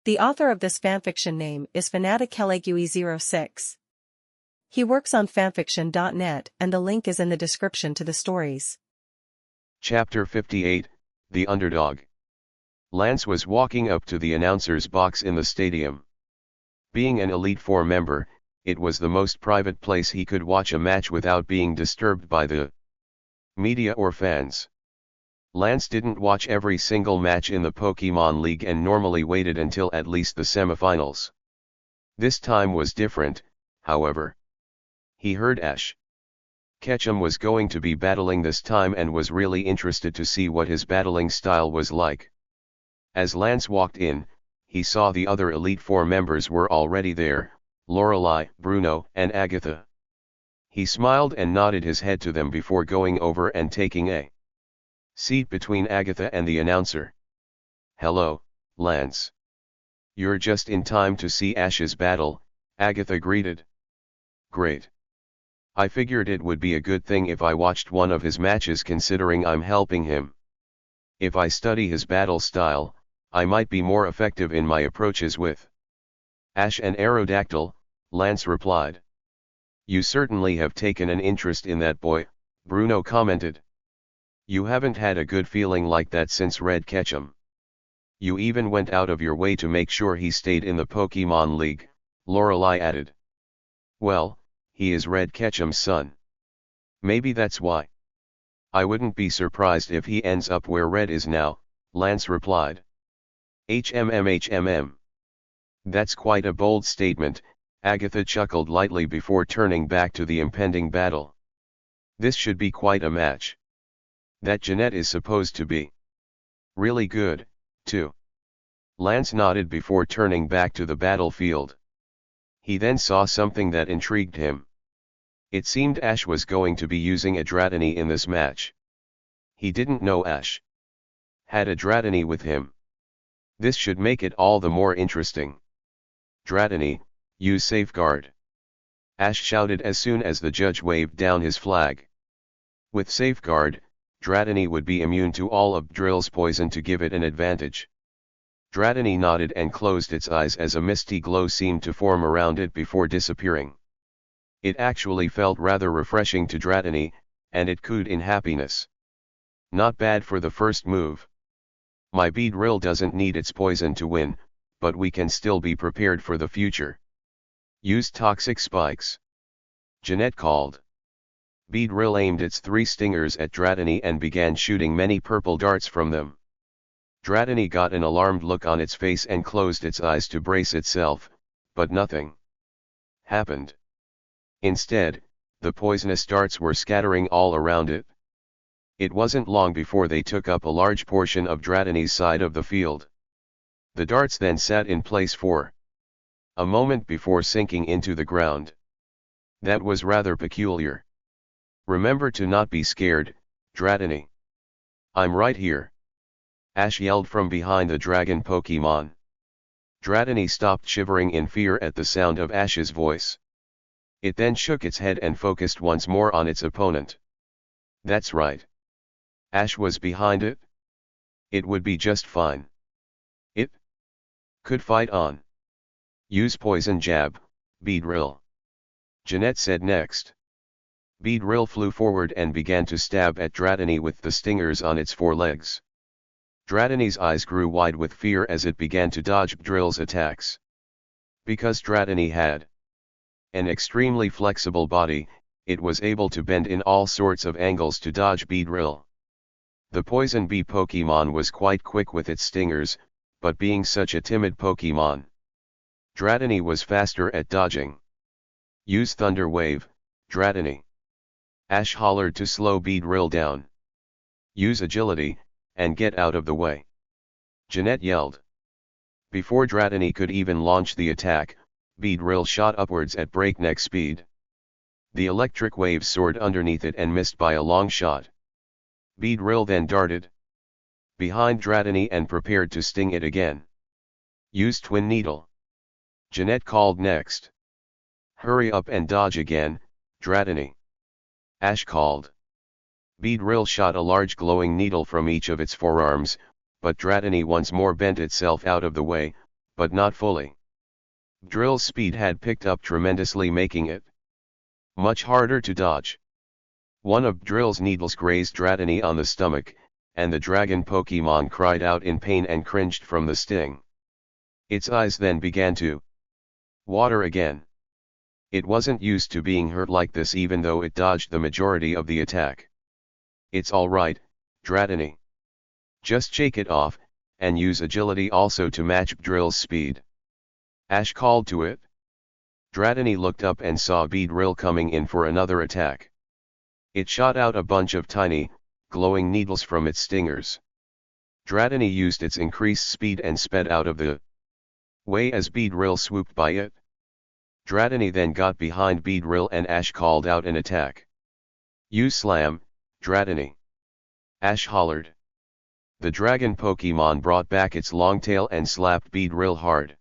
The author of this fanfiction name is Fanatic06. He works on fanfiction.net and the link is in the description to the stories. Chapter 58, The Underdog. Lance was walking up to the announcer's box in the stadium. Being an Elite Four member, it was the most private place he could watch a match without being disturbed by the media or fans. Lance didn't watch every single match in the Pokemon League and normally waited until at least the semifinals. This time was different, however. He heard Ash Ketchum was going to be battling this time and was really interested to see what his battling style was like. As Lance walked in, he saw the other Elite Four members were already there, Lorelei, Bruno, and Agatha. He smiled and nodded his head to them before going over and taking a seat between Agatha and the announcer. "Hello, Lance. You're just in time to see Ash's battle," Agatha greeted. "Great. I figured it would be a good thing if I watched one of his matches considering I'm helping him. If I study his battle style, I might be more effective in my approaches with Ash and Aerodactyl," Lance replied. "You certainly have taken an interest in that boy," Bruno commented. "You haven't had a good feeling like that since Red Ketchum. You even went out of your way to make sure he stayed in the Pokemon League," Lorelei added. "Well, he is Red Ketchum's son. Maybe that's why. I wouldn't be surprised if he ends up where Red is now," Lance replied. HMM. That's quite a bold statement," Agatha chuckled lightly before turning back to the impending battle. "This should be quite a match. That Jeanette is supposed to be really good, too." Lance nodded before turning back to the battlefield. He then saw something that intrigued him. It seemed Ash was going to be using a Dratini in this match. He didn't know Ash had a Dratini with him. This should make it all the more interesting. "Dratini, use Safeguard," Ash shouted as soon as the judge waved down his flag. With Safeguard, Dratini would be immune to all of Drill's poison to give it an advantage. Dratini nodded and closed its eyes as a misty glow seemed to form around it before disappearing. It actually felt rather refreshing to Dratini, and it cooed in happiness. Not bad for the first move. My Beedrill doesn't need its poison to win, but we can still be prepared for the future. Use Toxic Spikes, Jeanette called. Beedrill aimed its 3 stingers at Dratini and began shooting many purple darts from them. Dratini got an alarmed look on its face and closed its eyes to brace itself, but nothing happened. Instead, the poisonous darts were scattering all around it. It wasn't long before they took up a large portion of Dratini's side of the field. The darts then sat in place for a moment before sinking into the ground. That was rather peculiar. "Remember to not be scared, Dratini. I'm right here," Ash yelled from behind the dragon Pokemon. Dratini stopped shivering in fear at the sound of Ash's voice. It then shook its head and focused once more on its opponent. That's right. Ash was behind it. It would be just fine. It could fight on. Use Poison Jab, Beedrill, Jeanette said next. Beedrill flew forward and began to stab at Dratini with the stingers on its forelegs. Dratini's eyes grew wide with fear as it began to dodge Beedrill's attacks. Because Dratini had an extremely flexible body, it was able to bend in all sorts of angles to dodge Beedrill. The Poison Bee Pokemon was quite quick with its stingers, but being such a timid Pokemon, Dratini was faster at dodging. Use Thunder Wave, Dratini, Ash hollered to slow Beedrill down. Use Agility, and get out of the way, Jeanette yelled. Before Dratini could even launch the attack, Beedrill shot upwards at breakneck speed. The electric wave soared underneath it and missed by a long shot. Beedrill then darted behind Dratini and prepared to sting it again. Use Twin Needle, Jeanette called next. Hurry up and dodge again, Dratini, Ash called. Beedrill shot a large glowing needle from each of its forearms, but Dratini once more bent itself out of the way, but not fully. Drill's speed had picked up tremendously, making it much harder to dodge. One of Drill's needles grazed Dratini on the stomach, and the dragon Pokemon cried out in pain and cringed from the sting. Its eyes then began to water again. It wasn't used to being hurt like this, even though it dodged the majority of the attack. It's alright, Dratini. Just shake it off, and use agility also to match Drill's speed. Ash called to it. Dratini looked up and saw Beedrill coming in for another attack. It shot out a bunch of tiny, glowing needles from its stingers. Dratini used its increased speed and sped out of the way as Beedrill swooped by it. Dratini then got behind Beedrill and Ash called out an attack. Use Slam, Dratini. Ash hollered. The dragon Pokemon brought back its long tail and slapped Beedrill hard.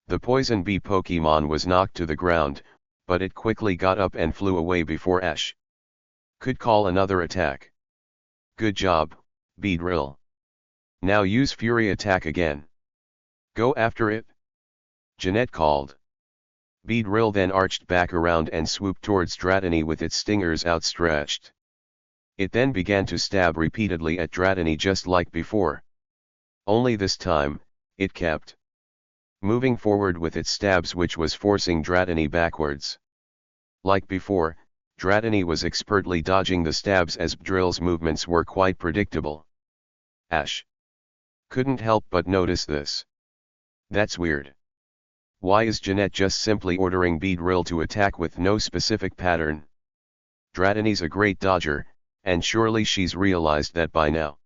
The Poison Bee Pokemon was knocked to the ground, but it quickly got up and flew away before Ash could call another attack. Good job, Beedrill. Now use Fury Attack again. Go after it. Jeanette called. Beedrill then arched back around and swooped towards Dratini with its stingers outstretched. It then began to stab repeatedly at Dratini just like before. Only this time, it kept moving forward with its stabs, which was forcing Dratini backwards. Like before, Dratini was expertly dodging the stabs as Beedrill's movements were quite predictable. Ash couldn't help but notice this. That's weird. Why is Jeanette just simply ordering Beedrill to attack with no specific pattern? Dratini's a great dodger, and surely she's realized that by now.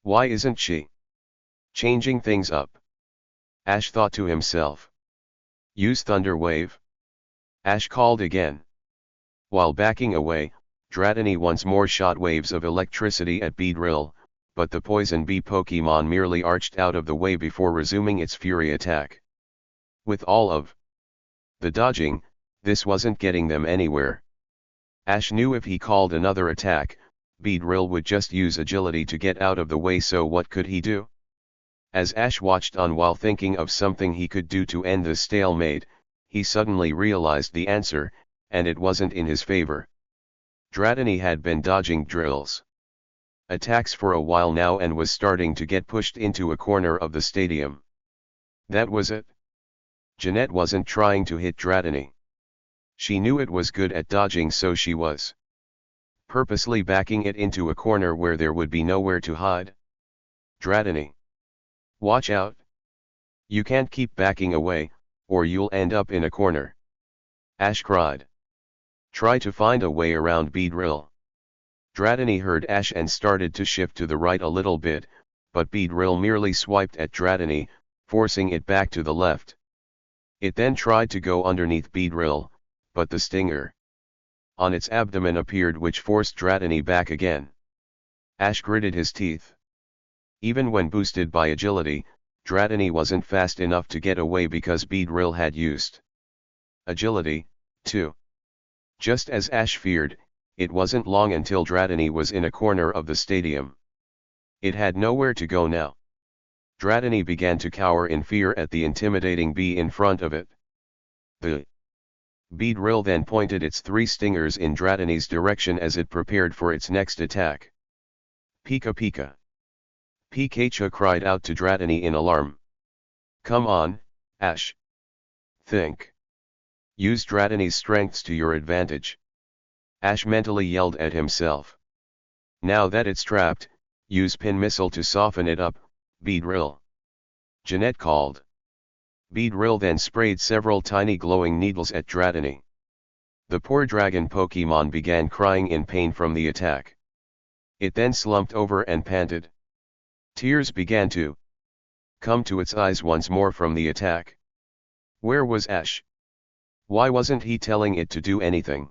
Why isn't she changing things up? Ash thought to himself. Use Thunder Wave. Ash called again. While backing away, Dratini once more shot waves of electricity at Beedrill, but the Poison Bee Pokemon merely arched out of the way before resuming its Fury Attack. With all of the dodging, this wasn't getting them anywhere. Ash knew if he called another attack, Beedrill would just use agility to get out of the way, so what could he do? As Ash watched on while thinking of something he could do to end the stalemate, he suddenly realized the answer, and it wasn't in his favor. Dratini had been dodging Drill's attacks for a while now and was starting to get pushed into a corner of the stadium. That was it. Jeanette wasn't trying to hit Dratini. She knew it was good at dodging, so she was purposely backing it into a corner where there would be nowhere to hide. Dratini, watch out. You can't keep backing away, or you'll end up in a corner. Ash cried. Try to find a way around Beedrill. Dratini heard Ash and started to shift to the right a little bit, but Beedrill merely swiped at Dratini, forcing it back to the left. It then tried to go underneath Beedrill, but the stinger on its abdomen appeared, which forced Dratini back again. Ash gritted his teeth. Even when boosted by agility, Dratini wasn't fast enough to get away because Beedrill had used agility, too. Just as Ash feared, it wasn't long until Dratini was in a corner of the stadium. It had nowhere to go now. Dratini began to cower in fear at the intimidating bee in front of it. The Beedrill then pointed its 3 stingers in Dratini's direction as it prepared for its next attack. Pika Pika! Pikachu cried out to Dratini in alarm. Come on, Ash. Think. Use Dratini's strengths to your advantage. Ash mentally yelled at himself. Now that it's trapped, use Pin Missile to soften it up, Beedrill. Jeanette called. Beedrill then sprayed several tiny glowing needles at Dratini. The poor dragon Pokemon began crying in pain from the attack. It then slumped over and panted. Tears began to come to its eyes once more from the attack. Where was Ash? Why wasn't he telling it to do anything?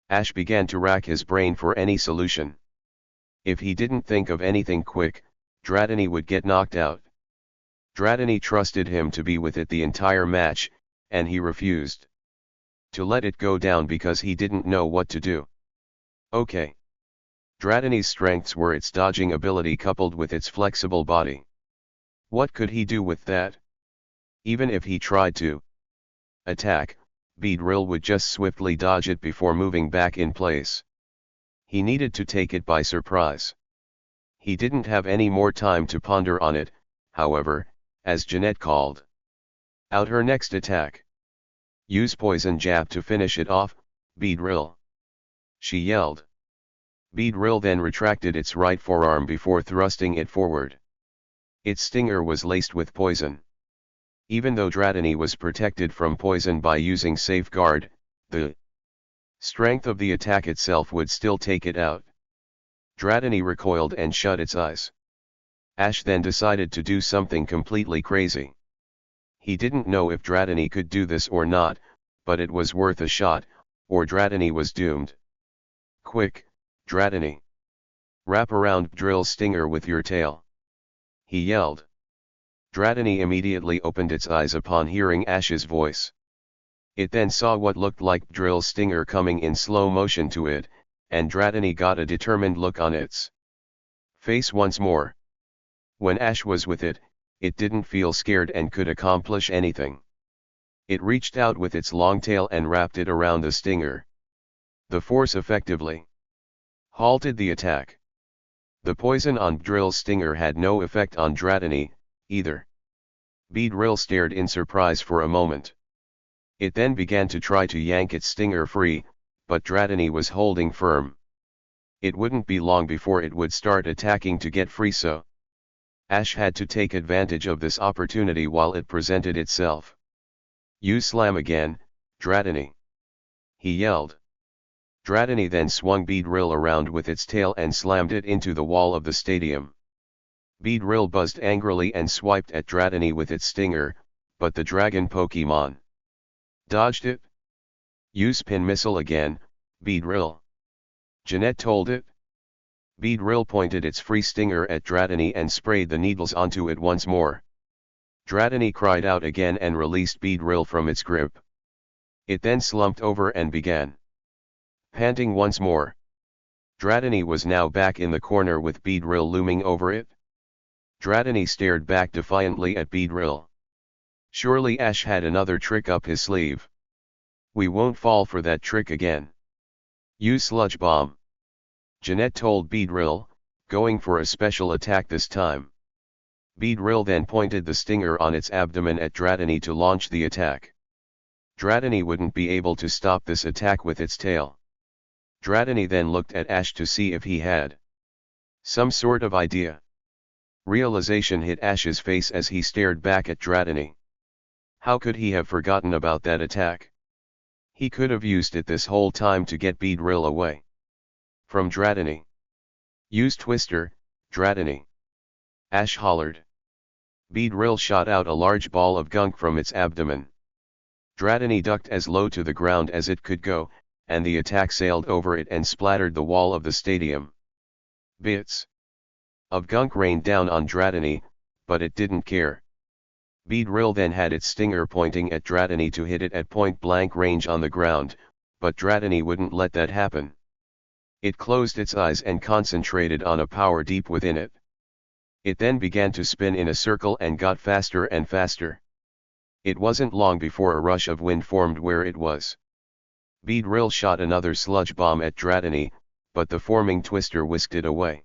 Ash began to rack his brain for any solution. If he didn't think of anything quick, Dratini would get knocked out. Dratini trusted him to be with it the entire match, and he refused to let it go down because he didn't know what to do. Okay. Dratini's strengths were its dodging ability coupled with its flexible body. What could he do with that? Even if he tried to attack, Beedrill would just swiftly dodge it before moving back in place. He needed to take it by surprise. He didn't have any more time to ponder on it, however, as Jeanette called out her next attack. Use poison jab to finish it off, Beedrill, she yelled. Beedrill then retracted its right forearm before thrusting it forward. Its stinger was laced with poison. Even though Dratini was protected from poison by using Safeguard, the strength of the attack itself would still take it out. Dratini recoiled and shut its eyes. Ash then decided to do something completely crazy. He didn't know if Dratini could do this or not, but it was worth a shot, or Dratini was doomed. Quick, Dratini! Wrap around Drill's stinger with your tail, he yelled. Dratini immediately opened its eyes upon hearing Ash's voice. It then saw what looked like Drill's stinger coming in slow motion to it, and Dratini got a determined look on its face once more. When Ash was with it, it didn't feel scared and could accomplish anything. It reached out with its long tail and wrapped it around the stinger. The force effectively halted the attack. The poison on Drill's stinger had no effect on Dratini, either. Beedrill stared in surprise for a moment. It then began to try to yank its stinger free, but Dratini was holding firm. It wouldn't be long before it would start attacking to get free, so Ash had to take advantage of this opportunity while it presented itself. "You slam again, Dratini!" he yelled. Dratini then swung Beedrill around with its tail and slammed it into the wall of the stadium. Beedrill buzzed angrily and swiped at Dratini with its stinger, but the dragon Pokémon dodged it. "Use Pin Missile again, Beedrill," Jeanette told it. Beedrill pointed its free stinger at Dratini and sprayed the needles onto it once more. Dratini cried out again and released Beedrill from its grip. It then slumped over and began panting once more. Dratini was now back in the corner with Beedrill looming over it. Dratini stared back defiantly at Beedrill. Surely Ash had another trick up his sleeve. "We won't fall for that trick again. Use Sludge Bomb," Jeanette told Beedrill, going for a special attack this time. Beedrill then pointed the stinger on its abdomen at Dratini to launch the attack. Dratini wouldn't be able to stop this attack with its tail. Dratini then looked at Ash to see if he had some sort of idea. Realization hit Ash's face as he stared back at Dratini. How could he have forgotten about that attack? He could have used it this whole time to get Beedrill away from Dratini. "Use Twister, Dratini!" Ash hollered. Beedrill shot out a large ball of gunk from its abdomen. Dratini ducked as low to the ground as it could go, and the attack sailed over it and splattered the wall of the stadium. Bits of gunk rained down on Dratini, but it didn't care. Beedrill then had its stinger pointing at Dratini to hit it at point-blank range on the ground, but Dratini wouldn't let that happen. It closed its eyes and concentrated on a power deep within it. It then began to spin in a circle and got faster and faster. It wasn't long before a rush of wind formed where it was. Beedrill shot another sludge bomb at Dratini, but the forming twister whisked it away.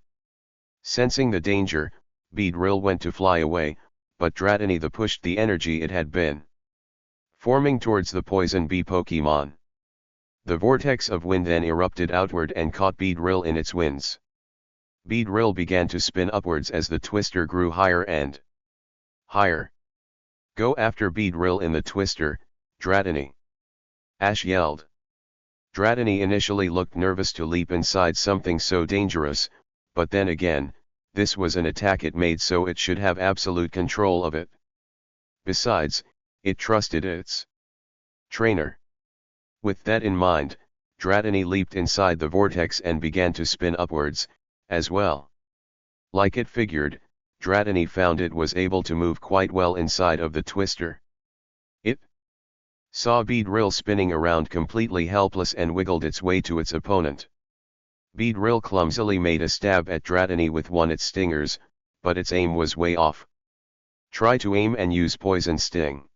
Sensing the danger, Beedrill went to fly away, but Dratini pushed the energy it had been forming towards the poison bee Pokémon. The vortex of wind then erupted outward and caught Beedrill in its winds. Beedrill began to spin upwards as the twister grew higher and higher. "Go after Beedrill in the twister, Dratini!" Ash yelled. Dratini initially looked nervous to leap inside something so dangerous, but then again, this was an attack it made, so it should have absolute control of it. Besides, it trusted its trainer. With that in mind, Dratini leaped inside the vortex and began to spin upwards, as well. Like it figured, Dratini found it was able to move quite well inside of the twister. It saw Beedrill spinning around completely helpless and wiggled its way to its opponent. Beedrill clumsily made a stab at Dratini with one its stingers, but its aim was way off. "Try to aim and use Poison Sting,"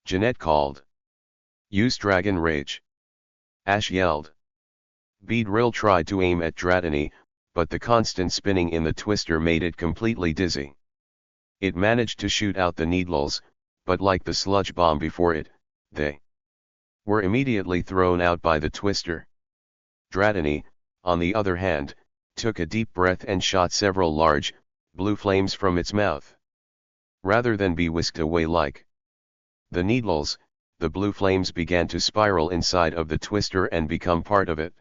Jeanette called. Use Dragon Rage. Ash yelled. Beedrill tried to aim at Dratini, but the constant spinning in the twister made it completely dizzy. It managed to shoot out the needles, but like the sludge bomb before it, they were immediately thrown out by the twister. Dratini, on the other hand, took a deep breath and shot several large, blue flames from its mouth. Rather than be whisked away like the needles, the blue flames began to spiral inside of the twister and become part of it.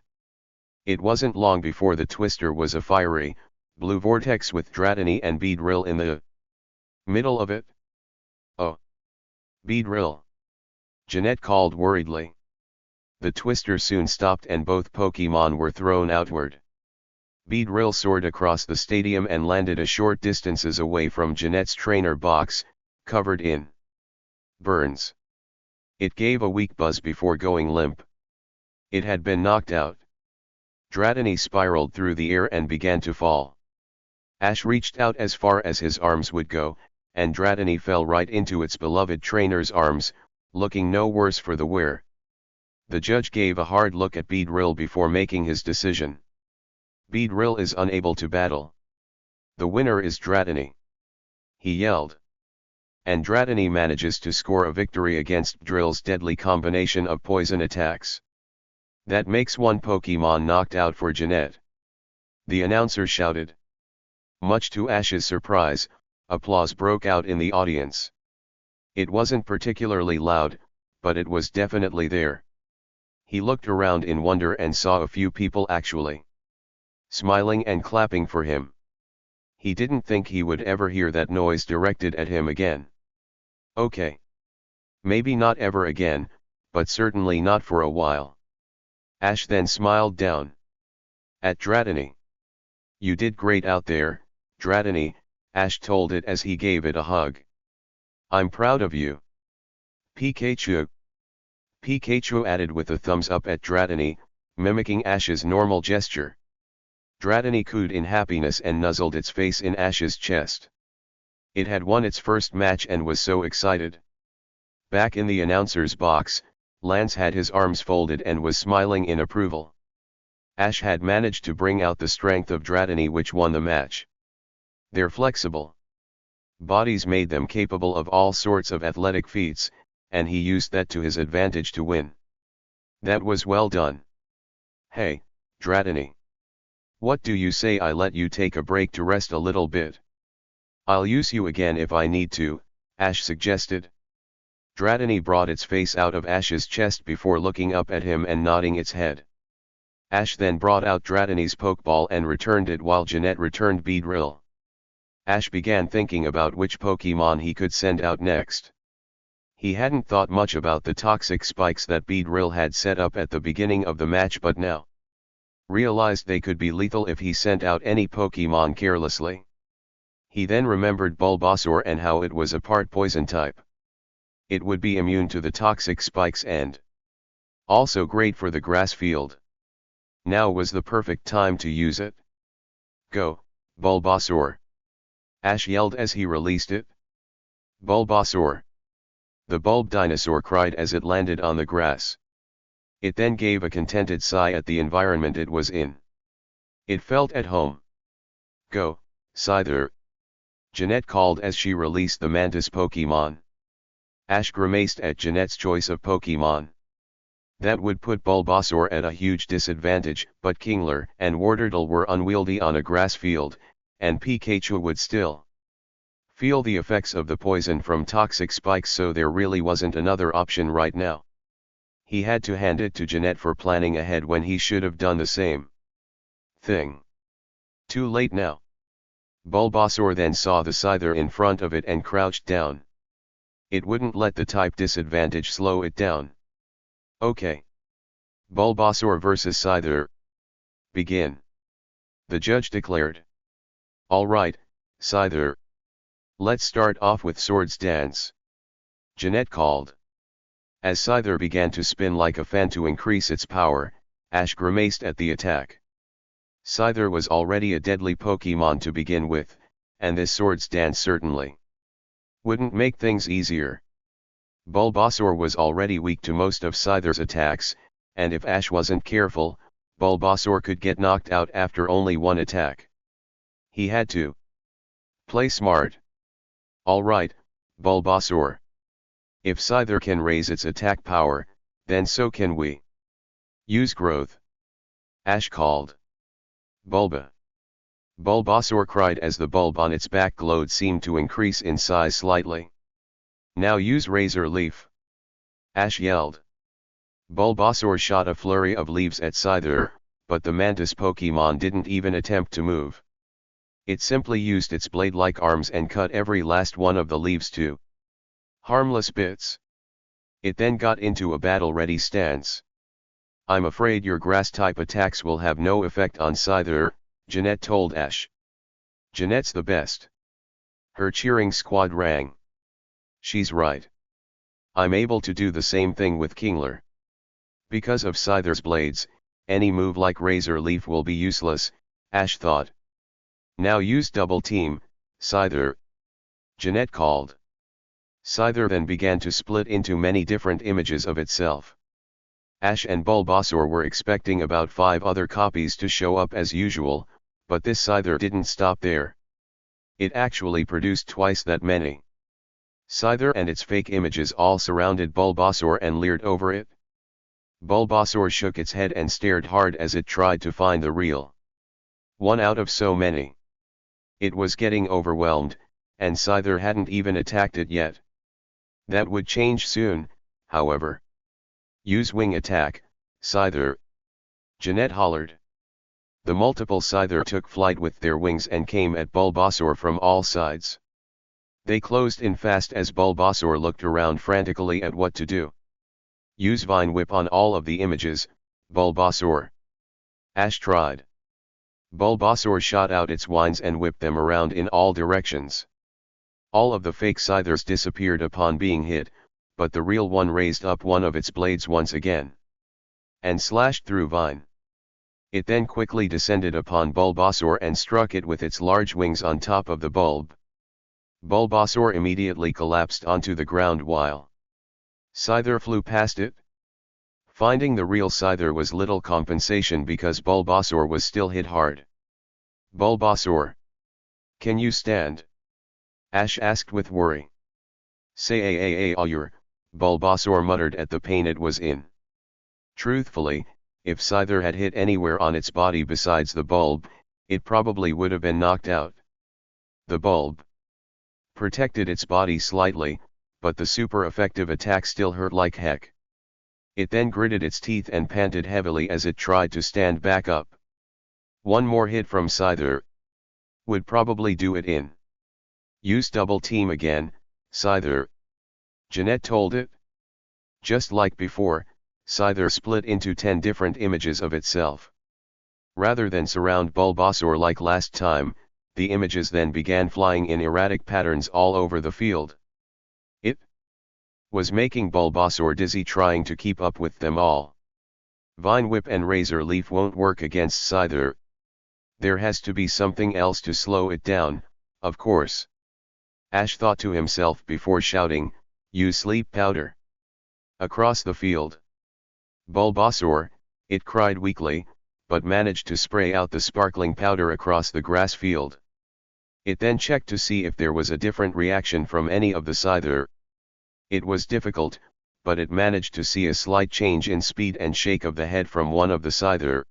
It wasn't long before the twister was a fiery, blue vortex with Dratini and Beedrill in the middle of it. Oh! Beedrill! Jeanette called worriedly. The twister soon stopped and both Pokémon were thrown outward. Beedrill soared across the stadium and landed a short distances away from Jeanette's trainer box, covered in burns. It gave a weak buzz before going limp. It had been knocked out. Dratini spiraled through the air and began to fall. Ash reached out as far as his arms would go, and Dratini fell right into its beloved trainer's arms, looking no worse for the wear. The judge gave a hard look at Beedrill before making his decision. Beedrill is unable to battle. The winner is Dratini, he yelled. And Dratini manages to score a victory against Drill's deadly combination of poison attacks. That makes one Pokémon knocked out for Jeanette, the announcer shouted. Much to Ash's surprise, applause broke out in the audience. It wasn't particularly loud, but it was definitely there. He looked around in wonder and saw a few people actually smiling and clapping for him. He didn't think he would ever hear that noise directed at him again. Okay. Maybe not ever again, but certainly not for a while. Ash then smiled down at Dratini. You did great out there, Dratini, Ash told it as he gave it a hug. I'm proud of you. Pikachu. Pikachu added with a thumbs up at Dratini, mimicking Ash's normal gesture. Dratini cooed in happiness and nuzzled its face in Ash's chest. It had won its first match and was so excited. Back in the announcer's box, Lance had his arms folded and was smiling in approval. Ash had managed to bring out the strength of Dratini, which won the match. Their flexible bodies made them capable of all sorts of athletic feats, and he used that to his advantage to win. That was well done. Hey, Dratini. What do you say I let you take a break to rest a little bit? I'll use you again if I need to, Ash suggested. Dratini brought its face out of Ash's chest before looking up at him and nodding its head. Ash then brought out Dratini's Pokeball and returned it while Jeanette returned Beedrill. Ash began thinking about which Pokemon he could send out next. He hadn't thought much about the toxic spikes that Beedrill had set up at the beginning of the match, but now realized they could be lethal if he sent out any Pokemon carelessly. He then remembered Bulbasaur and how it was a part poison type. It would be immune to the toxic spikes and also great for the grass field. Now was the perfect time to use it. Go, Bulbasaur! Ash yelled as he released it. Bulbasaur! The bulb dinosaur cried as it landed on the grass. It then gave a contented sigh at the environment it was in. It felt at home. Go, Scyther! Jeanette called as she released the Mantis Pokemon. Ash grimaced at Jeanette's choice of Pokemon. That would put Bulbasaur at a huge disadvantage, but Kingler and Wartortle were unwieldy on a grass field, and Pikachu would still feel the effects of the poison from toxic spikes, so there really wasn't another option right now. He had to hand it to Jeanette for planning ahead when he should have done the same thing. Too late now. Bulbasaur then saw the Scyther in front of it and crouched down. It wouldn't let the type disadvantage slow it down. Okay. Bulbasaur vs Scyther. Begin. The judge declared. Alright, Scyther. Let's start off with Swords Dance. Jeanette called. As Scyther began to spin like a fan to increase its power, Ash grimaced at the attack. Scyther was already a deadly Pokemon to begin with, and this Swords Dance certainly wouldn't make things easier. Bulbasaur was already weak to most of Scyther's attacks, and if Ash wasn't careful, Bulbasaur could get knocked out after only one attack. He had to play smart. Alright, Bulbasaur. If Scyther can raise its attack power, then so can we. Use growth. Ash called. Bulba. Bulbasaur cried as the bulb on its back glowed seemed to increase in size slightly. Now use Razor Leaf. Ash yelled. Bulbasaur shot a flurry of leaves at Scyther, but the Mantis Pokémon didn't even attempt to move. It simply used its blade-like arms and cut every last one of the leaves to harmless bits. It then got into a battle-ready stance. I'm afraid your grass-type attacks will have no effect on Scyther, Jeanette told Ash. Jeanette's the best. Her cheering squad rang. She's right. I'm able to do the same thing with Kingler. Because of Scyther's blades, any move like Razor Leaf will be useless, Ash thought. Now use Double Team, Scyther. Jeanette called. Scyther then began to split into many different images of itself. Ash and Bulbasaur were expecting about 5 other copies to show up as usual, but this Scyther didn't stop there. It actually produced twice that many. Scyther and its fake images all surrounded Bulbasaur and leered over it. Bulbasaur shook its head and stared hard as it tried to find the real one out of so many. It was getting overwhelmed, and Scyther hadn't even attacked it yet. That would change soon, however. Use Wing Attack, Scyther. Jeanette hollered. The multiple Scyther took flight with their wings and came at Bulbasaur from all sides. They closed in fast as Bulbasaur looked around frantically at what to do. Use Vine Whip on all of the images, Bulbasaur. Ash tried. Bulbasaur shot out its vines and whipped them around in all directions. All of the fake Scythers disappeared upon being hit, but the real one raised up one of its blades once again and slashed through Vine. It then quickly descended upon Bulbasaur and struck it with its large wings on top of the bulb. Bulbasaur immediately collapsed onto the ground while Scyther flew past it. Finding the real Scyther was little compensation because Bulbasaur was still hit hard. Bulbasaur. Can you stand? Ash asked with worry. Say you're, Bulbasaur muttered at the pain it was in. Truthfully, if Scyther had hit anywhere on its body besides the bulb, it probably would have been knocked out. The bulb protected its body slightly, but the super effective attack still hurt like heck. It then gritted its teeth and panted heavily as it tried to stand back up. One more hit from Scyther would probably do it in. Use Double Team again, Scyther. Jeanette told it. Just like before, Scyther split into 10 different images of itself. Rather than surround Bulbasaur like last time, the images then began flying in erratic patterns all over the field. It was making Bulbasaur dizzy trying to keep up with them all. Vine Whip and Razor Leaf won't work against Scyther. There has to be something else to slow it down, of course. Ash thought to himself before shouting, use Sleep Powder. Across the field. Bulbasaur, it cried weakly, but managed to spray out the sparkling powder across the grass field. It then checked to see if there was a different reaction from any of the Scyther. It was difficult, but it managed to see a slight change in speed and shake of the head from one of the Scyther.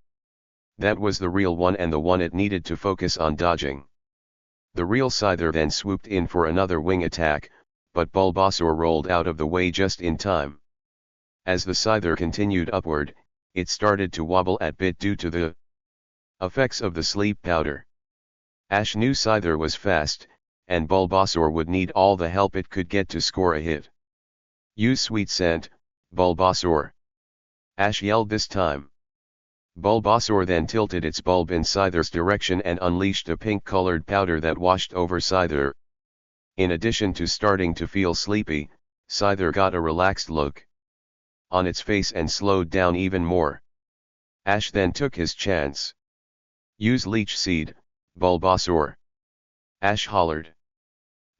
That was the real one and the one it needed to focus on dodging. The real Scyther then swooped in for another wing attack, but Bulbasaur rolled out of the way just in time. As the Scyther continued upward, it started to wobble a bit due to the effects of the sleep powder. Ash knew Scyther was fast, and Bulbasaur would need all the help it could get to score a hit. Use Sweet Scent, Bulbasaur. Ash yelled this time. Bulbasaur then tilted its bulb in Scyther's direction and unleashed a pink-colored powder that washed over Scyther. In addition to starting to feel sleepy, Scyther got a relaxed look on its face and slowed down even more. Ash then took his chance. Use Leech Seed, Bulbasaur. Ash hollered.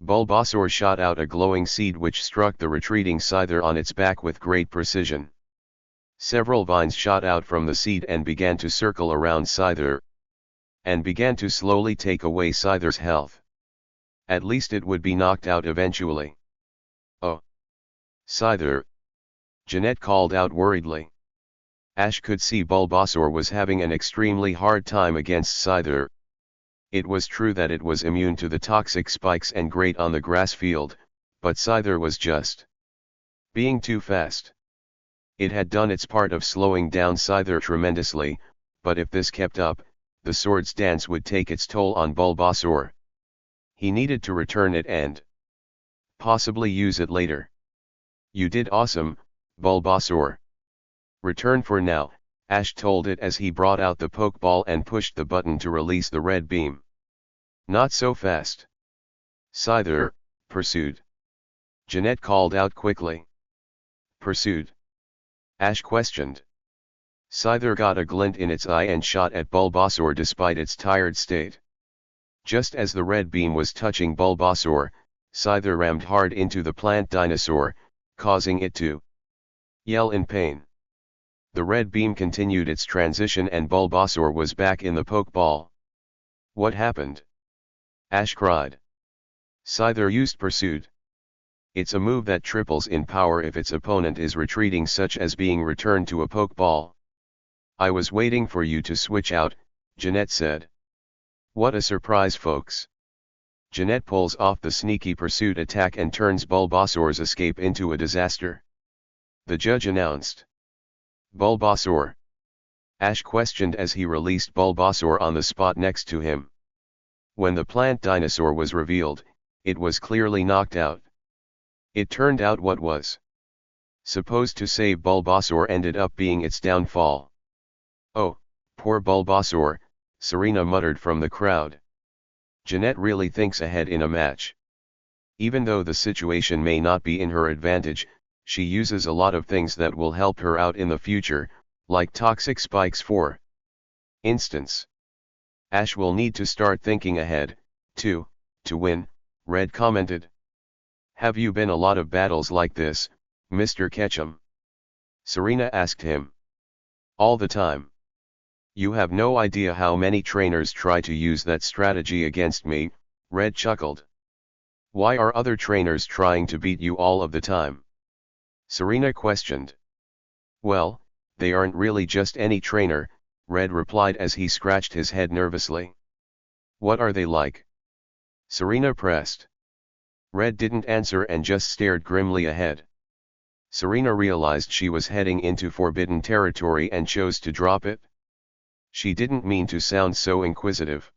Bulbasaur shot out a glowing seed which struck the retreating Scyther on its back with great precision. Several vines shot out from the seed and began to circle around Scyther, and began to slowly take away Scyther's health. At least it would be knocked out eventually. Oh! Scyther! Jeanette called out worriedly. Ash could see Bulbasaur was having an extremely hard time against Scyther. It was true that it was immune to the toxic spikes and great on the grass field, but Scyther was just being too fast. It had done its part of slowing down Scyther tremendously, but if this kept up, the Swords Dance would take its toll on Bulbasaur. He needed to return it and possibly use it later. You did awesome, Bulbasaur. Return for now, Ash told it as he brought out the Pokeball and pushed the button to release the red beam. Not so fast. Scyther, pursued. Jeanette called out quickly. Pursued? Ash questioned. Scyther got a glint in its eye and shot at Bulbasaur despite its tired state. Just as the red beam was touching Bulbasaur, Scyther rammed hard into the plant dinosaur, causing it to yell in pain. The red beam continued its transition and Bulbasaur was back in the Pokeball. What happened? Ash cried. Scyther used Pursued. It's a move that triples in power if its opponent is retreating, such as being returned to a Pokeball. I was waiting for you to switch out, Jeanette said. What a surprise, folks. Jeanette pulls off the sneaky Pursuit attack and turns Bulbasaur's escape into a disaster. The judge announced. Bulbasaur? Ash questioned as he released Bulbasaur on the spot next to him. When the plant dinosaur was revealed, it was clearly knocked out. It turned out what was supposed to save Bulbasaur ended up being its downfall. Oh, poor Bulbasaur, Serena muttered from the crowd. Jeanette really thinks ahead in a match. Even though the situation may not be in her advantage, she uses a lot of things that will help her out in the future, like toxic spikes for instance. Ash will need to start thinking ahead, too, to win, Red commented. Have you been a lot of battles like this, Mr. Ketchum? Serena asked him. All the time. You have no idea how many trainers try to use that strategy against me, Red chuckled. Why are other trainers trying to beat you all of the time? Serena questioned. Well, they aren't really just any trainer, Red replied as he scratched his head nervously. What are they like? Serena pressed. Red didn't answer and just stared grimly ahead. Serena realized she was heading into forbidden territory and chose to drop it. She didn't mean to sound so inquisitive.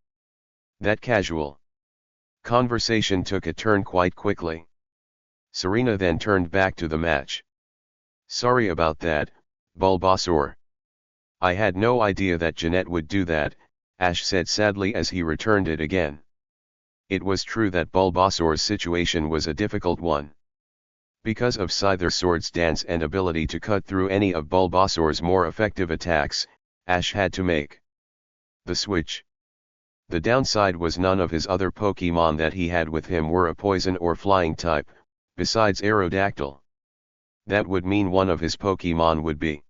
That casual conversation took a turn quite quickly. Serena then turned back to the match. Sorry about that, Bulbasaur. I had no idea that Jeanette would do that, Ash said sadly as he returned it again. It was true that Bulbasaur's situation was a difficult one. Because of Scyther's Swords Dance and ability to cut through any of Bulbasaur's more effective attacks, Ash had to make the switch. The downside was none of his other Pokémon that he had with him were a poison or flying type, besides Aerodactyl. That would mean one of his Pokémon would be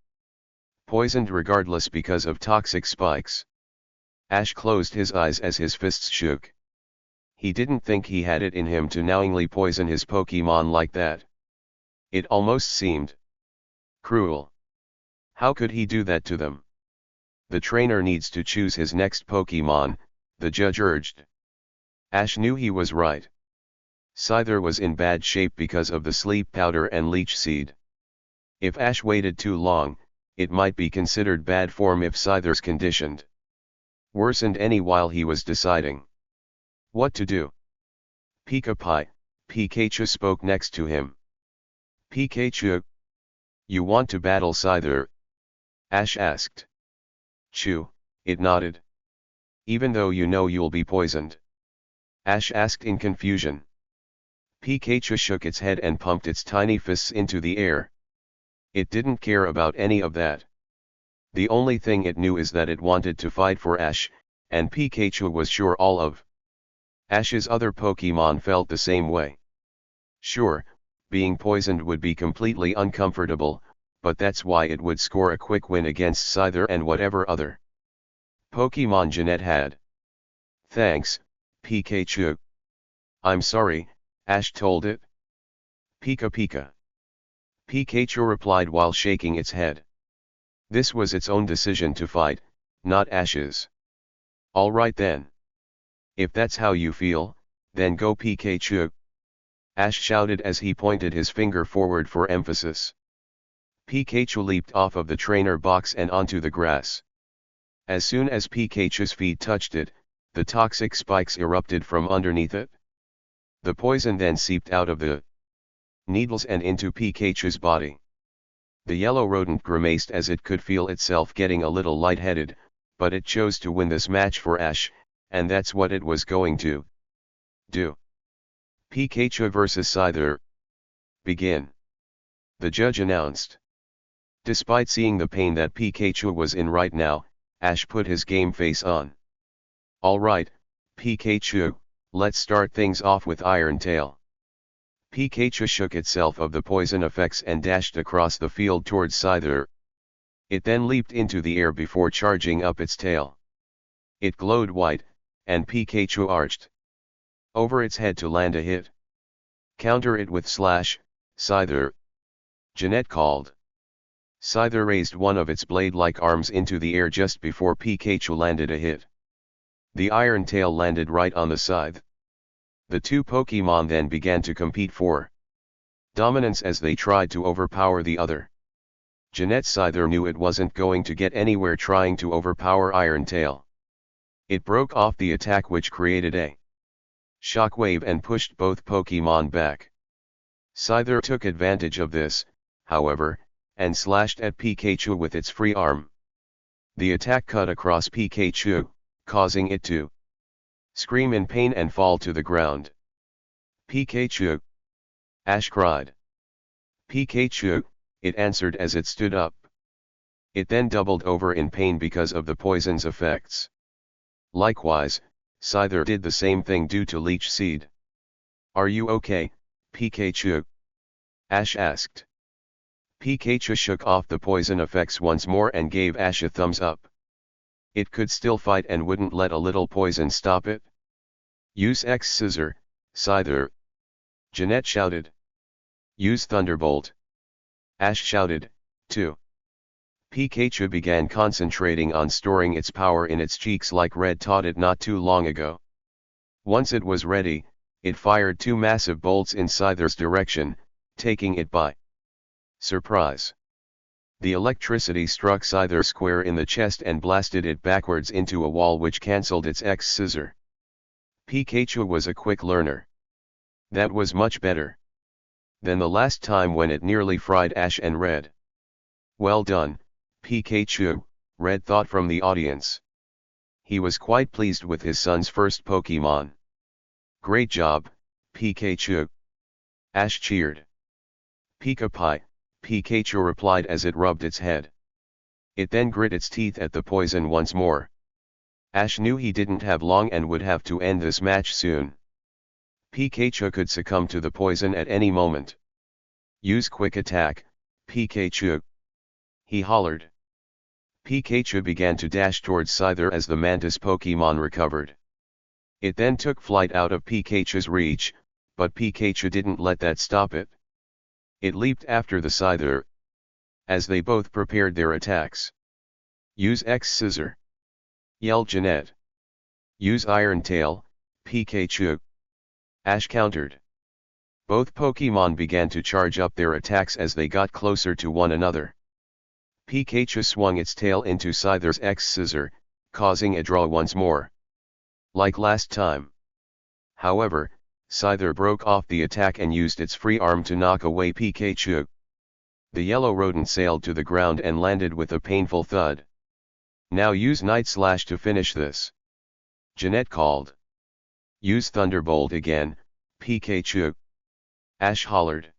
poisoned regardless because of toxic spikes. Ash closed his eyes as his fists shook. He didn't think he had it in him to knowingly poison his Pokémon like that. It almost seemed cruel. How could he do that to them? The trainer needs to choose his next Pokémon, the judge urged. Ash knew he was right. Scyther was in bad shape because of the sleep powder and leech seed. If Ash waited too long, it might be considered bad form if Scyther's conditioned worsened any while he was deciding what to do. Pikachu spoke next to him. Pikachu, you want to battle Scyther? Ash asked. Chew, it nodded. Even though you know you'll be poisoned? Ash asked in confusion. Pikachu shook its head and pumped its tiny fists into the air. It didn't care about any of that. The only thing it knew is that it wanted to fight for Ash, and Pikachu was sure all of Ash's other Pokemon felt the same way. Sure, being poisoned would be completely uncomfortable, but that's why it would score a quick win against Scyther and whatever other Pokemon Jeanette had. Thanks, Pikachu. I'm sorry, Ash told it. Pika Pika. Pikachu replied while shaking its head. This was its own decision to fight, not Ash's. Alright then. If that's how you feel, then go Pikachu. Ash shouted as he pointed his finger forward for emphasis. Pikachu leaped off of the trainer box and onto the grass. As soon as Pikachu's feet touched it, the toxic spikes erupted from underneath it. The poison then seeped out of the needles and into Pikachu's body. The yellow rodent grimaced as it could feel itself getting a little lightheaded, but it chose to win this match for Ash, and that's what it was going to do. Pikachu vs Scyther. Begin. The judge announced. Despite seeing the pain that Pikachu was in right now, Ash put his game face on. Alright, Pikachu, let's start things off with Iron Tail. Pikachu shook itself of the poison effects and dashed across the field towards Scyther. It then leaped into the air before charging up its tail. It glowed white, and Pikachu arched over its head to land a hit. Counter it with Slash, Scyther. Jeanette called. Scyther raised one of its blade-like arms into the air just before Pikachu landed a hit. The Iron Tail landed right on the scythe. The two Pokemon then began to compete for dominance as they tried to overpower the other. Jeanette's Scyther knew it wasn't going to get anywhere trying to overpower Iron Tail. It broke off the attack which created a shockwave and pushed both Pokemon back. Scyther took advantage of this, however, and slashed at Pikachu with its free arm. The attack cut across Pikachu, causing it to scream in pain and fall to the ground. Pikachu! Ash cried. Pikachu, it answered as it stood up. It then doubled over in pain because of the poison's effects. Likewise, Scyther did the same thing due to Leech Seed. Are you okay, Pikachu? Ash asked. Pikachu shook off the poison effects once more and gave Ash a thumbs up. It could still fight and wouldn't let a little poison stop it. Use X Scissor, Scyther. Jeanette shouted. Use Thunderbolt. Ash shouted, too. Pikachu began concentrating on storing its power in its cheeks like Red taught it not too long ago. Once it was ready, it fired two massive bolts in Scyther's direction, taking it by surprise. The electricity struck Scyther square in the chest and blasted it backwards into a wall which cancelled its X Scissor. Pikachu was a quick learner. That was much better than the last time when it nearly fried Ash and Red. Well done, Pikachu, Red thought from the audience. He was quite pleased with his son's first Pokemon. Great job, Pikachu. Ash cheered. Pika Pie, Pikachu replied as it rubbed its head. It then grit its teeth at the poison once more. Ash knew he didn't have long and would have to end this match soon. Pikachu could succumb to the poison at any moment. Use Quick Attack, Pikachu. He hollered. Pikachu began to dash towards Scyther as the Mantis Pokemon recovered. It then took flight out of Pikachu's reach, but Pikachu didn't let that stop it. It leaped after the Scyther as they both prepared their attacks. Use X Scissor, yelled Jeanette. Use Iron Tail, Pikachu. Ash countered. Both Pokemon began to charge up their attacks as they got closer to one another. Pikachu swung its tail into Scyther's X Scissor, causing a draw once more. Like last time. However, Scyther broke off the attack and used its free arm to knock away Pikachu. The yellow rodent sailed to the ground and landed with a painful thud. Now use Night Slash to finish this. Jeanette called. Use Thunderbolt again, Pikachu. Ash hollered.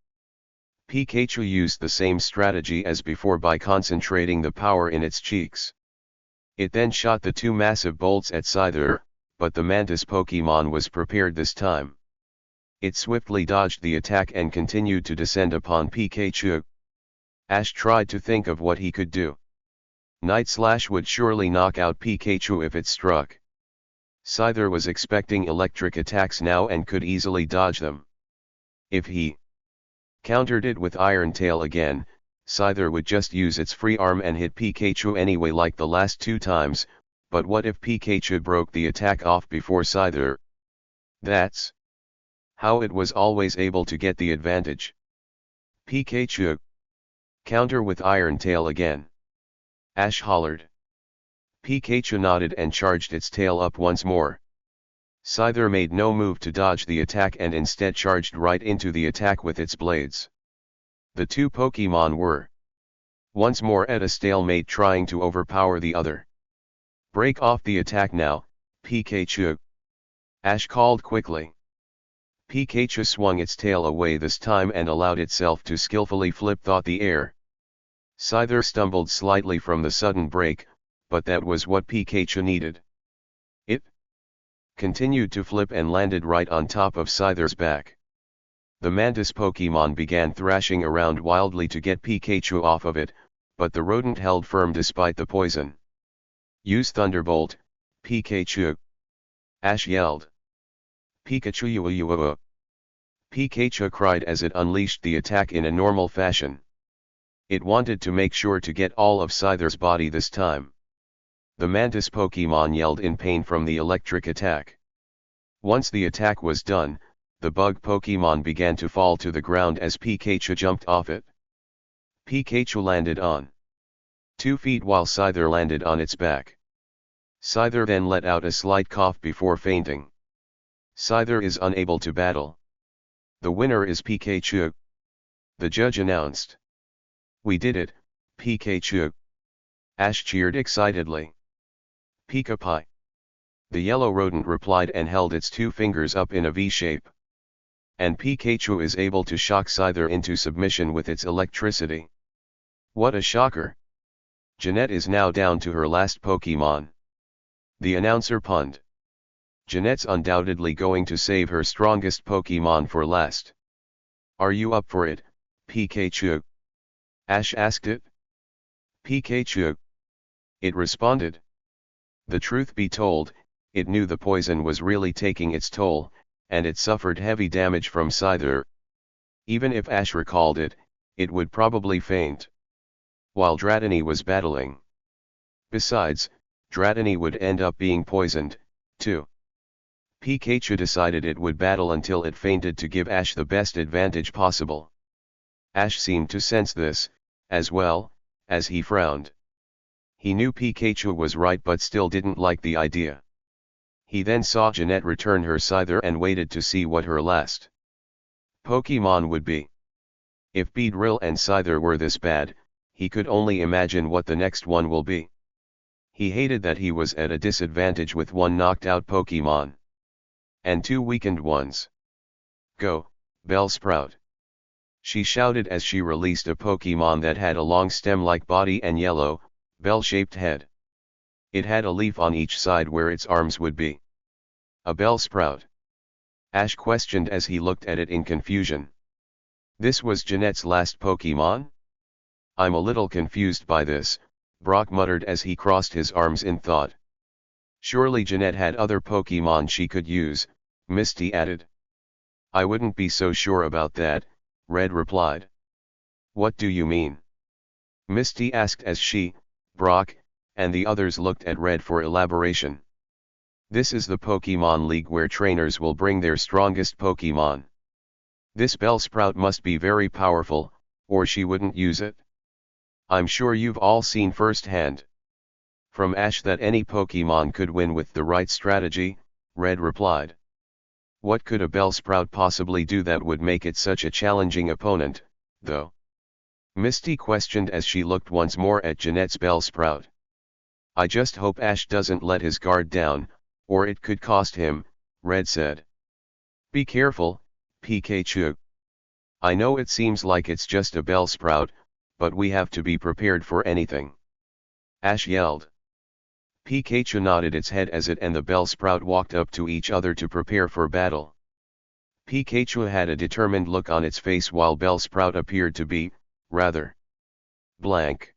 Pikachu used the same strategy as before by concentrating the power in its cheeks. It then shot the two massive bolts at Scyther, but the Mantis Pokemon was prepared this time. It swiftly dodged the attack and continued to descend upon Pikachu. Ash tried to think of what he could do. Night Slash would surely knock out Pikachu if it struck. Scyther was expecting electric attacks now and could easily dodge them. If he countered it with Iron Tail again, Scyther would just use its free arm and hit Pikachu anyway like the last two times, but what if Pikachu broke the attack off before Scyther? That's how it was always able to get the advantage. Pikachu, counter with Iron Tail again. Ash hollered. Pikachu nodded and charged its tail up once more. Scyther made no move to dodge the attack and instead charged right into the attack with its blades. The two Pokemon were once more at a stalemate, trying to overpower the other. Break off the attack now, Pikachu, Ash called quickly. Pikachu swung its tail away this time and allowed itself to skillfully flip through the air. Scyther stumbled slightly from the sudden break, but that was what Pikachu needed. It continued to flip and landed right on top of Scyther's back. The Mantis Pokemon began thrashing around wildly to get Pikachu off of it, but the rodent held firm despite the poison. Use Thunderbolt, Pikachu, Ash yelled. Pikachu. Pikachu cried as it unleashed the attack in a normal fashion. It wanted to make sure to get all of Scyther's body this time. The Mantis Pokemon yelled in pain from the electric attack. Once the attack was done, the bug Pokemon began to fall to the ground as Pikachu jumped off it. Pikachu landed on 2 feet while Scyther landed on its back. Scyther then let out a slight cough before fainting. Scyther is unable to battle. The winner is Pikachu, the judge announced. We did it, Pikachu, Ash cheered excitedly. Pika-Pie, the yellow rodent replied and held its 2 fingers up in a V shape. And Pikachu is able to shock Scyther into submission with its electricity. What a shocker! Jeanette is now down to her last Pokemon. The announcer punned. Jeanette's undoubtedly going to save her strongest Pokemon for last. Are you up for it, Pikachu? Ash asked it. Pikachu, it responded. The truth be told, it knew the poison was really taking its toll, and it suffered heavy damage from Scyther. Even if Ash recalled it, it would probably faint. While Dratini was battling. Besides, Dratini would end up being poisoned, too. Pikachu decided it would battle until it fainted to give Ash the best advantage possible. Ash seemed to sense this, as well, as he frowned. He knew Pikachu was right but still didn't like the idea. He then saw Jeanette return her Scyther and waited to see what her last Pokemon would be. If Beedrill and Scyther were this bad, he could only imagine what the next one will be. He hated that he was at a disadvantage with 1 knocked out Pokemon. And 2 weakened ones. Go, Bellsprout! She shouted as she released a Pokemon that had a long stem-like body and yellow, bell-shaped head. It had a leaf on each side where its arms would be. A Bellsprout? Ash questioned as he looked at it in confusion. This was Jeanette's last Pokemon? I'm a little confused by this, Brock muttered as he crossed his arms in thought. Surely Jeanette had other Pokemon she could use, Misty added. I wouldn't be so sure about that, Red replied. What do you mean? Misty asked as she, Brock, and the others looked at Red for elaboration. This is the Pokemon League where trainers will bring their strongest Pokemon. This Bellsprout must be very powerful, or she wouldn't use it. I'm sure you've all seen firsthand from Ash that any Pokemon could win with the right strategy, Red replied. What could a Bellsprout possibly do that would make it such a challenging opponent, though? Misty questioned as she looked once more at Jeanette's Bellsprout. I just hope Ash doesn't let his guard down, or it could cost him, Red said. Be careful, Pikachu. I know it seems like it's just a Bellsprout, but we have to be prepared for anything. Ash yelled. Pikachu nodded its head as it and the Bellsprout walked up to each other to prepare for battle. Pikachu had a determined look on its face while Bellsprout appeared to be, rather, blank.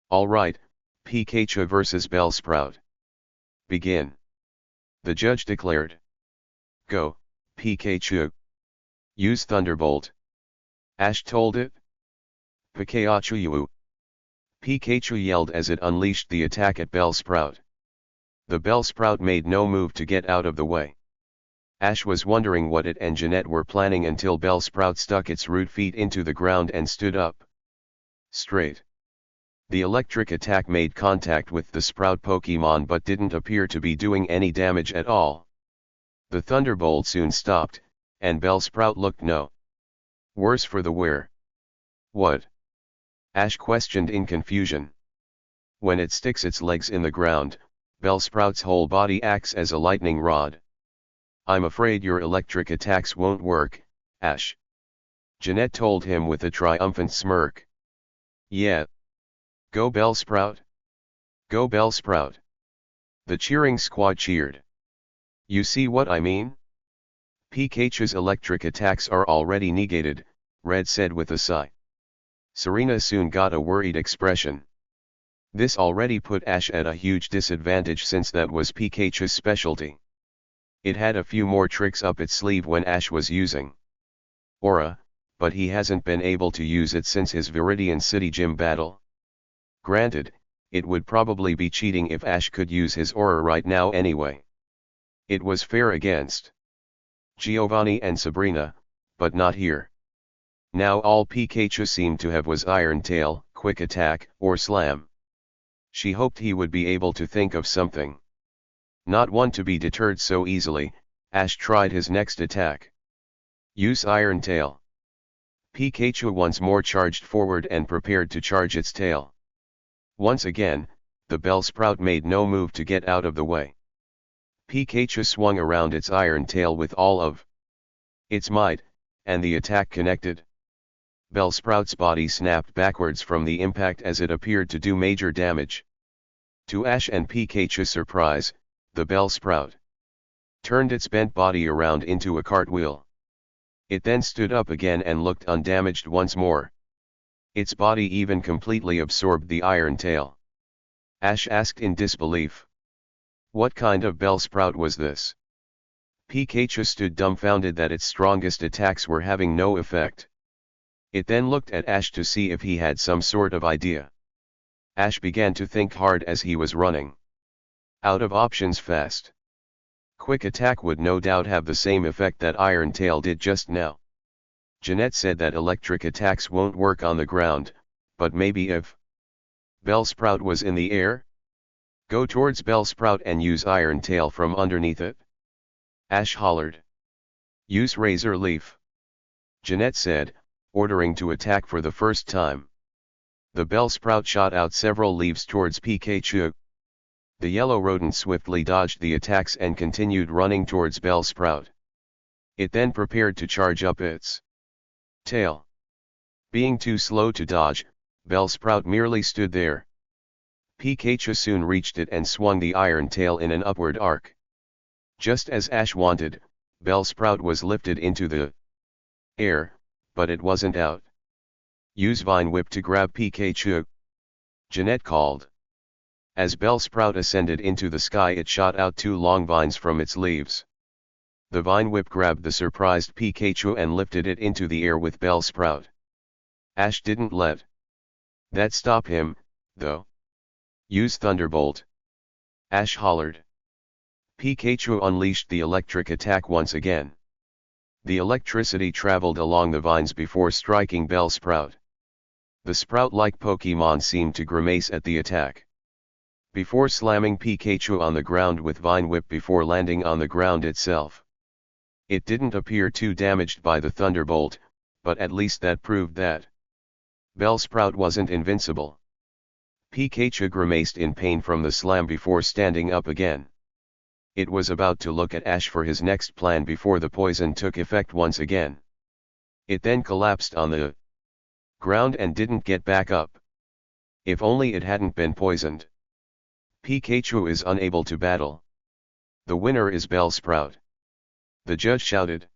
Alright, Pikachu versus Bellsprout. Begin. The judge declared. Go, Pikachu. Use Thunderbolt. Ash told it. Pikachu. Pikachu yelled as it unleashed the attack at Bellsprout. The Bellsprout made no move to get out of the way. Ash was wondering what it and Jeanette were planning until Bellsprout stuck its root feet into the ground and stood up straight. The electric attack made contact with the Sprout Pokemon but didn't appear to be doing any damage at all. The Thunderbolt soon stopped, and Bellsprout looked no worse for the wear. What? Ash questioned in confusion. When it sticks its legs in the ground, Bellsprout's whole body acts as a lightning rod. I'm afraid your electric attacks won't work, Ash. Jeanette told him with a triumphant smirk. Yeah. Go Bellsprout. Go Bellsprout. The cheering squad cheered. You see what I mean? Pikachu's electric attacks are already negated, Red said with a sigh. Serena soon got a worried expression. This already put Ash at a huge disadvantage since that was Pikachu's specialty. It had a few more tricks up its sleeve when Ash was using Aura, but he hasn't been able to use it since his Viridian City Gym battle. Granted, it would probably be cheating if Ash could use his Aura right now anyway. It was fair against Giovanni and Sabrina, but not here. Now all Pikachu seemed to have was Iron Tail, Quick Attack, or Slam. She hoped he would be able to think of something. Not one to be deterred so easily, Ash tried his next attack. Use Iron Tail. Pikachu once more charged forward and prepared to charge its tail. Once again, the Bellsprout made no move to get out of the way. Pikachu swung around its iron tail with all of its might, and the attack connected. Bellsprout's body snapped backwards from the impact as it appeared to do major damage. To Ash and Pikachu's surprise, the Bellsprout turned its bent body around into a cartwheel. It then stood up again and looked undamaged once more. Its body even completely absorbed the iron tail. Ash asked in disbelief. What kind of Bellsprout was this? Pikachu stood dumbfounded that its strongest attacks were having no effect. It then looked at Ash to see if he had some sort of idea. Ash began to think hard as he was running out of options fast. Quick Attack would no doubt have the same effect that Iron Tail did just now. Jeanette said that electric attacks won't work on the ground, but maybe if Bellsprout was in the air? Go towards Bellsprout and use Iron Tail from underneath it. Ash hollered. Use Razor Leaf. Jeanette said, ordering to attack for the first time. The Bellsprout shot out several leaves towards Pikachu. The yellow rodent swiftly dodged the attacks and continued running towards Bellsprout. It then prepared to charge up its tail. Being too slow to dodge, Bellsprout merely stood there. Pikachu soon reached it and swung the iron tail in an upward arc. Just as Ash wanted, Bellsprout was lifted into the air, but it wasn't out. Use Vine Whip to grab Pikachu. Jeanette called. As Bellsprout ascended into the sky, it shot out two long vines from its leaves. The Vine Whip grabbed the surprised Pikachu and lifted it into the air with Bellsprout. Ash didn't let that stop him, though. Use Thunderbolt. Ash hollered. Pikachu unleashed the electric attack once again. The electricity traveled along the vines before striking Bellsprout. The sprout-like Pokemon seemed to grimace at the attack. Before slamming Pikachu on the ground with Vine Whip before landing on the ground itself. It didn't appear too damaged by the Thunderbolt, but at least that proved that Bellsprout wasn't invincible. Pikachu grimaced in pain from the slam before standing up again. It was about to look at Ash for his next plan before the poison took effect once again. It then collapsed on the ground and didn't get back up. If only it hadn't been poisoned. Pikachu is unable to battle. The winner is Bellsprout. The judge shouted.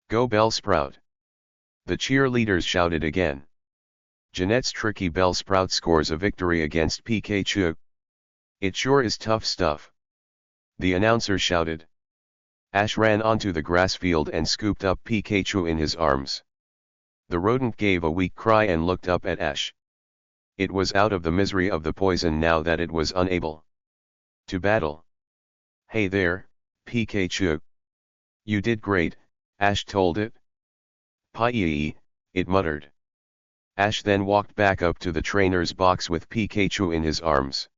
Go Bellsprout. The cheerleaders shouted again. Jeanette's tricky Bellsprout scores a victory against Pikachu. It sure is tough stuff. The announcer shouted. Ash ran onto the grass field and scooped up Pikachu in his arms. The rodent gave a weak cry and looked up at Ash. It was out of the misery of the poison now that it was unable to battle. Hey there, Pikachu. You did great, Ash told it. Pie, it muttered. Ash then walked back up to the trainer's box with Pikachu in his arms.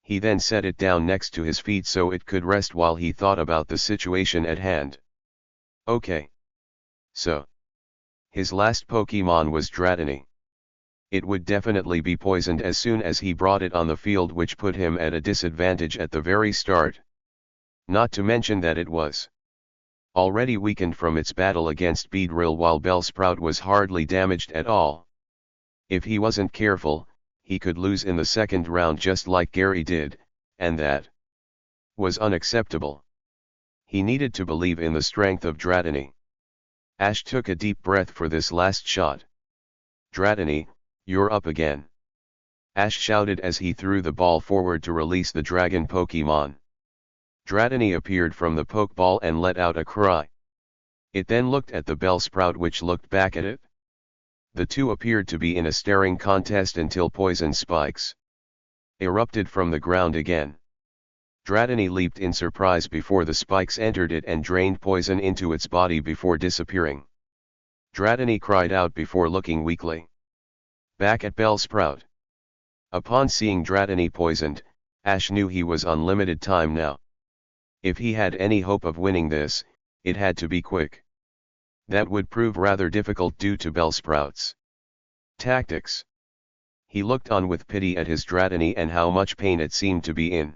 He then set it down next to his feet so it could rest while he thought about the situation at hand. Okay. So, his last Pokemon was Dratini. It would definitely be poisoned as soon as he brought it on the field, which put him at a disadvantage at the very start. Not to mention that it was already weakened from its battle against Beedrill while Bellsprout was hardly damaged at all. If he wasn't careful, he could lose in the second round just like Gary did, and that was unacceptable. He needed to believe in the strength of Dratini. Ash took a deep breath for this last shot. Dratini, you're up again. Ash shouted as he threw the ball forward to release the dragon Pokemon. Dratini appeared from the Pokeball and let out a cry. It then looked at the Bellsprout, which looked back at it. The two appeared to be in a staring contest until poison spikes erupted from the ground again. Dratini leaped in surprise before the spikes entered it and drained poison into its body before disappearing. Dratini cried out before looking weakly back at Bellsprout. Upon seeing Dratini poisoned, Ash knew he was on limited time now. If he had any hope of winning this, it had to be quick. That would prove rather difficult due to Bellsprout's tactics. He looked on with pity at his Dratini and how much pain it seemed to be in.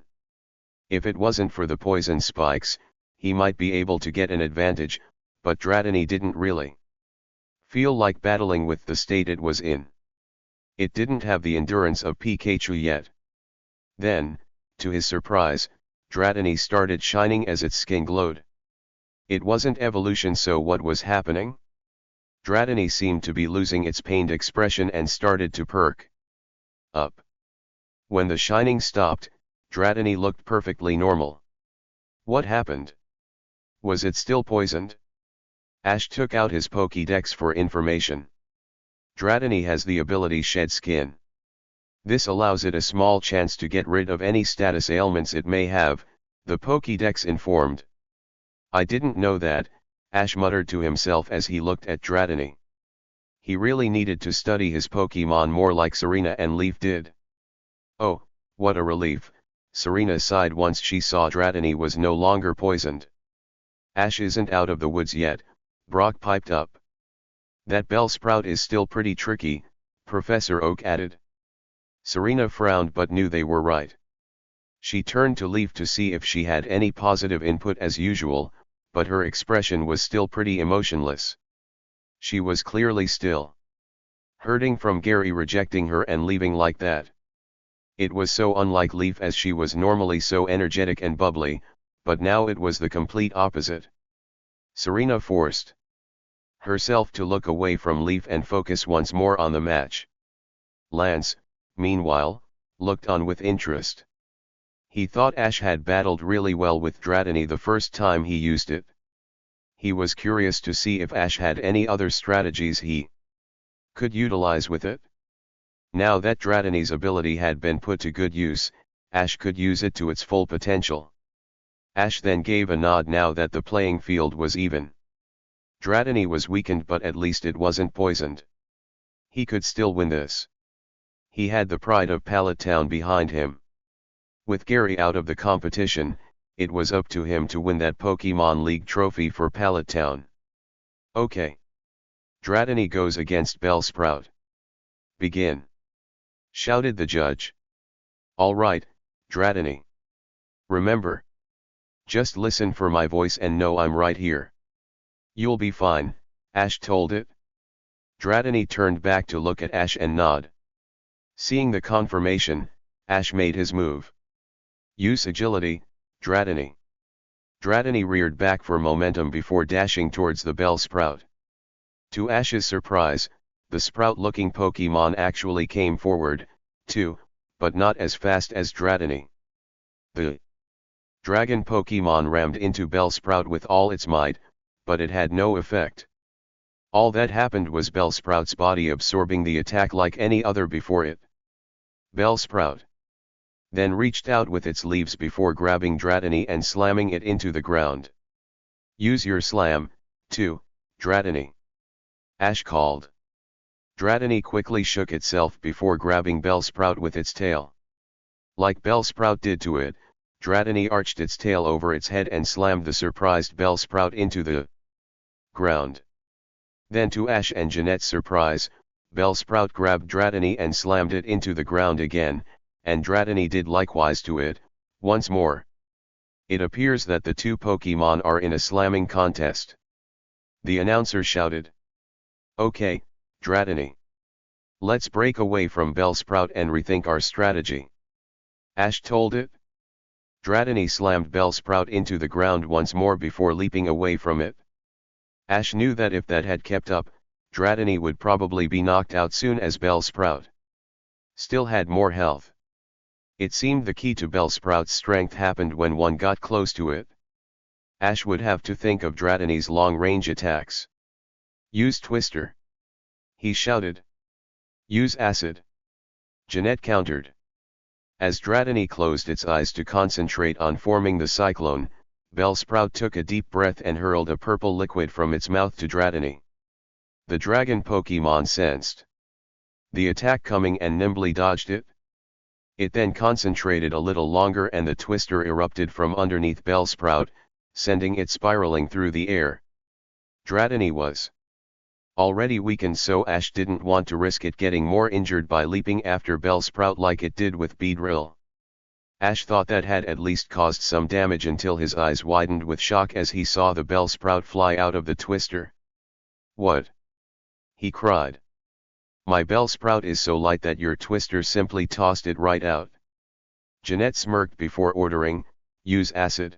If it wasn't for the poison spikes, he might be able to get an advantage, but Dratini didn't really feel like battling with the state it was in. It didn't have the endurance of Pikachu yet. Then, to his surprise, Dratini started shining as its skin glowed. It wasn't evolution, so what was happening? Dratini seemed to be losing its pained expression and started to perk up. When the shining stopped, Dratini looked perfectly normal. What happened? Was it still poisoned? Ash took out his Pokédex for information. Dratini has the ability Shed Skin. This allows it a small chance to get rid of any status ailments it may have, the Pokédex informed. I didn't know that, Ash muttered to himself as he looked at Dratini. He really needed to study his Pokemon more like Serena and Leaf did. Oh, what a relief, Serena sighed once she saw Dratini was no longer poisoned. Ash isn't out of the woods yet, Brock piped up. That Bellsprout is still pretty tricky, Professor Oak added. Serena frowned but knew they were right. She turned to Leaf to see if she had any positive input as usual, but her expression was still pretty emotionless. She was clearly still hurting from Gary rejecting her and leaving like that. It was so unlike Leaf, as she was normally so energetic and bubbly, but now it was the complete opposite. Serena forced herself to look away from Leaf and focus once more on the match. Lance, meanwhile, looked on with interest. He thought Ash had battled really well with Dratini the first time he used it. He was curious to see if Ash had any other strategies he could utilize with it. Now that Dratini's ability had been put to good use, Ash could use it to its full potential. Ash then gave a nod now that the playing field was even. Dratini was weakened, but at least it wasn't poisoned. He could still win this. He had the pride of Pallet Town behind him. With Gary out of the competition, it was up to him to win that Pokemon League trophy for Pallet Town. Okay. Dratini goes against Bellsprout. Begin, shouted the judge. All right, Dratini. Remember, just listen for my voice and know I'm right here. You'll be fine, Ash told it. Dratini turned back to look at Ash and nod. Seeing the confirmation, Ash made his move. Use agility, Dratini. Dratini reared back for momentum before dashing towards the Bellsprout. To Ash's surprise, the sprout-looking Pokemon actually came forward, too, but not as fast as Dratini. The Dragon Pokemon rammed into Bellsprout with all its might, but it had no effect. All that happened was Bellsprout's body absorbing the attack like any other before it. Bellsprout then reached out with its leaves before grabbing Dratini and slamming it into the ground. Use your slam, too, Dratini, Ash called. Dratini quickly shook itself before grabbing Bellsprout with its tail. Like Bellsprout did to it, Dratini arched its tail over its head and slammed the surprised Bellsprout into the ground. Then to Ash and Jeanette's surprise, Bellsprout grabbed Dratini and slammed it into the ground again, and Dratini did likewise to it, once more. It appears that the two Pokemon are in a slamming contest. The announcer shouted. Okay, Dratini. Let's break away from Bellsprout and rethink our strategy. Ash told it. Dratini slammed Bellsprout into the ground once more before leaping away from it. Ash knew that if that had kept up, Dratini would probably be knocked out soon as Bellsprout still had more health. It seemed the key to Bellsprout's strength happened when one got close to it. Ash would have to think of Dratini's long-range attacks. Use Twister, he shouted. Use Acid, Jeanette countered. As Dratini closed its eyes to concentrate on forming the cyclone, Bellsprout took a deep breath and hurled a purple liquid from its mouth to Dratini. The dragon Pokemon sensed the attack coming and nimbly dodged it. It then concentrated a little longer and the twister erupted from underneath Bellsprout, sending it spiraling through the air. Dratini was already weakened, so Ash didn't want to risk it getting more injured by leaping after Bellsprout like it did with Beedrill. Ash thought that had at least caused some damage until his eyes widened with shock as he saw the Bellsprout fly out of the twister. What? He cried. My Bellsprout is so light that your twister simply tossed it right out. Jeanette smirked before ordering, use Acid.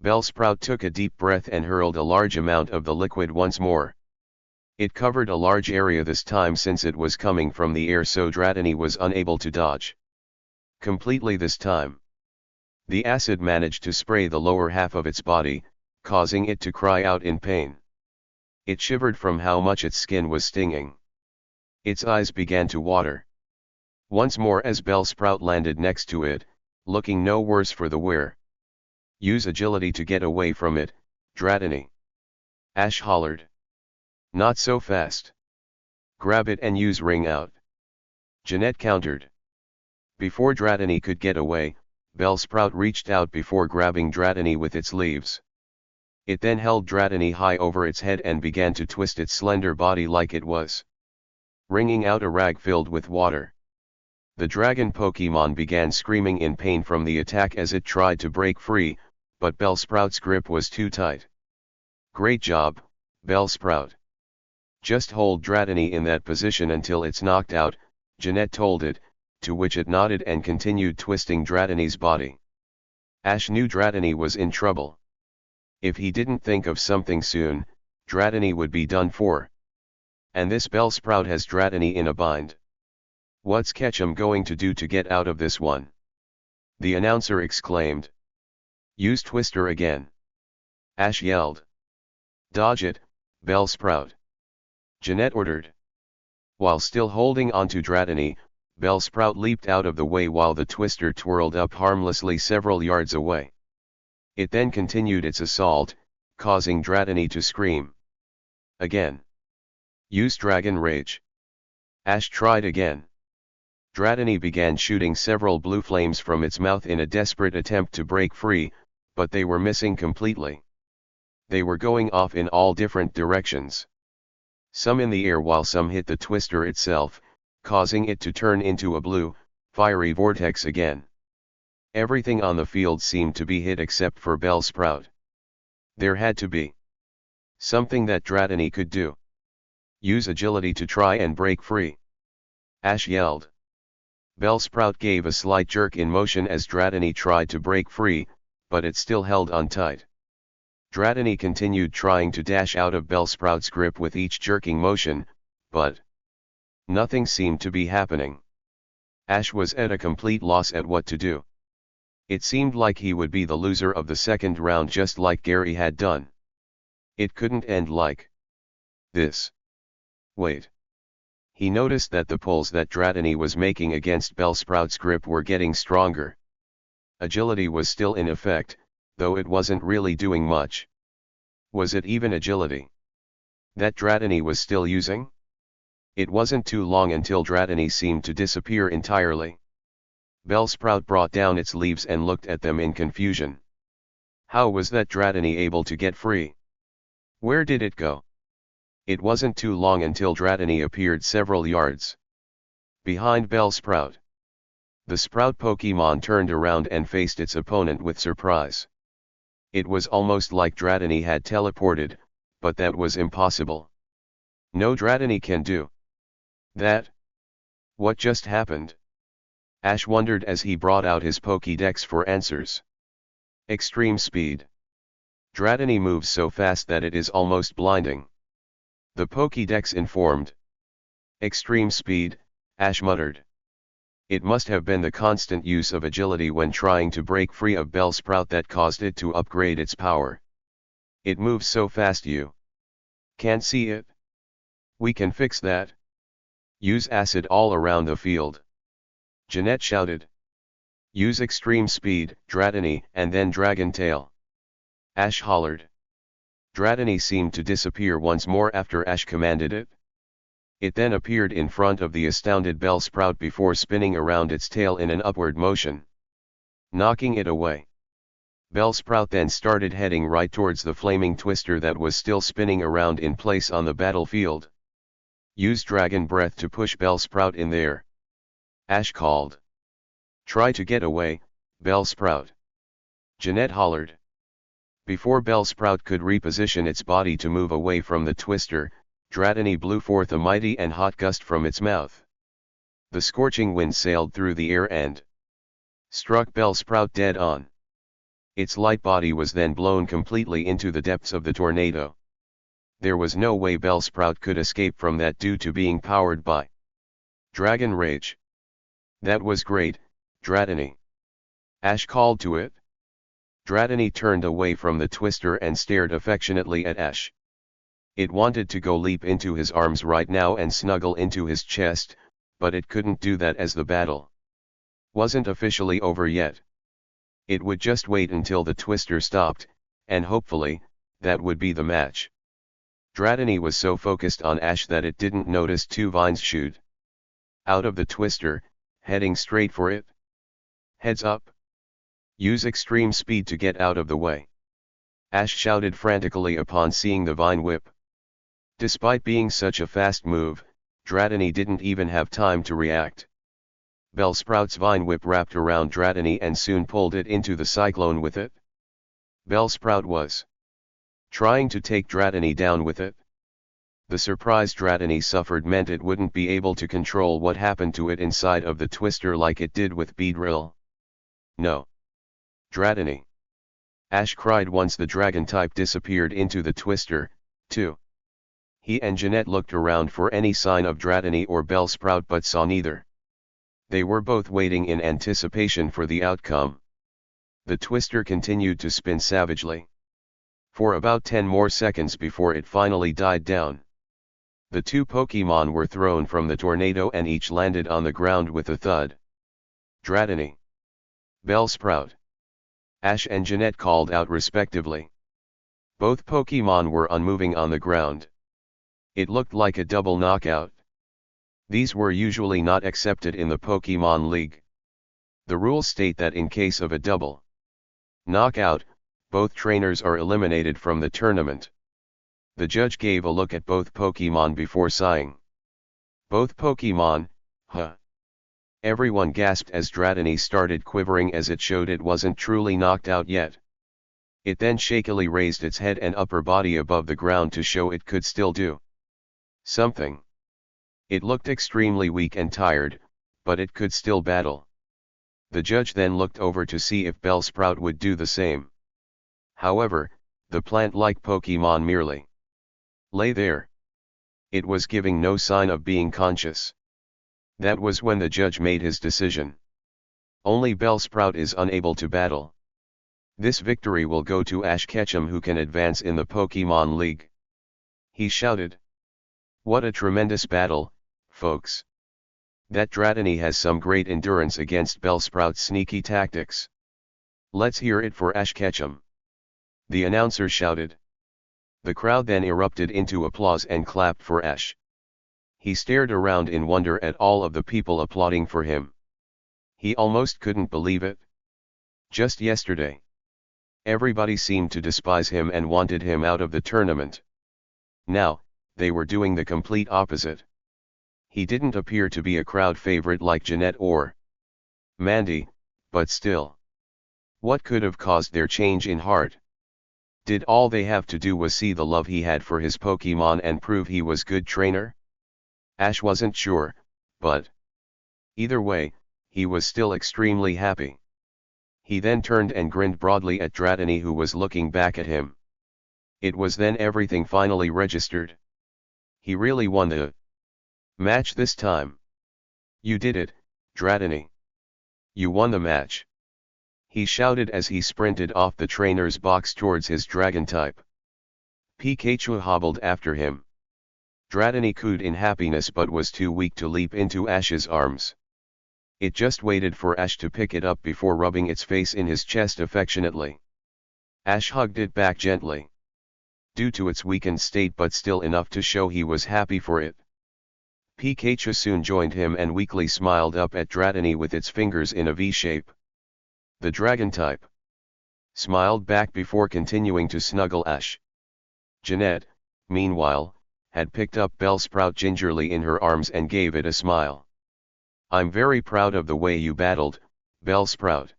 Bellsprout took a deep breath and hurled a large amount of the liquid once more. It covered a large area this time since it was coming from the air, so Dratini was unable to dodge completely this time. The acid managed to spray the lower half of its body, causing it to cry out in pain. It shivered from how much its skin was stinging. Its eyes began to water once more as Bellsprout landed next to it, looking no worse for the wear. Use agility to get away from it, Dratini, Ash hollered. Not so fast. Grab it and use Ring Out, Jeanette countered. Before Dratini could get away, Bellsprout reached out before grabbing Dratini with its leaves. It then held Dratini high over its head and began to twist its slender body like it was wringing out a rag filled with water. The dragon Pokemon began screaming in pain from the attack as it tried to break free, but Bellsprout's grip was too tight. Great job, Bellsprout. Just hold Dratini in that position until it's knocked out, Jeanette told it, to which it nodded and continued twisting Dratini's body. Ash knew Dratini was in trouble. If he didn't think of something soon, Dratini would be done for. And this Bellsprout has Dratini in a bind. What's Ketchum going to do to get out of this one? The announcer exclaimed. Use Twister again, Ash yelled. Dodge it, Bellsprout, Jeanette ordered. While still holding onto Dratini, Bellsprout leaped out of the way while the twister twirled up harmlessly several yards away. It then continued its assault, causing Dratini to scream. Again. Use Dragon Rage. Ash tried again. Dratini began shooting several blue flames from its mouth in a desperate attempt to break free, but they were missing completely. They were going off in all different directions. Some in the air while some hit the twister itself, causing it to turn into a blue, fiery vortex again. Everything on the field seemed to be hit except for Bellsprout. There had to be something that Dratini could do. Use agility to try and break free, Ash yelled. Bellsprout gave a slight jerk in motion as Dratini tried to break free, but it still held on tight. Dratini continued trying to dash out of Bellsprout's grip with each jerking motion, but nothing seemed to be happening. Ash was at a complete loss at what to do. It seemed like he would be the loser of the second round just like Gary had done. It couldn't end like this. Wait. He noticed that the pulls that Dratini was making against Bellsprout's grip were getting stronger. Agility was still in effect, though it wasn't really doing much. Was it even agility that Dratini was still using? It wasn't too long until Dratini seemed to disappear entirely. Bellsprout brought down its leaves and looked at them in confusion. How was that Dratini able to get free? Where did it go? It wasn't too long until Dratini appeared several yards behind Bellsprout. The Sprout Pokemon turned around and faced its opponent with surprise. It was almost like Dratini had teleported, but that was impossible. No Dratini can do that. What just happened? Ash wondered as he brought out his Pokédex for answers. Extreme speed. Dratini moves so fast that it is almost blinding. The Pokédex informed. Extreme speed, Ash muttered. It must have been the constant use of agility when trying to break free of Bellsprout that caused it to upgrade its power. It moves so fast you can't see it. We can fix that. Use acid all around the field. Jeanette shouted. Use extreme speed, Dratini, and then Dragon Tail. Ash hollered. Dratini seemed to disappear once more after Ash commanded it. It then appeared in front of the astounded Bellsprout before spinning around its tail in an upward motion, knocking it away. Bellsprout then started heading right towards the flaming twister that was still spinning around in place on the battlefield. Use Dragon Breath to push Bellsprout in there. Ash called. Try to get away, Bellsprout. Jeanette hollered. Before Bellsprout could reposition its body to move away from the twister, Dratini blew forth a mighty and hot gust from its mouth. The scorching wind sailed through the air and struck Bellsprout dead on. Its light body was then blown completely into the depths of the tornado. There was no way Bellsprout could escape from that due to being powered by Dragon Rage. That was great, Dratini. Ash called to it. Dratini turned away from the twister and stared affectionately at Ash. It wanted to go leap into his arms right now and snuggle into his chest, but it couldn't do that as the battle wasn't officially over yet. It would just wait until the twister stopped, and hopefully, that would be the match. Dratini was so focused on Ash that it didn't notice two vines shoot out of the twister, heading straight for it. Heads up. Use extreme speed to get out of the way. Ash shouted frantically upon seeing the vine whip. Despite being such a fast move, Dratini didn't even have time to react. Bellsprout's vine whip wrapped around Dratini and soon pulled it into the cyclone with it. Bellsprout was trying to take Dratini down with it. The surprise Dratini suffered meant it wouldn't be able to control what happened to it inside of the twister like it did with Beedrill. No. Dratini. Ash cried once the dragon type disappeared into the twister, too. He and Jeanette looked around for any sign of Dratini or Bellsprout but saw neither. They were both waiting in anticipation for the outcome. The twister continued to spin savagely for about 10 more seconds before it finally died down. The two Pokemon were thrown from the tornado and each landed on the ground with a thud. Dratini. Bellsprout. Ash and Jeanette called out respectively. Both Pokemon were unmoving on the ground. It looked like a double knockout. These were usually not accepted in the Pokemon League. The rules state that in case of a double knockout, both trainers are eliminated from the tournament. The judge gave a look at both Pokemon before sighing. Both Pokemon, huh? Everyone gasped as Dratini started quivering as it showed it wasn't truly knocked out yet. It then shakily raised its head and upper body above the ground to show it could still do something. It looked extremely weak and tired, but it could still battle. The judge then looked over to see if Bellsprout would do the same. However, the plant-like Pokemon merely lay there. It was giving no sign of being conscious. That was when the judge made his decision. Only Bellsprout is unable to battle. This victory will go to Ash Ketchum, who can advance in the Pokemon League. He shouted. What a tremendous battle, folks. That Dratini has some great endurance against Bellsprout's sneaky tactics. Let's hear it for Ash Ketchum. The announcer shouted. The crowd then erupted into applause and clapped for Ash. He stared around in wonder at all of the people applauding for him. He almost couldn't believe it. Just yesterday, everybody seemed to despise him and wanted him out of the tournament. Now, they were doing the complete opposite. He didn't appear to be a crowd favorite like Jeanette or Mandy, but still. What could have caused their change in heart? Did all they have to do was see the love he had for his Pokemon and prove he was good trainer? Ash wasn't sure, but either way, he was still extremely happy. He then turned and grinned broadly at Dratini, who was looking back at him. It was then everything finally registered. He really won the match this time. You did it, Dratini. You won the match. He shouted as he sprinted off the trainer's box towards his dragon type. Pikachu hobbled after him. Dratini cooed in happiness but was too weak to leap into Ash's arms. It just waited for Ash to pick it up before rubbing its face in his chest affectionately. Ash hugged it back gently. Due to its weakened state but still enough to show he was happy for it. Pikachu soon joined him and weakly smiled up at Dratini with its fingers in a V shape. The dragon type smiled back before continuing to snuggle Ash. Jeanette, meanwhile, had picked up Bellsprout gingerly in her arms and gave it a smile. I'm very proud of the way you battled, Bellsprout.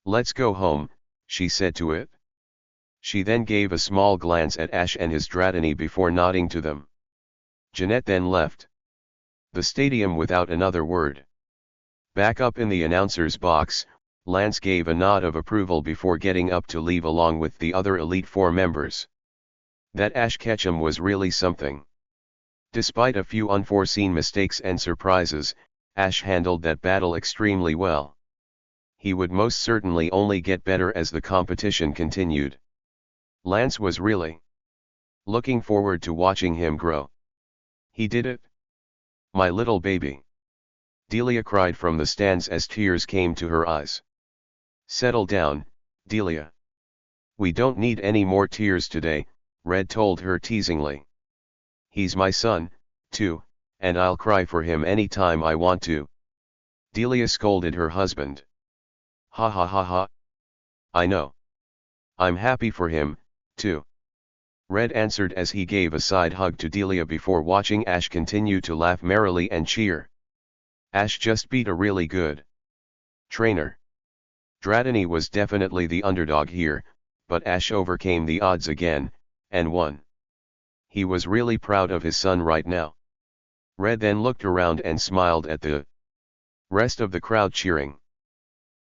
Let's go home, she said to it. She then gave a small glance at Ash and his Dratini before nodding to them. Jeanette then left the stadium without another word. Back up in the announcer's box, Lance gave a nod of approval before getting up to leave along with the other Elite Four members. That Ash Ketchum was really something. Despite a few unforeseen mistakes and surprises, Ash handled that battle extremely well. He would most certainly only get better as the competition continued. Lance was really looking forward to watching him grow. He did it. My little baby. Delia cried from the stands as tears came to her eyes. Settle down, Delia. We don't need any more tears today, Red told her teasingly. He's my son, too, and I'll cry for him any time I want to. Delia scolded her husband. Ha ha ha ha. I know. I'm happy for him, too. Red answered as he gave a side hug to Delia before watching Ash continue to laugh merrily and cheer. Ash just beat a really good trainer. Dratini was definitely the underdog here, but Ash overcame the odds again, and won. He was really proud of his son right now. Red then looked around and smiled at the rest of the crowd cheering.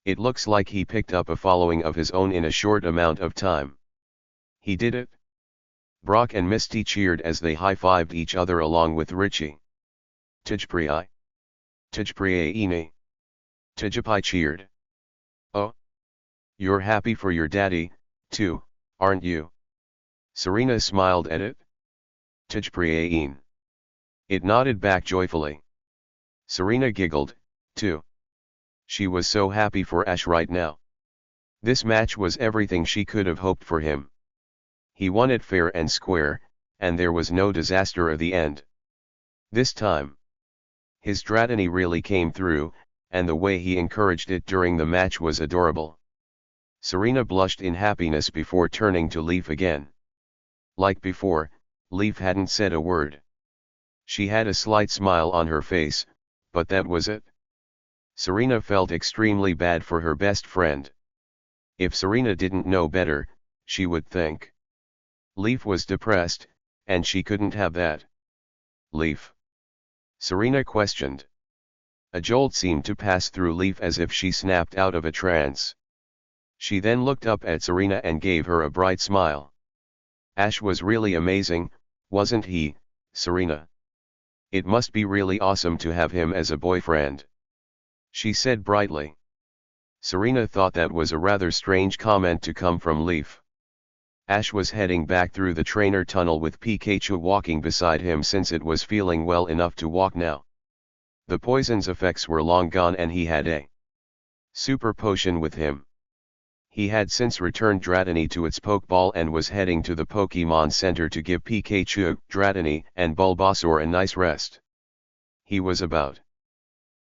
It looks like he picked up a following of his own in a short amount of time. He did it. Brock and Misty cheered as they high-fived each other along with Richie. Tijpriai. Tijpriaini. Tijapai cheered. Oh. You're happy for your daddy, too, aren't you? Serena smiled at it. Tijpriain. It nodded back joyfully. Serena giggled, too. She was so happy for Ash right now. This match was everything she could have hoped for him. He won it fair and square, and there was no disaster at the end. This time, his Dratini really came through, and the way he encouraged it during the match was adorable. Serena blushed in happiness before turning to Leaf again. Like before, Leaf hadn't said a word. She had a slight smile on her face, but that was it. Serena felt extremely bad for her best friend. If Serena didn't know better, she would think Leaf was depressed, and she couldn't have that. Leaf? Serena questioned. A jolt seemed to pass through Leaf as if she snapped out of a trance. She then looked up at Serena and gave her a bright smile. Ash was really amazing, wasn't he, Serena? It must be really awesome to have him as a boyfriend, she said brightly. Serena thought that was a rather strange comment to come from Leaf. Ash was heading back through the trainer tunnel with Pikachu walking beside him since it was feeling well enough to walk now. The poison's effects were long gone and he had a super potion with him. He had since returned Dratini to its Pokeball and was heading to the Pokemon Center to give Pikachu, Dratini, and Bulbasaur a nice rest. He was about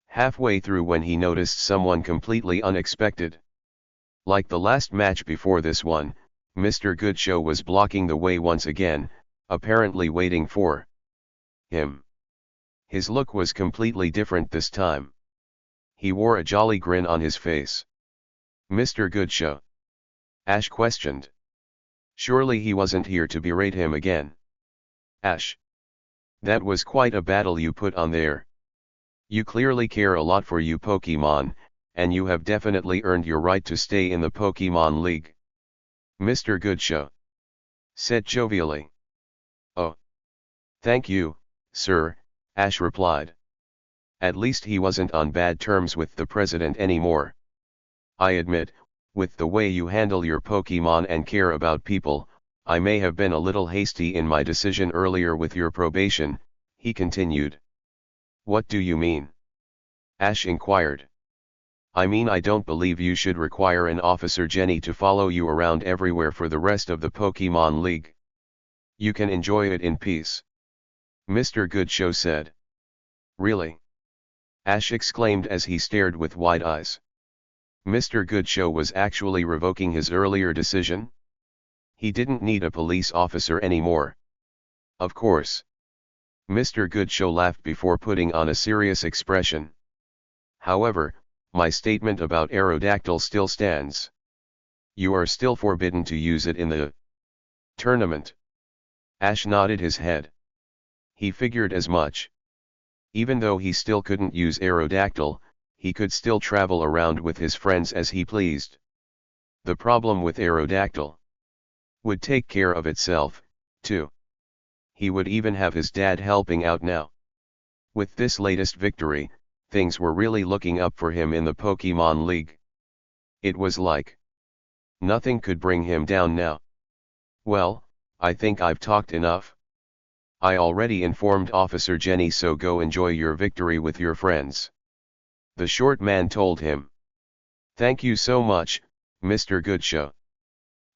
halfway through when he noticed someone completely unexpected. Like the last match before this one, Mr. Goodshow was blocking the way once again, apparently waiting for him. His look was completely different this time. He wore a jolly grin on his face. Mr. Goodshow? Ash questioned. Surely he wasn't here to berate him again. Ash. That was quite a battle you put on there. You clearly care a lot for you Pokemon, and you have definitely earned your right to stay in the Pokemon League. Mr. Goodshow said jovially. Oh. Thank you, sir, Ash replied. At least he wasn't on bad terms with the president anymore. I admit, with the way you handle your Pokemon and care about people, I may have been a little hasty in my decision earlier with your probation, he continued. What do you mean? Ash inquired. I mean I don't believe you should require an Officer Jenny to follow you around everywhere for the rest of the Pokemon League. You can enjoy it in peace. Mr. Goodshow said. Really? Ash exclaimed as he stared with wide eyes. Mr. Goodshow was actually revoking his earlier decision? He didn't need a police officer anymore. Of course. Mr. Goodshow laughed before putting on a serious expression. However, my statement about Aerodactyl still stands. You are still forbidden to use it in the tournament. Ash nodded his head. He figured as much. Even though he still couldn't use Aerodactyl, he could still travel around with his friends as he pleased. The problem with Aerodactyl would take care of itself, too. He would even have his dad helping out now. With this latest victory, things were really looking up for him in the Pokemon League. It was like nothing could bring him down now. Well, I think I've talked enough. I already informed Officer Jenny, so go enjoy your victory with your friends. The short man told him. Thank you so much, Mr. Goodshow.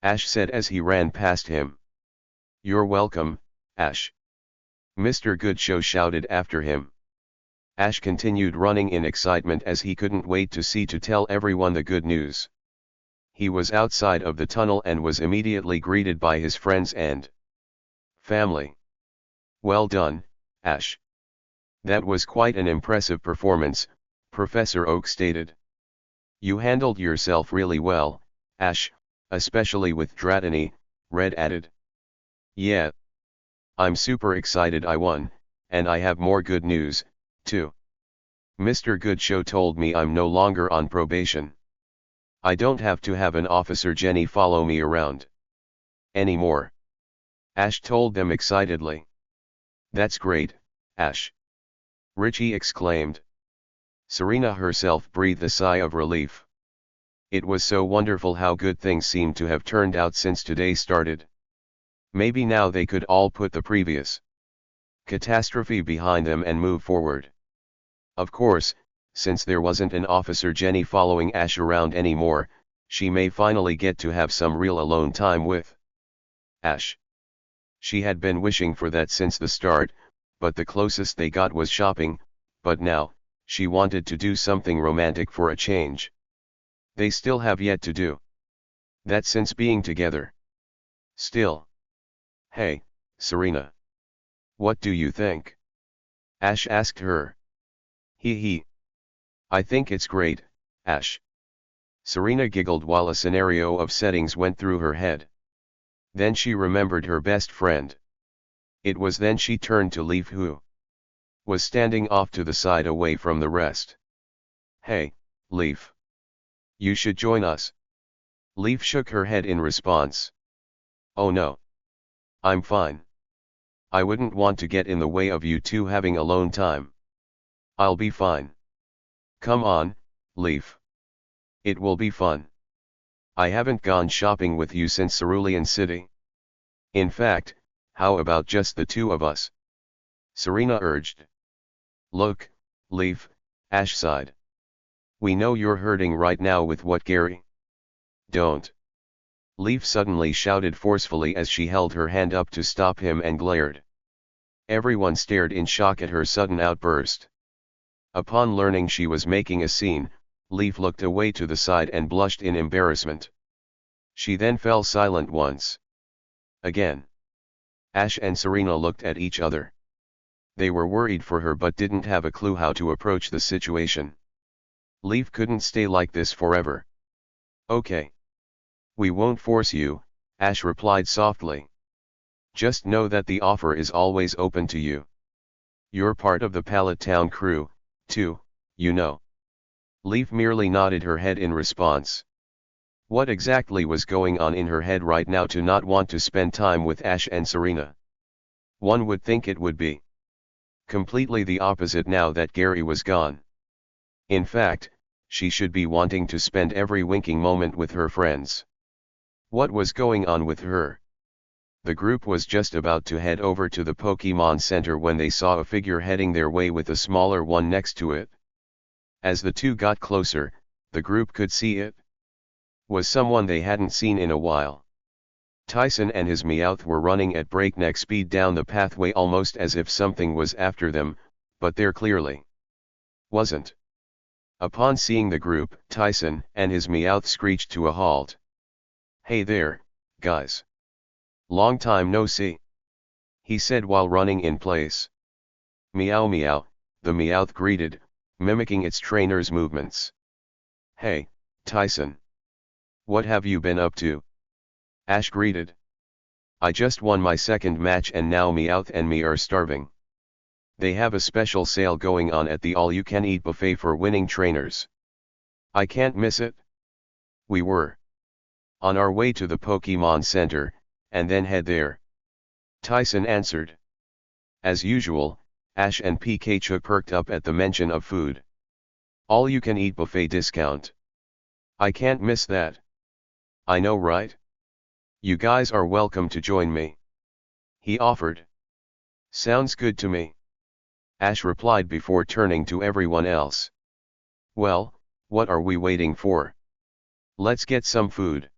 Ash said as he ran past him. You're welcome, Ash. Mr. Goodshow shouted after him. Ash continued running in excitement as he couldn't wait to tell everyone the good news. He was outside of the tunnel and was immediately greeted by his friends and family. Well done, Ash. That was quite an impressive performance, Professor Oak stated. You handled yourself really well, Ash, especially with Dratini, Red added. Yeah. I'm super excited I won, and I have more good news, too. Mr. Goodshow told me I'm no longer on probation. I don't have to have an Officer Jenny follow me around anymore. Ash told them excitedly. That's great, Ash. Richie exclaimed. Serena herself breathed a sigh of relief. It was so wonderful how good things seemed to have turned out since today started. Maybe now they could all put the previous catastrophe behind them and move forward. Of course, since there wasn't an Officer Jenny following Ash around anymore, she may finally get to have some real alone time with Ash. She had been wishing for that since the start, but the closest they got was shopping, but now, she wanted to do something romantic for a change. They still have yet to do that since being together. Still. Hey, Serena. What do you think? Ash asked her. He. I think it's great, Ash. Serena giggled while a scenario of settings went through her head. Then she remembered her best friend. It was then she turned to Leaf, who was standing off to the side away from the rest. Hey, Leaf. You should join us. Leaf shook her head in response. Oh no. I'm fine. I wouldn't want to get in the way of you two having alone time. I'll be fine. Come on, Leaf. It will be fun. I haven't gone shopping with you since Cerulean City. In fact, how about just the two of us? Serena urged. Look, Leaf, Ash sighed. We know you're hurting right now with what Gary. Don't. Leaf suddenly shouted forcefully as she held her hand up to stop him and glared. Everyone stared in shock at her sudden outburst. Upon learning she was making a scene, Leaf looked away to the side and blushed in embarrassment. She then fell silent once. Again. Ash and Serena looked at each other. They were worried for her but didn't have a clue how to approach the situation. Leaf couldn't stay like this forever. Okay. We won't force you, Ash replied softly. Just know that the offer is always open to you. You're part of the Pallet Town crew, too, you know. Leaf merely nodded her head in response. What exactly was going on in her head right now to not want to spend time with Ash and Serena? One would think it would be completely the opposite now that Gary was gone. In fact, she should be wanting to spend every winking moment with her friends. What was going on with her? The group was just about to head over to the Pokemon Center when they saw a figure heading their way with a smaller one next to it. As the two got closer, the group could see it was someone they hadn't seen in a while. Tyson and his Meowth were running at breakneck speed down the pathway almost as if something was after them, but there clearly wasn't. Upon seeing the group, Tyson and his Meowth screeched to a halt. Hey there, guys. Long time no see, he said while running in place. Meow meow, the Meowth greeted, mimicking its trainer's movements. Hey, Tyson. What have you been up to? Ash greeted. I just won my second match and now Meowth and me are starving. They have a special sale going on at the all-you-can-eat buffet for winning trainers. I can't miss it. We were on our way to the Pokemon Center, and then head there. Tyson answered. As usual, Ash and Pikachu perked up at the mention of food. All-you-can-eat buffet discount. I can't miss that. I know, right? You guys are welcome to join me, he offered. Sounds good to me, Ash replied before turning to everyone else. Well, what are we waiting for? Let's get some food.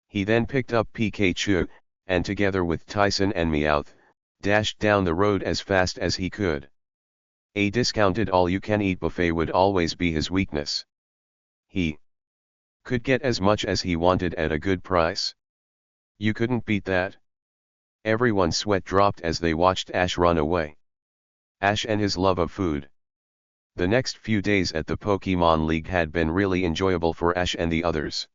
He then picked up Pikachu, and together with Tyson and Meowth, dashed down the road as fast as he could. A discounted all-you-can-eat buffet would always be his weakness. He could get as much as he wanted at a good price. You couldn't beat that. Everyone's sweat dropped as they watched Ash run away. Ash and his love of food. The next few days at the Pokemon League had been really enjoyable for Ash and the others.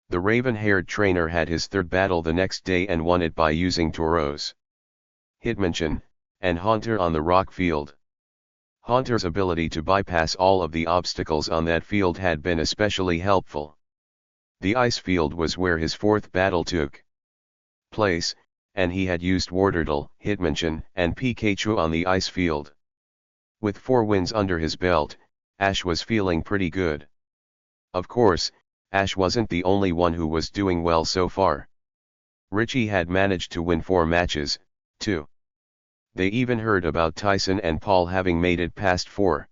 The raven-haired trainer had his third battle the next day and won it by using Tauros, Hitmonchan, and Haunter on the rock field. Haunter's ability to bypass all of the obstacles on that field had been especially helpful. The ice field was where his fourth battle took place, and he had used Wartortle, Hitmonchan, and Pikachu on the ice field. With 4 wins under his belt, Ash was feeling pretty good. Of course, Ash wasn't the only one who was doing well so far. Richie had managed to win 4 matches, too. They even heard about Tyson and Paul having made it past 4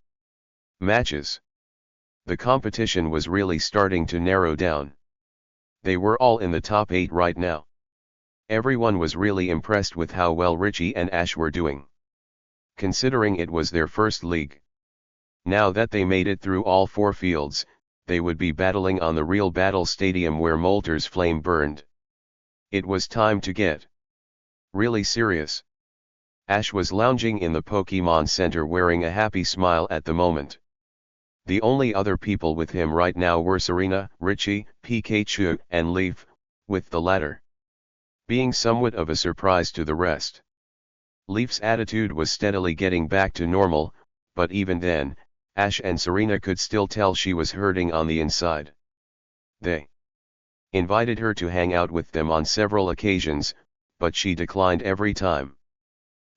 matches. The competition was really starting to narrow down. They were all in the top 8 right now. Everyone was really impressed with how well Richie and Ash were doing, considering it was their first league. Now that they made it through all 4 fields, they would be battling on the real battle stadium where Molter's flame burned. It was time to get really serious. Ash was lounging in the Pokemon Center wearing a happy smile at the moment. The only other people with him right now were Serena, Richie, Pikachu, and Leaf, with the latter being somewhat of a surprise to the rest. Leaf's attitude was steadily getting back to normal, but even then, Ash and Serena could still tell she was hurting on the inside. They invited her to hang out with them on several occasions, but she declined every time.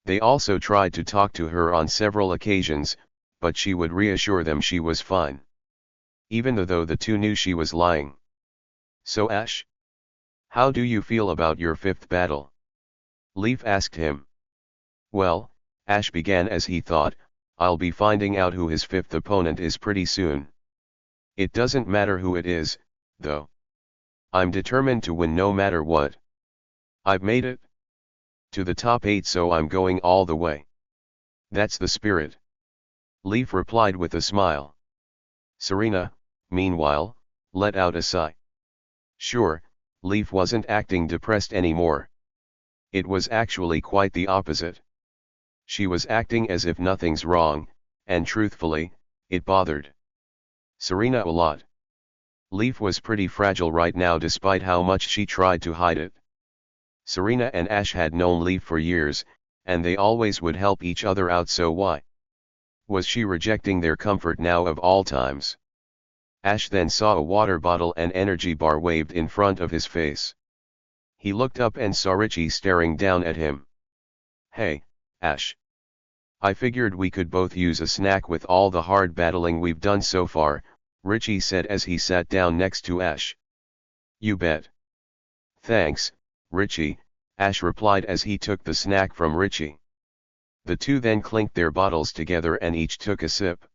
They also tried to talk to her on several occasions, but she would reassure them she was fine. Even though the two knew she was lying. "So Ash, how do you feel about your fifth battle?" Leaf asked him. "Well," Ash began as he thought, "I'll be finding out who his fifth opponent is pretty soon. It doesn't matter who it is, though. I'm determined to win no matter what. I've made it to the top 8, so I'm going all the way. That's the spirit," Leaf replied with a smile. Serena, meanwhile, let out a sigh. Sure, Leaf wasn't acting depressed anymore. It was actually quite the opposite. She was acting as if nothing's wrong, and truthfully, it bothered Serena a lot. Leaf was pretty fragile right now despite how much she tried to hide it. Serena and Ash had known Leaf for years, and they always would help each other out, so why was she rejecting their comfort now of all times? Ash then saw a water bottle and energy bar waved in front of his face. He looked up and saw Richie staring down at him. "Hey, Ash. I figured we could both use a snack with all the hard battling we've done so far," Richie said as he sat down next to Ash. "You bet." "Thanks, Richie," Ash replied as he took the snack from Richie. The two then clinked their bottles together and each took a sip.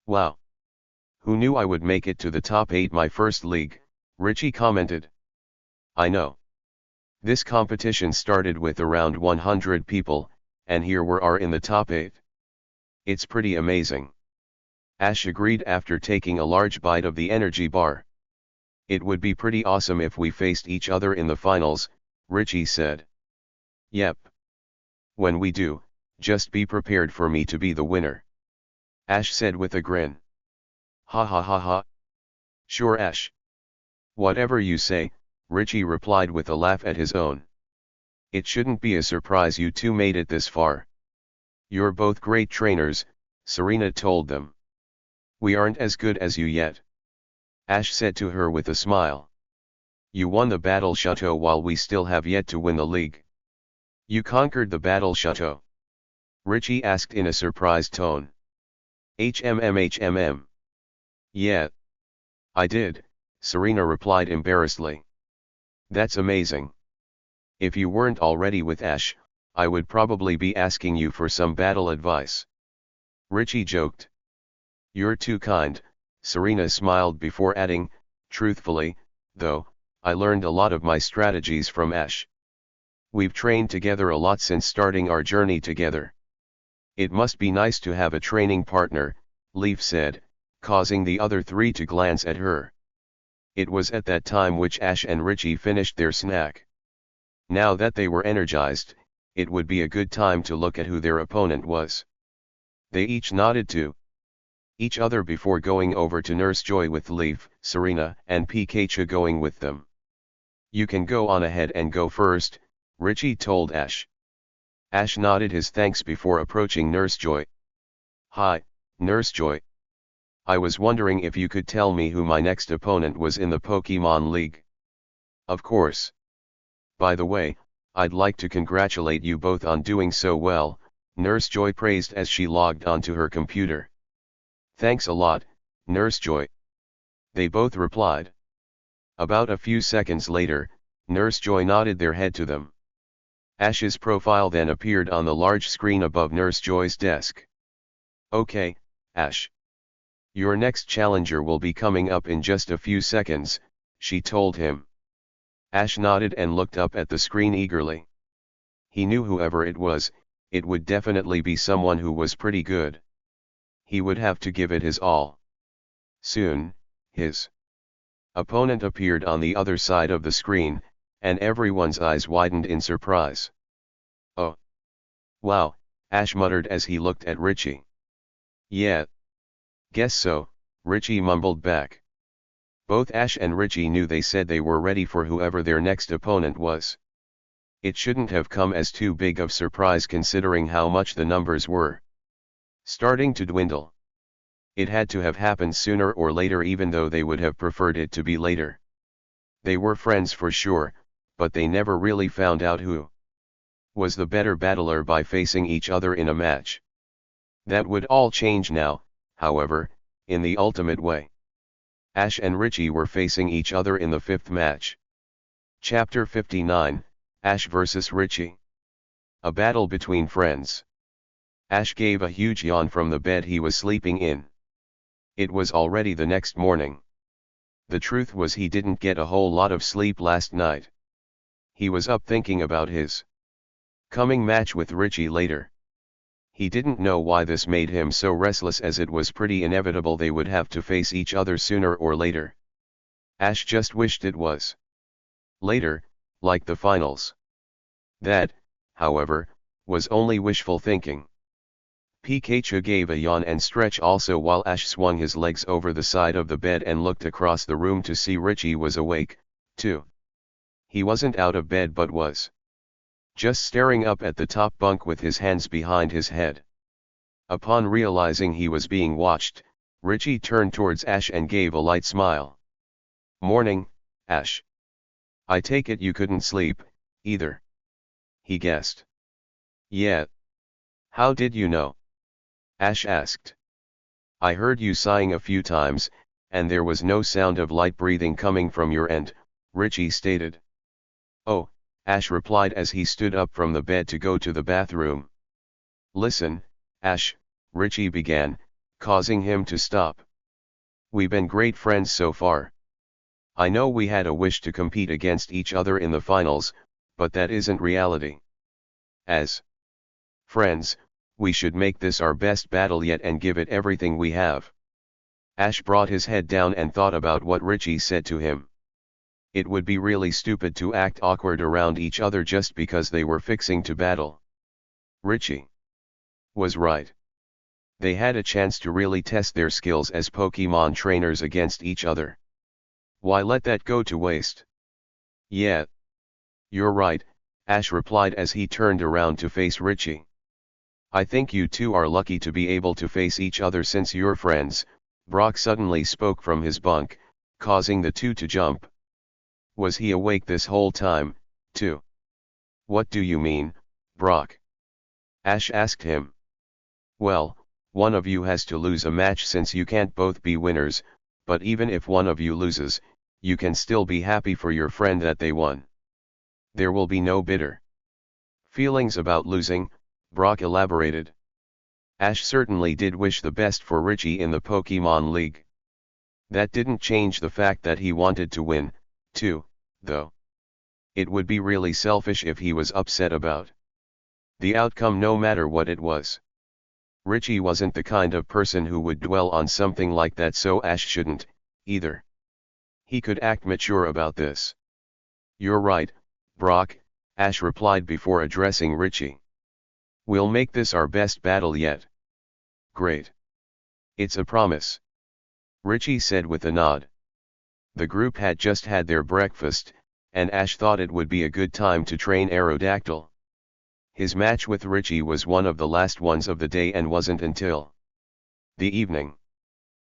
"Wow. Who knew I would make it to the top 8 my first league," Richie commented. "I know. This competition started with around 100 people, and here we are in the top 8. It's pretty amazing." Ash agreed after taking a large bite of the energy bar. "It would be pretty awesome if we faced each other in the finals," Richie said. "Yep. When we do, just be prepared for me to be the winner," Ash said with a grin. "Ha ha ha ha. Sure Ash. Whatever you say," Richie replied with a laugh at his own. "It shouldn't be a surprise you two made it this far. You're both great trainers," Serena told them. "We aren't as good as you yet," Ash said to her with a smile. "You won the Battle Chateau while we still have yet to win the league." "You conquered the Battle Chateau?" Richie asked in a surprised tone. HMM. "Yeah. I did," Serena replied embarrassedly. "That's amazing. If you weren't already with Ash, I would probably be asking you for some battle advice," Richie joked. "You're too kind," Serena smiled before adding, "Truthfully, though, I learned a lot of my strategies from Ash. We've trained together a lot since starting our journey together." "It must be nice to have a training partner," Leaf said, causing the other three to glance at her. It was at that time which Ash and Richie finished their snack. Now that they were energized, it would be a good time to look at who their opponent was. They each nodded to each other before going over to Nurse Joy with Leaf, Serena, and Pikachu going with them. "You can go on ahead and go first," Richie told Ash. Ash nodded his thanks before approaching Nurse Joy. "Hi, Nurse Joy. I was wondering if you could tell me who my next opponent was in the Pokemon League." "Of course. By the way, I'd like to congratulate you both on doing so well," Nurse Joy praised as she logged onto her computer. "Thanks a lot, Nurse Joy," they both replied. About a few seconds later, Nurse Joy nodded their head to them. Ash's profile then appeared on the large screen above Nurse Joy's desk. "Okay, Ash. Your next challenger will be coming up in just a few seconds," she told him. Ash nodded and looked up at the screen eagerly. He knew whoever it was, it would definitely be someone who was pretty good. He would have to give it his all. Soon, his opponent appeared on the other side of the screen, and everyone's eyes widened in surprise. "Oh. Wow," Ash muttered as he looked at Richie. "Yeah. Guess so," Richie mumbled back. Both Ash and Richie knew they said they were ready for whoever their next opponent was. It shouldn't have come as too big of surprise considering how much the numbers were starting to dwindle. It had to have happened sooner or later, even though they would have preferred it to be later. They were friends for sure, but they never really found out who was the better battler by facing each other in a match. That would all change now, however, in the ultimate way. Ash and Richie were facing each other in the 5th match. Chapter 59, Ash vs. Richie. A battle between friends. Ash gave a huge yawn from the bed he was sleeping in. It was already the next morning. The truth was he didn't get a whole lot of sleep last night. He was up thinking about his coming match with Richie later. He didn't know why this made him so restless, as it was pretty inevitable they would have to face each other sooner or later. Ash just wished it was later, like the finals. That, however, was only wishful thinking. Pikachu gave a yawn and stretch also while Ash swung his legs over the side of the bed and looked across the room to see Richie was awake, too. He wasn't out of bed but was just staring up at the top bunk with his hands behind his head. Upon realizing he was being watched, Richie turned towards Ash and gave a light smile. "Morning, Ash. I take it you couldn't sleep, either?" he guessed. "Yeah. How did you know?" Ash asked. "I heard you sighing a few times, and there was no sound of light breathing coming from your end," Richie stated. "Oh," Ash replied as he stood up from the bed to go to the bathroom. "Listen, Ash," Richie began, causing him to stop. "We've been great friends so far. I know we had a wish to compete against each other in the finals, but that isn't reality. As friends, we should make this our best battle yet and give it everything we have." Ash brought his head down and thought about what Richie said to him. It would be really stupid to act awkward around each other just because they were fixing to battle. Richie was right. They had a chance to really test their skills as Pokemon trainers against each other. Why let that go to waste? "Yeah. You're right," Ash replied as he turned around to face Richie. "I think you two are lucky to be able to face each other since you're friends," Brock suddenly spoke from his bunk, causing the two to jump. Was he awake this whole time, too? "What do you mean, Brock?" Ash asked him. "Well, one of you has to lose a match since you can't both be winners, but even if one of you loses, you can still be happy for your friend that they won. There will be no bitter feelings about losing," Brock elaborated. Ash certainly did wish the best for Richie in the Pokemon League. That didn't change the fact that he wanted to win, too, though. It would be really selfish if he was upset about the outcome no matter what it was. Richie wasn't the kind of person who would dwell on something like that, so Ash shouldn't, either. He could act mature about this. "You're right, Brock," Ash replied before addressing Richie. "We'll make this our best battle yet." "Great. It's a promise," Richie said with a nod. The group had just had their breakfast, and Ash thought it would be a good time to train Aerodactyl. His match with Richie was one of the last ones of the day and wasn't until the evening.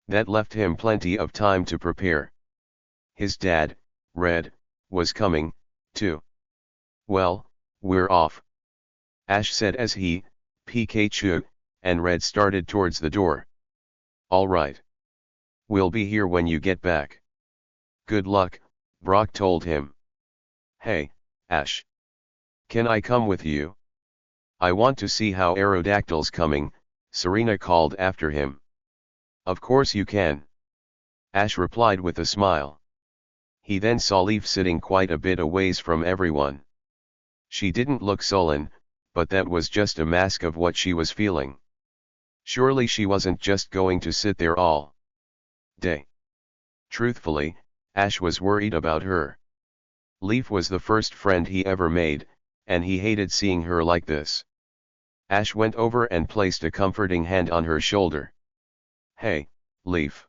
That left him plenty of time to prepare. His dad, Red, was coming, too. "Well, we're off," Ash said as he, Pikachu, and Red started towards the door. "All right. We'll be here when you get back." "Good luck," Brock told him. "Hey, Ash. Can I come with you? I want to see how Aerodactyl's coming," Serena called after him. "Of course you can," Ash replied with a smile. He then saw Leaf sitting quite a bit a ways from everyone. She didn't look sullen, but that was just a mask of what she was feeling. Surely she wasn't just going to sit there all day. Truthfully, Ash was worried about her. Leaf was the first friend he ever made, and he hated seeing her like this. Ash went over and placed a comforting hand on her shoulder. "Hey, Leaf.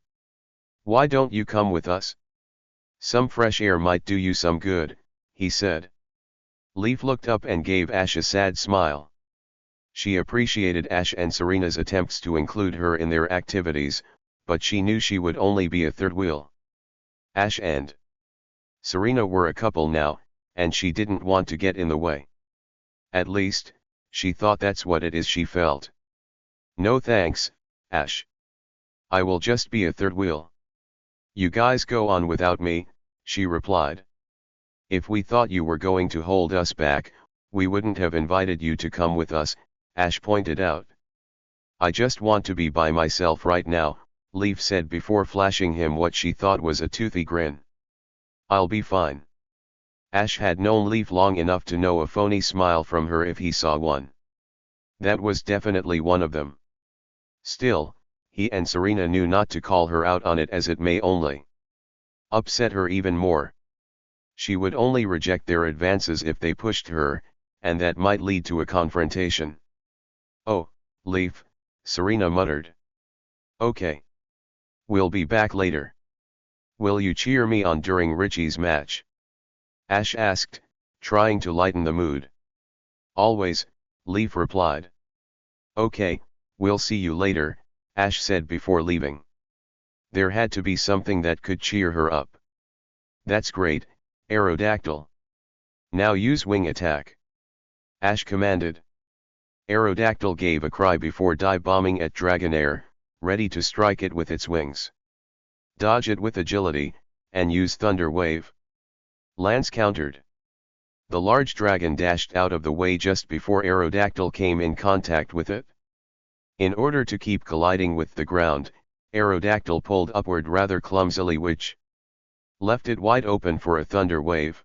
Why don't you come with us? Some fresh air might do you some good," he said. Leaf looked up and gave Ash a sad smile. She appreciated Ash and Serena's attempts to include her in their activities, but she knew she would only be a third wheel. Ash and Serena were a couple now, and she didn't want to get in the way. At least, she thought that's what it is she felt. "No thanks, Ash. I will just be a third wheel. You guys go on without me," she replied. "If we thought you were going to hold us back, we wouldn't have invited you to come with us," Ash pointed out. "I just want to be by myself right now," Leaf said before flashing him what she thought was a toothy grin. "I'll be fine." Ash had known Leaf long enough to know a phony smile from her if he saw one. That was definitely one of them. Still, he and Serena knew not to call her out on it, as it may only upset her even more. She would only reject their advances if they pushed her, and that might lead to a confrontation. "Oh, Leaf," Serena muttered. "Okay. We'll be back later. Will you cheer me on during Richie's match?" Ash asked, trying to lighten the mood. "Always," Leaf replied. "Okay, we'll see you later," Ash said before leaving. There had to be something that could cheer her up. "That's great, Aerodactyl. Now use wing attack," Ash commanded. Aerodactyl gave a cry before dive-bombing at Dragonair, ready to strike it with its wings. "Dodge it with agility, and use Thunder Wave," Lance countered. The large dragon dashed out of the way just before Aerodactyl came in contact with it. In order to keep colliding with the ground, Aerodactyl pulled upward rather clumsily, which left it wide open for a Thunder Wave.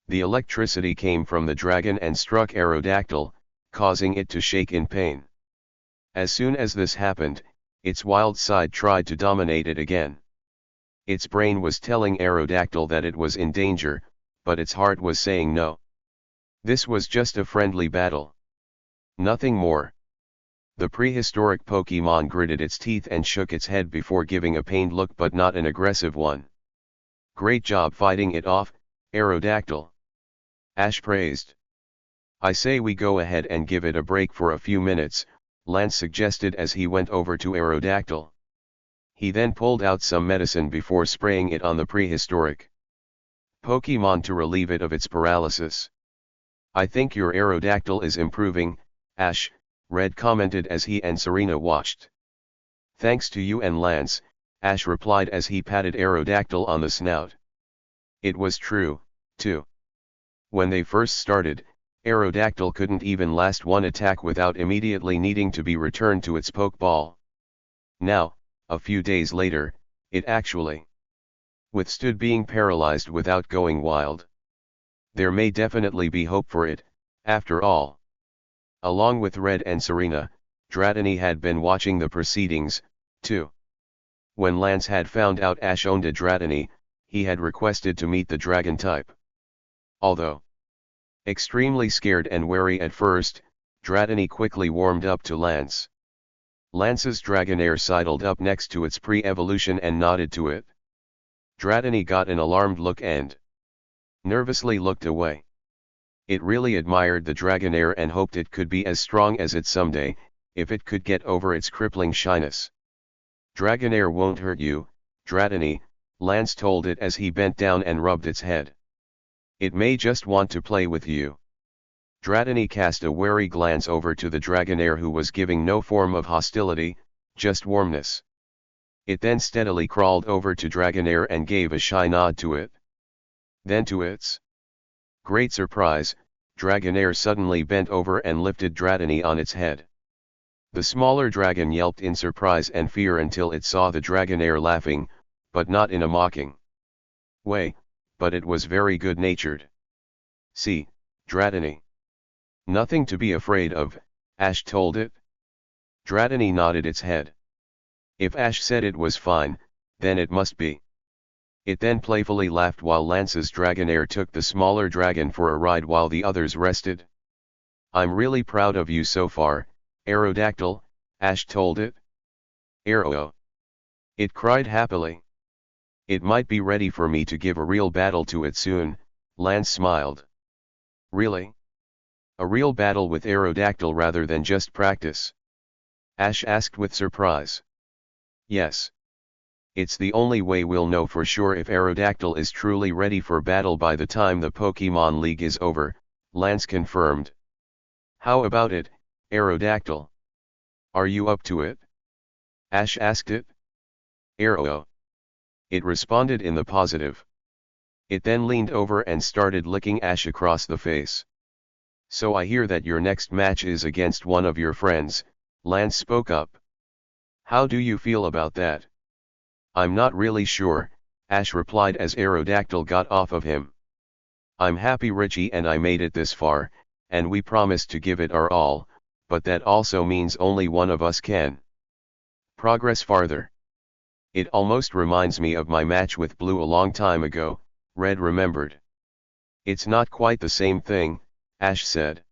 The electricity came from the dragon and struck Aerodactyl, causing it to shake in pain. As soon as this happened, its wild side tried to dominate it again. Its brain was telling Aerodactyl that it was in danger, but its heart was saying no. This was just a friendly battle. Nothing more. The prehistoric Pokémon gritted its teeth and shook its head before giving a pained look, but not an aggressive one. "Great job fighting it off, Aerodactyl," Ash praised. "I say we go ahead and give it a break for a few minutes," Lance suggested as he went over to Aerodactyl. He then pulled out some medicine before spraying it on the prehistoric Pokémon to relieve it of its paralysis. "I think your Aerodactyl is improving, Ash," Red commented as he and Serena watched. "Thanks to you and Lance," Ash replied as he patted Aerodactyl on the snout. It was true, too. When they first started, Aerodactyl couldn't even last one attack without immediately needing to be returned to its Pokeball. Now, a few days later, it actually withstood being paralyzed without going wild. There may definitely be hope for it, after all. Along with Red and Serena, Dratini had been watching the proceedings, too. When Lance had found out Ash owned a Dratini, he had requested to meet the dragon type. Although extremely scared and wary at first, Dratini quickly warmed up to Lance. Lance's Dragonair sidled up next to its pre-evolution and nodded to it. Dratini got an alarmed look and nervously looked away. It really admired the Dragonair and hoped it could be as strong as it someday, if it could get over its crippling shyness. "Dragonair won't hurt you, Dratini," Lance told it as he bent down and rubbed its head. "It may just want to play with you." Dratini cast a wary glance over to the Dragonair, who was giving no form of hostility, just warmness. It then steadily crawled over to Dragonair and gave a shy nod to it. Then to its great surprise, Dragonair suddenly bent over and lifted Dratini on its head. The smaller dragon yelped in surprise and fear until it saw the Dragonair laughing, but not in a mocking way, but it was very good-natured. "See, Dratini. Nothing to be afraid of," Ash told it. Dratini nodded its head. If Ash said it was fine, then it must be. It then playfully laughed while Lance's Dragonair took the smaller dragon for a ride while the others rested. "I'm really proud of you so far, Aerodactyl," Ash told it. "Aero!" it cried happily. "It might be ready for me to give a real battle to it soon," Lance smiled. "Really? A real battle with Aerodactyl rather than just practice?" Ash asked with surprise. Yes. It's the only way we'll know for sure if Aerodactyl is truly ready for battle by the time the Pokemon League is over, Lance confirmed. How about it, Aerodactyl? Are you up to it? Ash asked it. Aero. It responded in the positive. It then leaned over and started licking Ash across the face. So I hear that your next match is against one of your friends, Lance spoke up. How do you feel about that? I'm not really sure, Ash replied as Aerodactyl got off of him. I'm happy Richie and I made it this far, and we promised to give it our all, but that also means only one of us can progress farther. It almost reminds me of my match with Blue a long time ago, Red remembered. It's not quite the same thing, Ash said.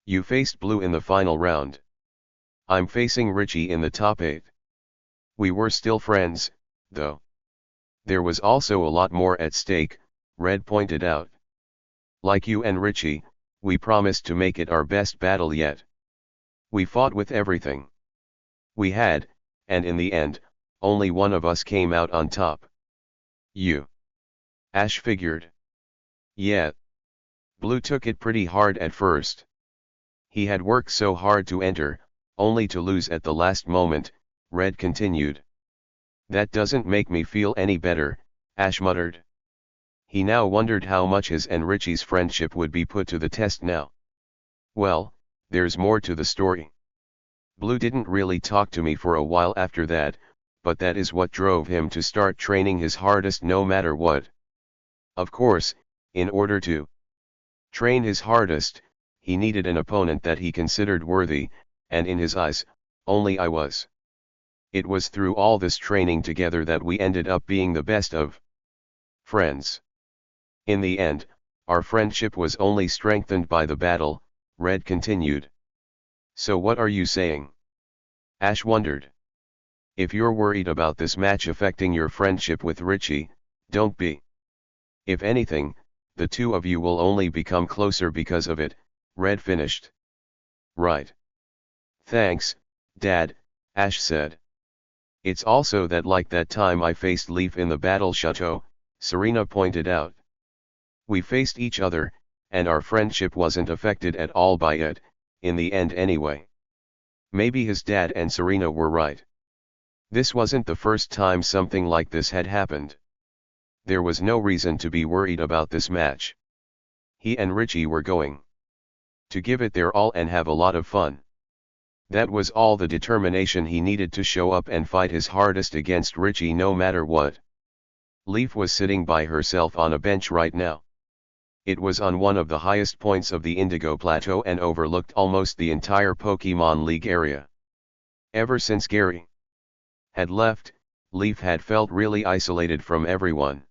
You faced Blue in the final round. I'm facing Richie in the top 8. We were still friends, though. There was also a lot more at stake, Red pointed out. Like you and Richie, we promised to make it our best battle yet. We fought with everything we had, and in the end, only one of us came out on top. You. Ash figured. Yeah. Blue took it pretty hard at first. He had worked so hard to enter, only to lose at the last moment, Red continued. That doesn't make me feel any better, Ash muttered. He now wondered how much his and Richie's friendship would be put to the test now. Well, there's more to the story. Blue didn't really talk to me for a while after that, but that is what drove him to start training his hardest no matter what. Of course, in order to train his hardest, he needed an opponent that he considered worthy, and in his eyes, only I was. It was through all this training together that we ended up being the best of friends. In the end, our friendship was only strengthened by the battle, Red continued. So what are you saying? Ash wondered. If you're worried about this match affecting your friendship with Richie, don't be. If anything, the two of you will only become closer because of it, Red finished. Right. Thanks, Dad, Ash said. It's also that like that time I faced Leaf in the battle chateau, Serena pointed out. We faced each other, and our friendship wasn't affected at all by it, in the end anyway. Maybe his dad and Serena were right. This wasn't the first time something like this had happened. There was no reason to be worried about this match. He and Richie were going to give it their all and have a lot of fun. That was all the determination he needed to show up and fight his hardest against Richie no matter what. Leaf was sitting by herself on a bench right now. It was on one of the highest points of the Indigo Plateau and overlooked almost the entire Pokemon League area. Ever since Gary had left, Leaf had felt really isolated from everyone.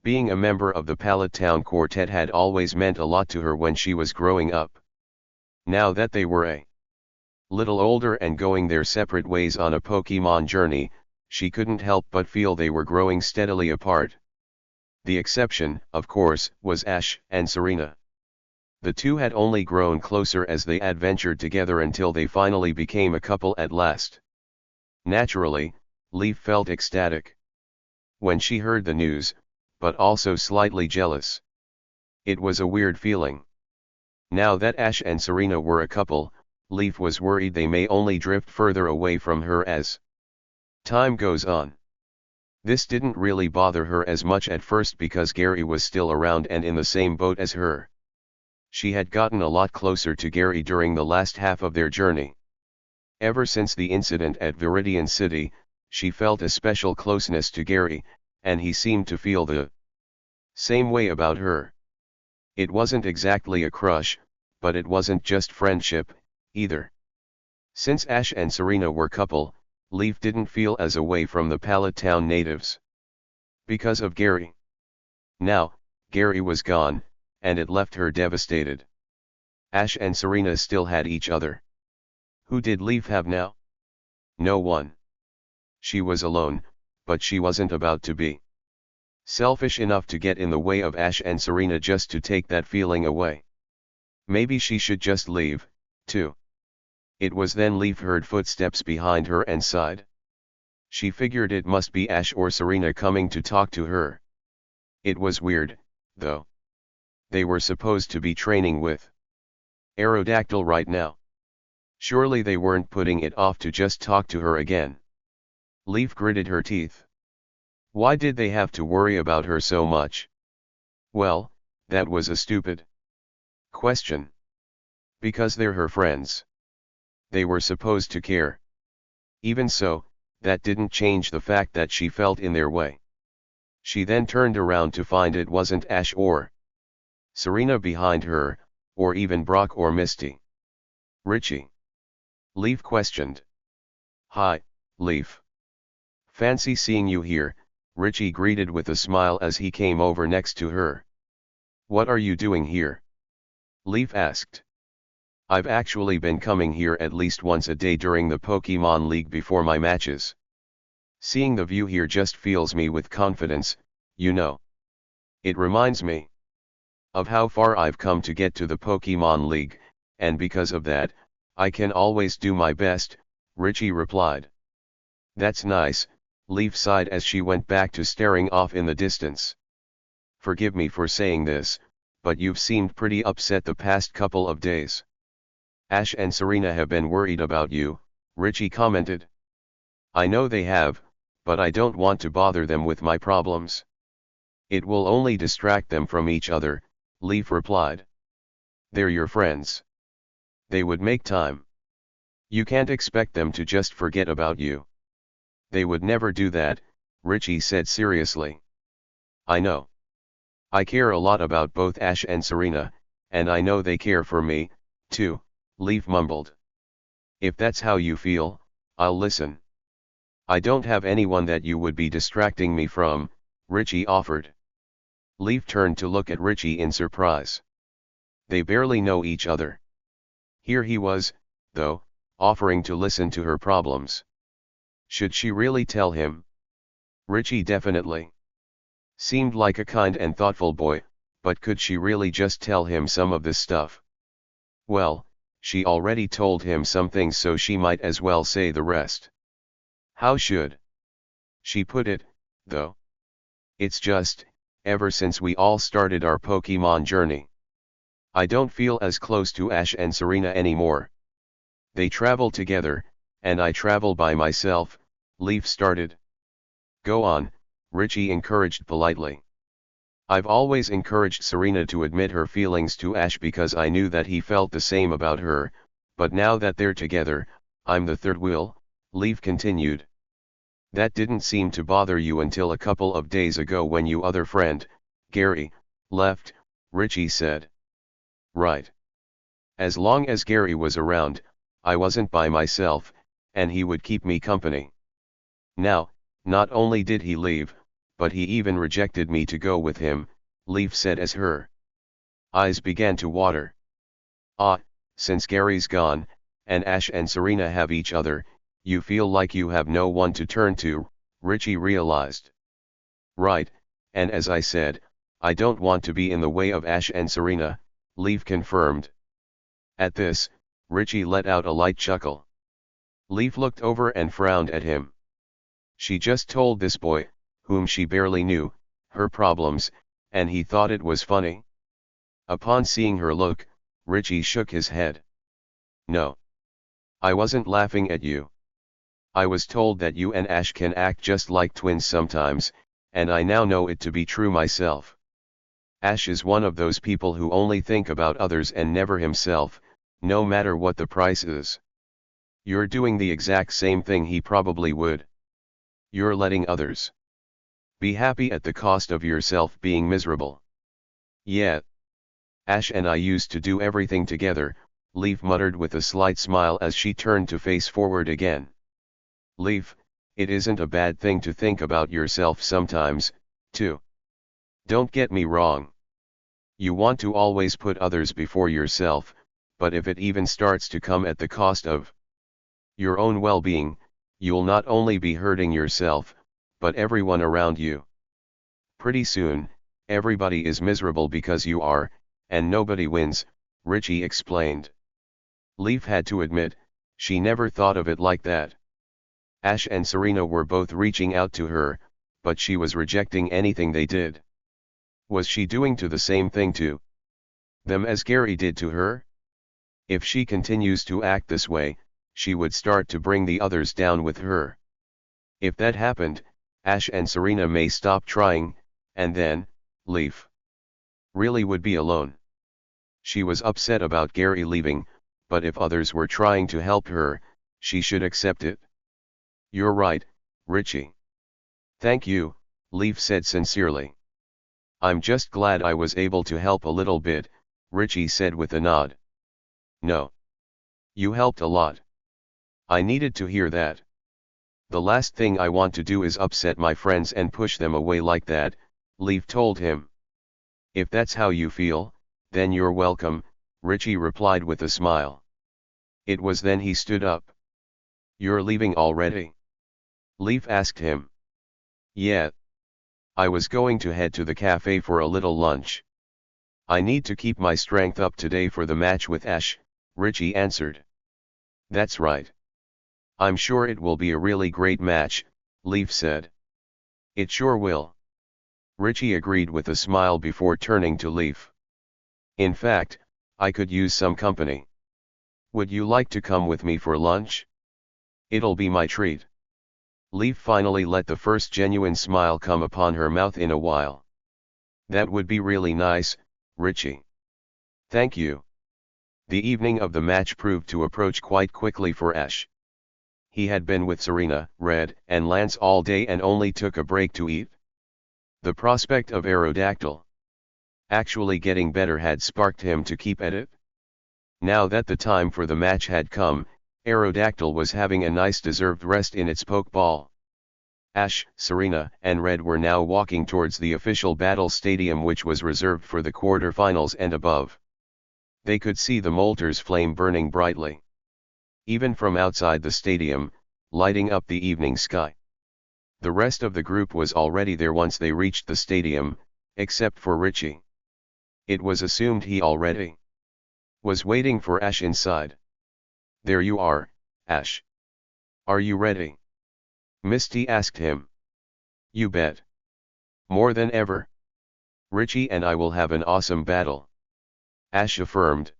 Being a member of the Pallet Town Quartet had always meant a lot to her when she was growing up. Now that they were a little older and going their separate ways on a Pokemon journey, she couldn't help but feel they were growing steadily apart. The exception, of course, was Ash and Serena. The two had only grown closer as they adventured together until they finally became a couple at last. Naturally, Leaf felt ecstatic when she heard the news, but also slightly jealous. It was a weird feeling. Now that Ash and Serena were a couple, Leaf was worried they may only drift further away from her as time goes on. This didn't really bother her as much at first because Gary was still around and in the same boat as her. She had gotten a lot closer to Gary during the last half of their journey. Ever since the incident at Viridian City, she felt a special closeness to Gary, and he seemed to feel the same way about her. It wasn't exactly a crush, but it wasn't just friendship, either. Since Ash and Serena were couple, Leaf didn't feel as away from the Pallet Town natives because of Gary. Now, Gary was gone, and it left her devastated. Ash and Serena still had each other. Who did Leaf have now? No one. She was alone, but she wasn't about to be selfish enough to get in the way of Ash and Serena just to take that feeling away. Maybe she should just leave, too. It was then Leaf heard footsteps behind her and sighed. She figured it must be Ash or Serena coming to talk to her. It was weird, though. They were supposed to be training with Aerodactyl right now. Surely they weren't putting it off to just talk to her again. Leaf gritted her teeth. Why did they have to worry about her so much? Well, that was a stupid question. Because they're her friends. They were supposed to care. Even so, that didn't change the fact that she felt in their way. She then turned around to find it wasn't Ash or Serena behind her, or even Brock or Misty. Richie? Leaf questioned. Hi, Leaf. Fancy seeing you here, Richie greeted with a smile as he came over next to her. What are you doing here? Leaf asked. I've actually been coming here at least once a day during the Pokemon League before my matches. Seeing the view here just fills me with confidence, you know. It reminds me of how far I've come to get to the Pokemon League, and because of that, I can always do my best, Richie replied. That's nice, Leaf sighed as she went back to staring off in the distance. Forgive me for saying this, but you've seemed pretty upset the past couple of days. Ash and Serena have been worried about you, Richie commented. I know they have, but I don't want to bother them with my problems. It will only distract them from each other, Leaf replied. They're your friends. They would make time. You can't expect them to just forget about you. They would never do that, Richie said seriously. I know. I care a lot about both Ash and Serena, and I know they care for me, too, Leaf mumbled. If that's how you feel, I'll listen. I don't have anyone that you would be distracting me from, Richie offered. Leaf turned to look at Richie in surprise. They barely know each other. Here he was, though, offering to listen to her problems. Should she really tell him? Richie definitely seemed like a kind and thoughtful boy, but could she really just tell him some of this stuff? Well, she already told him some things, so she might as well say the rest. How should she put it, though? It's just, ever since we all started our Pokemon journey, I don't feel as close to Ash and Serena anymore. They travel together, and I travel by myself, Leaf started. Go on, Richie encouraged politely. I've always encouraged Serena to admit her feelings to Ash because I knew that he felt the same about her, but now that they're together, I'm the third wheel, Leaf continued. That didn't seem to bother you until a couple of days ago when your other friend, Gary, left, Richie said. Right. As long as Gary was around, I wasn't by myself, and he would keep me company. Now, not only did he leave, but he even rejected me to go with him, Leaf said as her eyes began to water. Ah, since Gary's gone, and Ash and Serena have each other, you feel like you have no one to turn to, Richie realized. Right, and as I said, I don't want to be in the way of Ash and Serena, Leaf confirmed. At this, Richie let out a light chuckle. Leaf looked over and frowned at him. She just told this boy, whom she barely knew, her problems, and he thought it was funny. Upon seeing her look, Richie shook his head. No. I wasn't laughing at you. I was told that you and Ash can act just like twins sometimes, and I now know it to be true myself. Ash is one of those people who only think about others and never himself, no matter what the price is. You're doing the exact same thing he probably would. You're letting others be happy at the cost of yourself being miserable. Yeah. Ash and I used to do everything together, Leaf muttered with a slight smile as she turned to face forward again. Leaf, it isn't a bad thing to think about yourself sometimes, too. Don't get me wrong. You want to always put others before yourself, but if it even starts to come at the cost of your own well-being, you'll not only be hurting yourself, but everyone around you. Pretty soon, everybody is miserable because you are, and nobody wins, Richie explained. Leaf had to admit, she never thought of it like that. Ash and Serena were both reaching out to her, but she was rejecting anything they did. Was she doing the same thing to them as Gary did to her? If she continues to act this way, she would start to bring the others down with her. If that happened, Ash and Serena may stop trying, and then, Leaf really would be alone. She was upset about Gary leaving, but if others were trying to help her, she should accept it. You're right, Richie. Thank you, Leaf said sincerely. I'm just glad I was able to help a little bit, Richie said with a nod. No. You helped a lot. I needed to hear that. The last thing I want to do is upset my friends and push them away like that, Leaf told him. If that's how you feel, then you're welcome, Richie replied with a smile. It was then he stood up. You're leaving already? Leaf asked him. Yeah. I was going to head to the cafe for a little lunch. I need to keep my strength up today for the match with Ash, Richie answered. That's right. I'm sure it will be a really great match, Leaf said. It sure will. Richie agreed with a smile before turning to Leaf. In fact, I could use some company. Would you like to come with me for lunch? It'll be my treat. Leaf finally let the first genuine smile come upon her mouth in a while. That would be really nice, Richie. Thank you. The evening of the match proved to approach quite quickly for Ash. He had been with Serena, Red, and Lance all day and only took a break to eat. The prospect of Aerodactyl actually getting better had sparked him to keep at it. Now that the time for the match had come, Aerodactyl was having a nice deserved rest in its pokeball. Ash, Serena, and Red were now walking towards the official battle stadium, which was reserved for the quarterfinals and above. They could see the Moltres flame burning brightly, even from outside the stadium, lighting up the evening sky. The rest of the group was already there once they reached the stadium, except for Richie. It was assumed he already was waiting for Ash inside. There you are, Ash. Are you ready? Misty asked him. You bet. More than ever. Richie and I will have an awesome battle, Ash affirmed.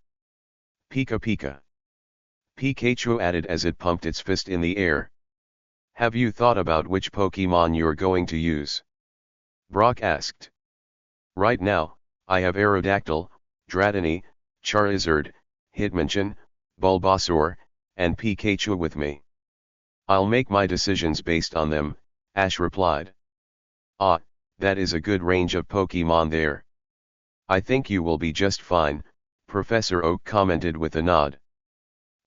Pika Pika. Pikachu added as it pumped its fist in the air. Have you thought about which Pokemon you're going to use? Brock asked. Right now, I have Aerodactyl, Dratini, Charizard, Hitmonchan, Bulbasaur, and Pikachu with me. I'll make my decisions based on them, Ash replied. Ah, that is a good range of Pokemon there. I think you will be just fine, Professor Oak commented with a nod.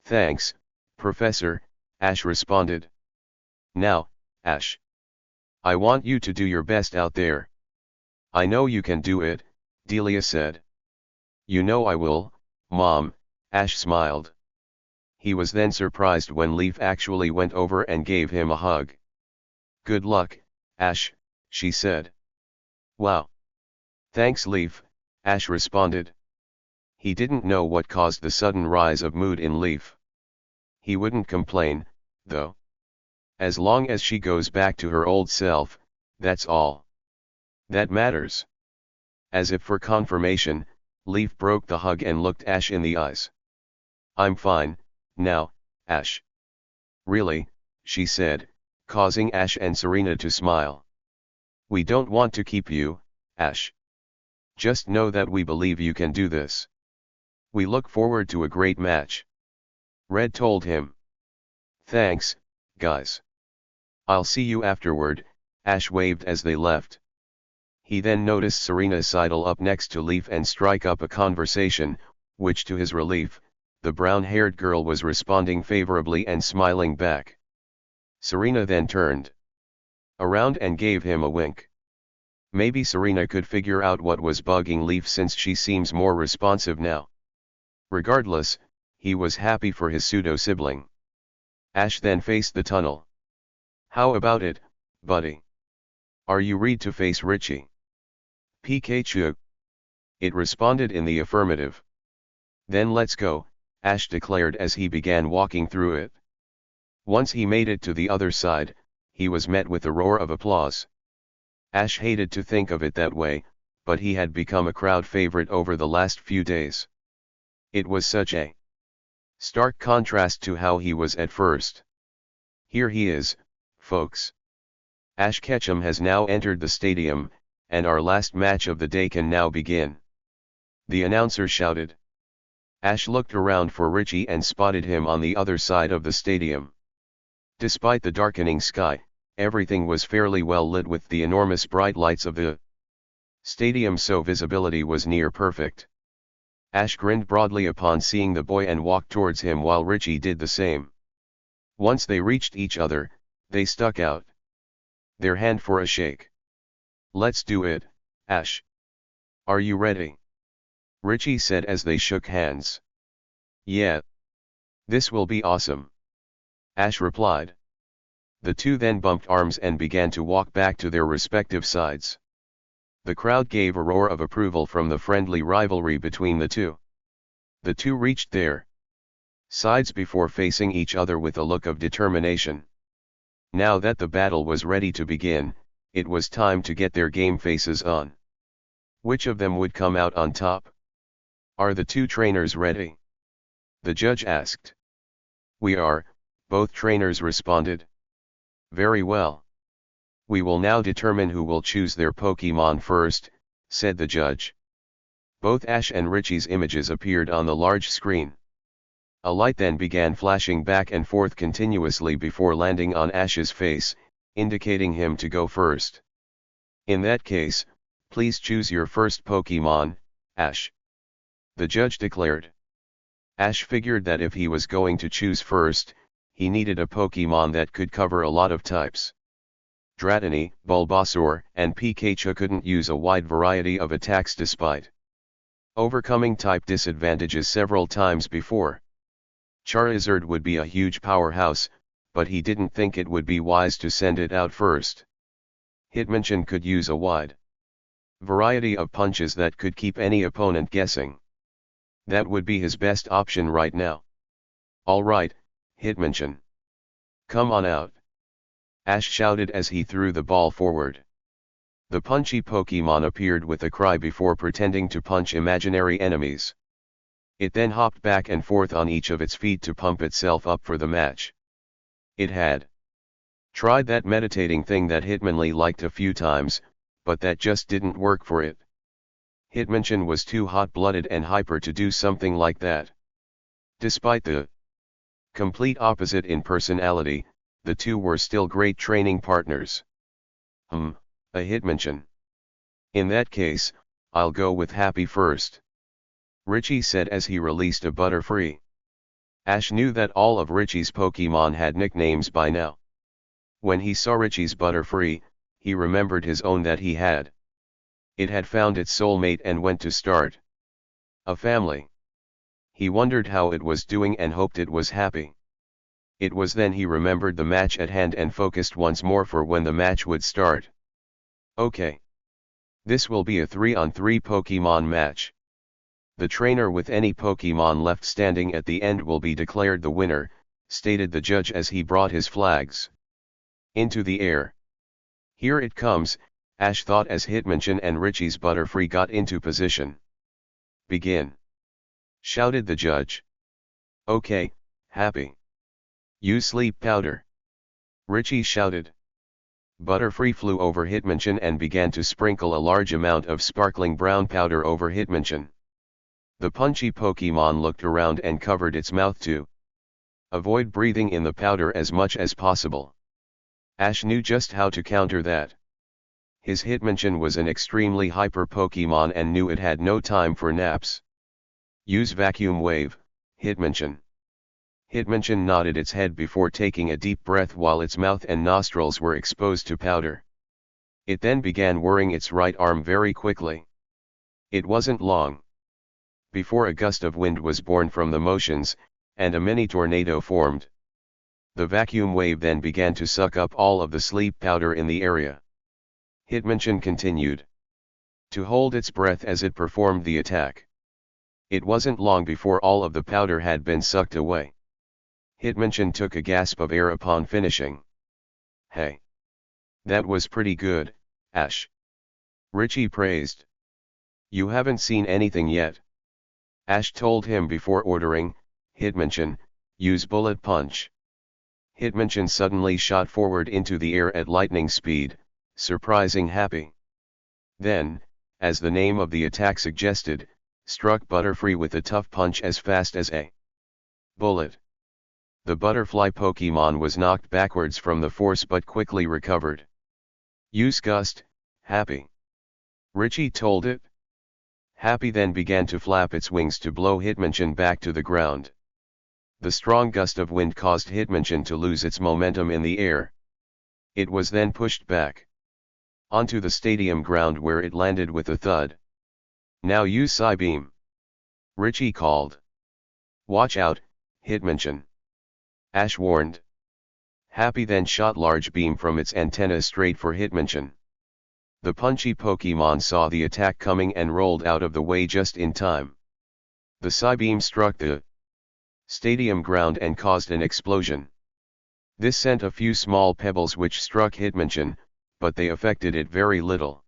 Thanks, Professor, Ash responded. Now, Ash. I want you to do your best out there. I know you can do it, Delia said. You know I will, Mom, Ash smiled. He was then surprised when Leaf actually went over and gave him a hug. Good luck, Ash, she said. Wow. Thanks, Leaf, Ash responded. He didn't know what caused the sudden rise of mood in Leaf. He wouldn't complain, though. As long as she goes back to her old self, that's all that matters. As if for confirmation, Leaf broke the hug and looked Ash in the eyes. I'm fine, now, Ash. Really, she said, causing Ash and Serena to smile. We don't want to keep you, Ash. Just know that we believe you can do this. We look forward to a great match. Red told him. Thanks, guys. I'll see you afterward, Ash waved as they left. He then noticed Serena sidle up next to Leaf and strike up a conversation, which to his relief, the brown-haired girl was responding favorably and smiling back. Serena then turned around and gave him a wink. Maybe Serena could figure out what was bugging Leaf since she seems more responsive now. Regardless, he was happy for his pseudo-sibling. Ash then faced the tunnel. How about it, buddy? Are you ready to face Richie? Pikachu. It responded in the affirmative. Then let's go, Ash declared as he began walking through it. Once he made it to the other side, he was met with a roar of applause. Ash hated to think of it that way, but he had become a crowd favorite over the last few days. It was such a stark contrast to how he was at first. Here he is, folks. Ash Ketchum has now entered the stadium, and our last match of the day can now begin. The announcer shouted. Ash looked around for Richie and spotted him on the other side of the stadium. Despite the darkening sky, everything was fairly well lit with the enormous bright lights of the stadium, so visibility was near perfect. Ash grinned broadly upon seeing the boy and walked towards him while Richie did the same. Once they reached each other, they stuck out their hand for a shake. "Let's do it, Ash. Are you ready?" Richie said as they shook hands. "Yeah. This will be awesome," Ash replied. The two then bumped arms and began to walk back to their respective sides. The crowd gave a roar of approval from the friendly rivalry between the two. The two reached their sides before facing each other with a look of determination. Now that the battle was ready to begin, it was time to get their game faces on. Which of them would come out on top? "Are the two trainers ready?" the judge asked. "We are," both trainers responded. "Very well. We will now determine who will choose their Pokémon first," said the judge. Both Ash and Richie's images appeared on the large screen. A light then began flashing back and forth continuously before landing on Ash's face, indicating him to go first. "In that case, please choose your first Pokémon, Ash," the judge declared. Ash figured that if he was going to choose first, he needed a Pokémon that could cover a lot of types. Dratini, Bulbasaur, and Pikachu couldn't use a wide variety of attacks despite overcoming type disadvantages several times before. Charizard would be a huge powerhouse, but he didn't think it would be wise to send it out first. Hitmonchan could use a wide variety of punches that could keep any opponent guessing. That would be his best option right now. "All right, Hitmonchan. Come on out," Ash shouted as he threw the ball forward. The punchy Pokémon appeared with a cry before pretending to punch imaginary enemies. It then hopped back and forth on each of its feet to pump itself up for the match. It had tried that meditating thing that Hitmonlee liked a few times, but that just didn't work for it. Hitmonchan was too hot-blooded and hyper to do something like that. Despite the complete opposite in personality, the two were still great training partners. A Hitmonchan. In that case, I'll go with Happy first," Richie said as he released a Butterfree. Ash knew that all of Richie's Pokémon had nicknames by now. When he saw Richie's Butterfree, he remembered his own that he had. It had found its soulmate and went to start a family. He wondered how it was doing and hoped it was happy. It was then he remembered the match at hand and focused once more for when the match would start. "Okay. This will be a 3-on-3 Pokémon match. The trainer with any Pokémon left standing at the end will be declared the winner," stated the judge as he brought his flags into the air. "Here it comes," Ash thought as Hitmonchan and Richie's Butterfree got into position. "Begin," shouted the judge. "Okay, Happy. Use sleep powder," Richie shouted. Butterfree flew over Hitmonchan and began to sprinkle a large amount of sparkling brown powder over Hitmonchan. The punchy Pokémon looked around and covered its mouth to avoid breathing in the powder as much as possible. Ash knew just how to counter that. His Hitmonchan was an extremely hyper Pokémon and knew it had no time for naps. "Use Vacuum Wave, Hitmonchan." Hitmonchan nodded its head before taking a deep breath while its mouth and nostrils were exposed to powder. It then began whirring its right arm very quickly. It wasn't long before a gust of wind was born from the motions, and a mini tornado formed. The vacuum wave then began to suck up all of the sleep powder in the area. Hitmonchan continued to hold its breath as it performed the attack. It wasn't long before all of the powder had been sucked away. Hitmonchan took a gasp of air upon finishing. Hey! That was pretty good, Ash. Richie praised. You haven't seen anything yet. Ash told him before ordering, Hitmonchan, use bullet punch. Hitmonchan suddenly shot forward into the air at lightning speed, surprising Happy. Then, as the name of the attack suggested, struck Butterfree with a tough punch as fast as a bullet. The butterfly Pokemon was knocked backwards from the force but quickly recovered. Use Gust, Happy. Richie told it. Happy then began to flap its wings to blow Hitmonchan back to the ground. The strong gust of wind caused Hitmonchan to lose its momentum in the air. It was then pushed back onto the stadium ground where it landed with a thud. Now use Psybeam. Richie called. Watch out, Hitmonchan. Ash warned. Happy then shot large beam from its antenna straight for Hitmonchan. The punchy Pokemon saw the attack coming and rolled out of the way just in time. The Psybeam struck the stadium ground and caused an explosion. This sent a few small pebbles which struck Hitmonchan, but they affected it very little.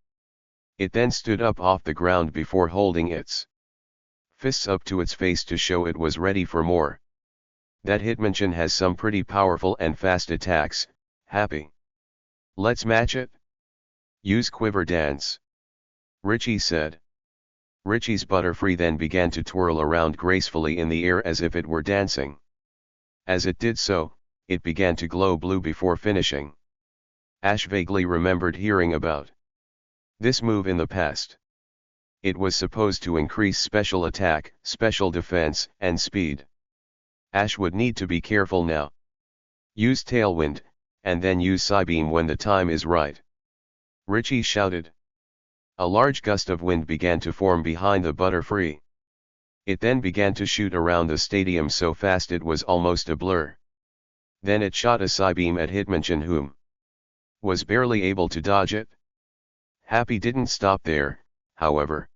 It then stood up off the ground before holding its fists up to its face to show it was ready for more. That Hitmonchan has some pretty powerful and fast attacks, Happy. Let's match it? Use Quiver Dance. Richie said. Richie's Butterfree then began to twirl around gracefully in the air as if it were dancing. As it did so, it began to glow blue before finishing. Ash vaguely remembered hearing about this move in the past. It was supposed to increase special attack, special defense, and speed. Ash would need to be careful now. Use Tailwind, and then use Psybeam when the time is right. Richie shouted. A large gust of wind began to form behind the Butterfree. It then began to shoot around the stadium so fast it was almost a blur. Then it shot a Psybeam at Hitmonchan, whom was barely able to dodge it. Happy didn't stop there, however.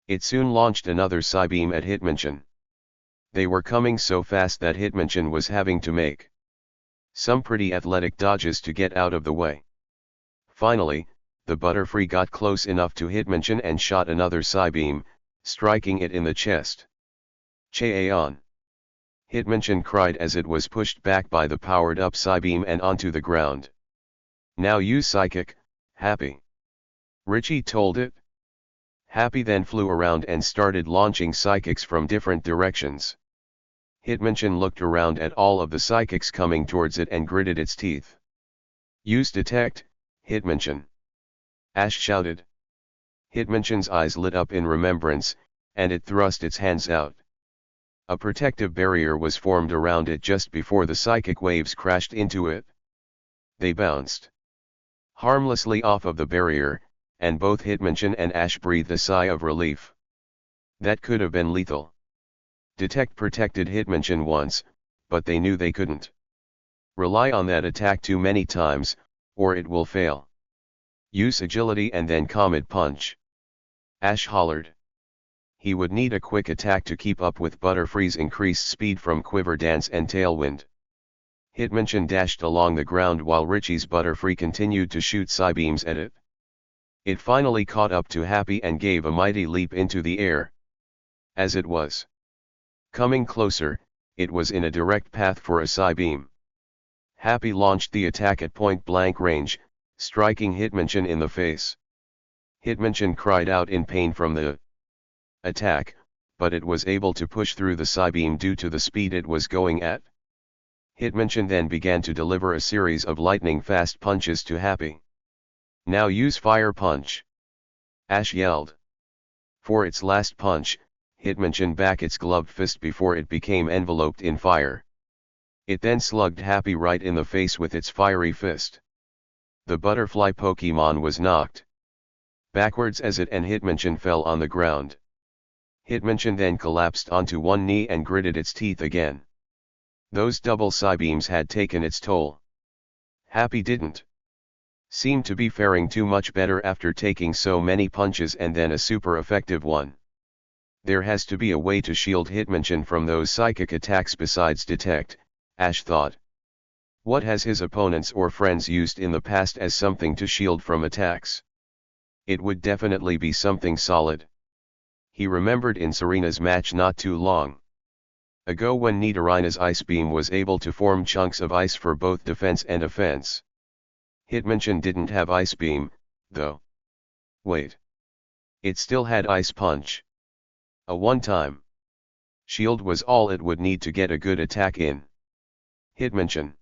It soon launched another Psybeam at Hitmonchan. They were coming so fast that Hitmonchan was having to make some pretty athletic dodges to get out of the way. Finally, the Butterfree got close enough to Hitmonchan and shot another Psybeam, striking it in the chest. Chaeon! Hitmonchan cried as it was pushed back by the powered-up Psybeam and onto the ground. Now use Psychic, Happy. Richie told it. Happy then flew around and started launching Psychics from different directions. Hitmonchan looked around at all of the Psychics coming towards it and gritted its teeth. Use Detect, Hitmonchan. Ash shouted. Hitmonchan's eyes lit up in remembrance, and it thrust its hands out. A protective barrier was formed around it just before the psychic waves crashed into it. They bounced harmlessly off of the barrier, and both Hitmonchan and Ash breathed a sigh of relief. That could have been lethal. Detect protected Hitmonchan once, but they knew they couldn't rely on that attack too many times, or it will fail. Use Agility and then Comet Punch. Ash hollered. He would need a quick attack to keep up with Butterfree's increased speed from Quiver Dance and Tailwind. Hitmonchan dashed along the ground while Richie's Butterfree continued to shoot Psybeams at it. It finally caught up to Happy and gave a mighty leap into the air. As it was coming closer, it was in a direct path for a Psybeam. Happy launched the attack at point-blank range, striking Hitmonchan in the face. Hitmonchan cried out in pain from the attack, but it was able to push through the Psybeam due to the speed it was going at. Hitmonchan then began to deliver a series of lightning-fast punches to Happy. Now use Fire Punch. Ash yelled. For its last punch, Hitmonchan back its gloved fist before it became enveloped in fire. It then slugged Happy right in the face with its fiery fist. The butterfly Pokemon was knocked backwards as it and Hitmonchan fell on the ground. Hitmonchan then collapsed onto one knee and gritted its teeth again. Those double Psybeams had taken its toll. Happy didn't seem to be faring too much better after taking so many punches and then a super effective one. There has to be a way to shield Hitmonchan from those psychic attacks besides Detect, Ash thought. What has his opponents or friends used in the past as something to shield from attacks? It would definitely be something solid. He remembered in Serena's match not too long ago when Nidorina's ice beam was able to form chunks of ice for both defense and offense. Hitmonchan didn't have ice beam, though. Wait. It still had ice punch. A one-time shield was all it would need to get a good attack in. Hitmonchan.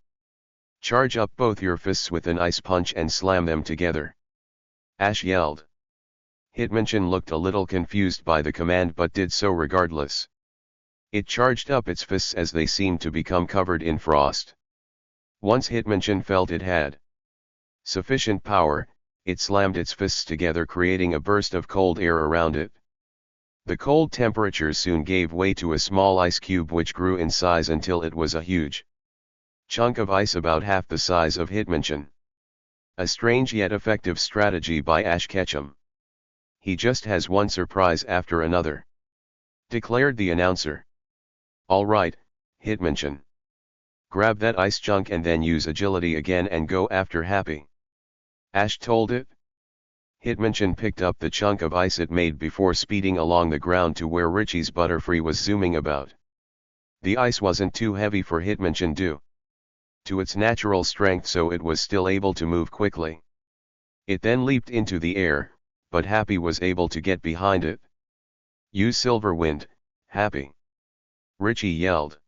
Charge up both your fists with an ice punch and slam them together. Ash yelled. Hitmonchan looked a little confused by the command but did so regardless. It charged up its fists as they seemed to become covered in frost. Once Hitmonchan felt it had sufficient power, it slammed its fists together, creating a burst of cold air around it. The cold temperatures soon gave way to a small ice cube which grew in size until it was a huge chunk of ice about half the size of Hitmonchan. A strange yet effective strategy by Ash Ketchum. He just has one surprise after another, declared the announcer. All right, Hitmonchan. Grab that ice chunk and then use agility again and go after Happy. Ash told it. Hitmonchan picked up the chunk of ice it made before speeding along the ground to where Richie's Butterfree was zooming about. The ice wasn't too heavy for Hitmonchan due to its natural strength, so it was still able to move quickly. It then leaped into the air, but Happy was able to get behind it. Use Silver Wind, Happy. Richie yelled.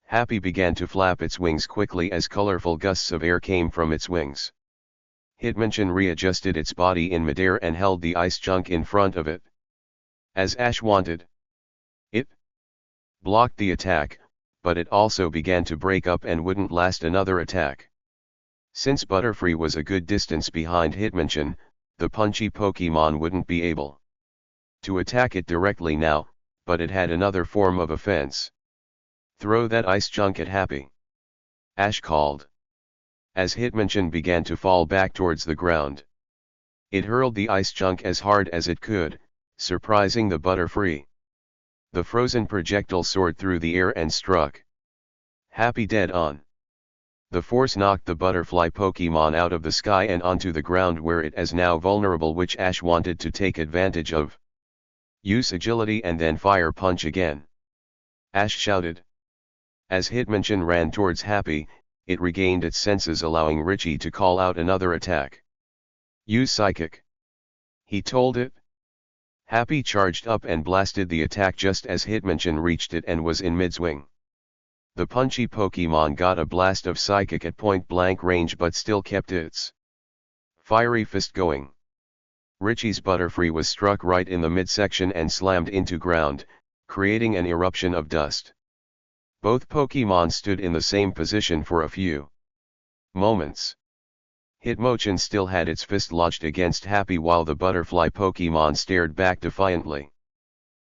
Happy began to flap its wings quickly as colorful gusts of air came from its wings. Hitmonchan readjusted its body in midair and held the ice chunk in front of it, as Ash wanted. It blocked the attack, but it also began to break up and wouldn't last another attack. Since Butterfree was a good distance behind Hitmonchan, the punchy Pokemon wouldn't be able to attack it directly now, but it had another form of offense. Throw that ice chunk at Happy, Ash called. As Hitmonchan began to fall back towards the ground, it hurled the ice chunk as hard as it could, surprising the Butterfree. The frozen projectile soared through the air and struck Happy dead on. The force knocked the butterfly Pokemon out of the sky and onto the ground where it is now vulnerable, which Ash wanted to take advantage of. Use agility and then fire punch again, Ash shouted. As Hitmonchan ran towards Happy, it regained its senses, allowing Richie to call out another attack. Use Psychic, he told it. Happy charged up and blasted the attack just as Hitmonchan reached it and was in mid-swing. The punchy Pokemon got a blast of Psychic at point-blank range but still kept its fiery fist going. Richie's Butterfree was struck right in the midsection and slammed into ground, creating an eruption of dust. Both Pokemon stood in the same position for a few moments. Hitmonchan still had its fist lodged against Happy while the butterfly Pokemon stared back defiantly.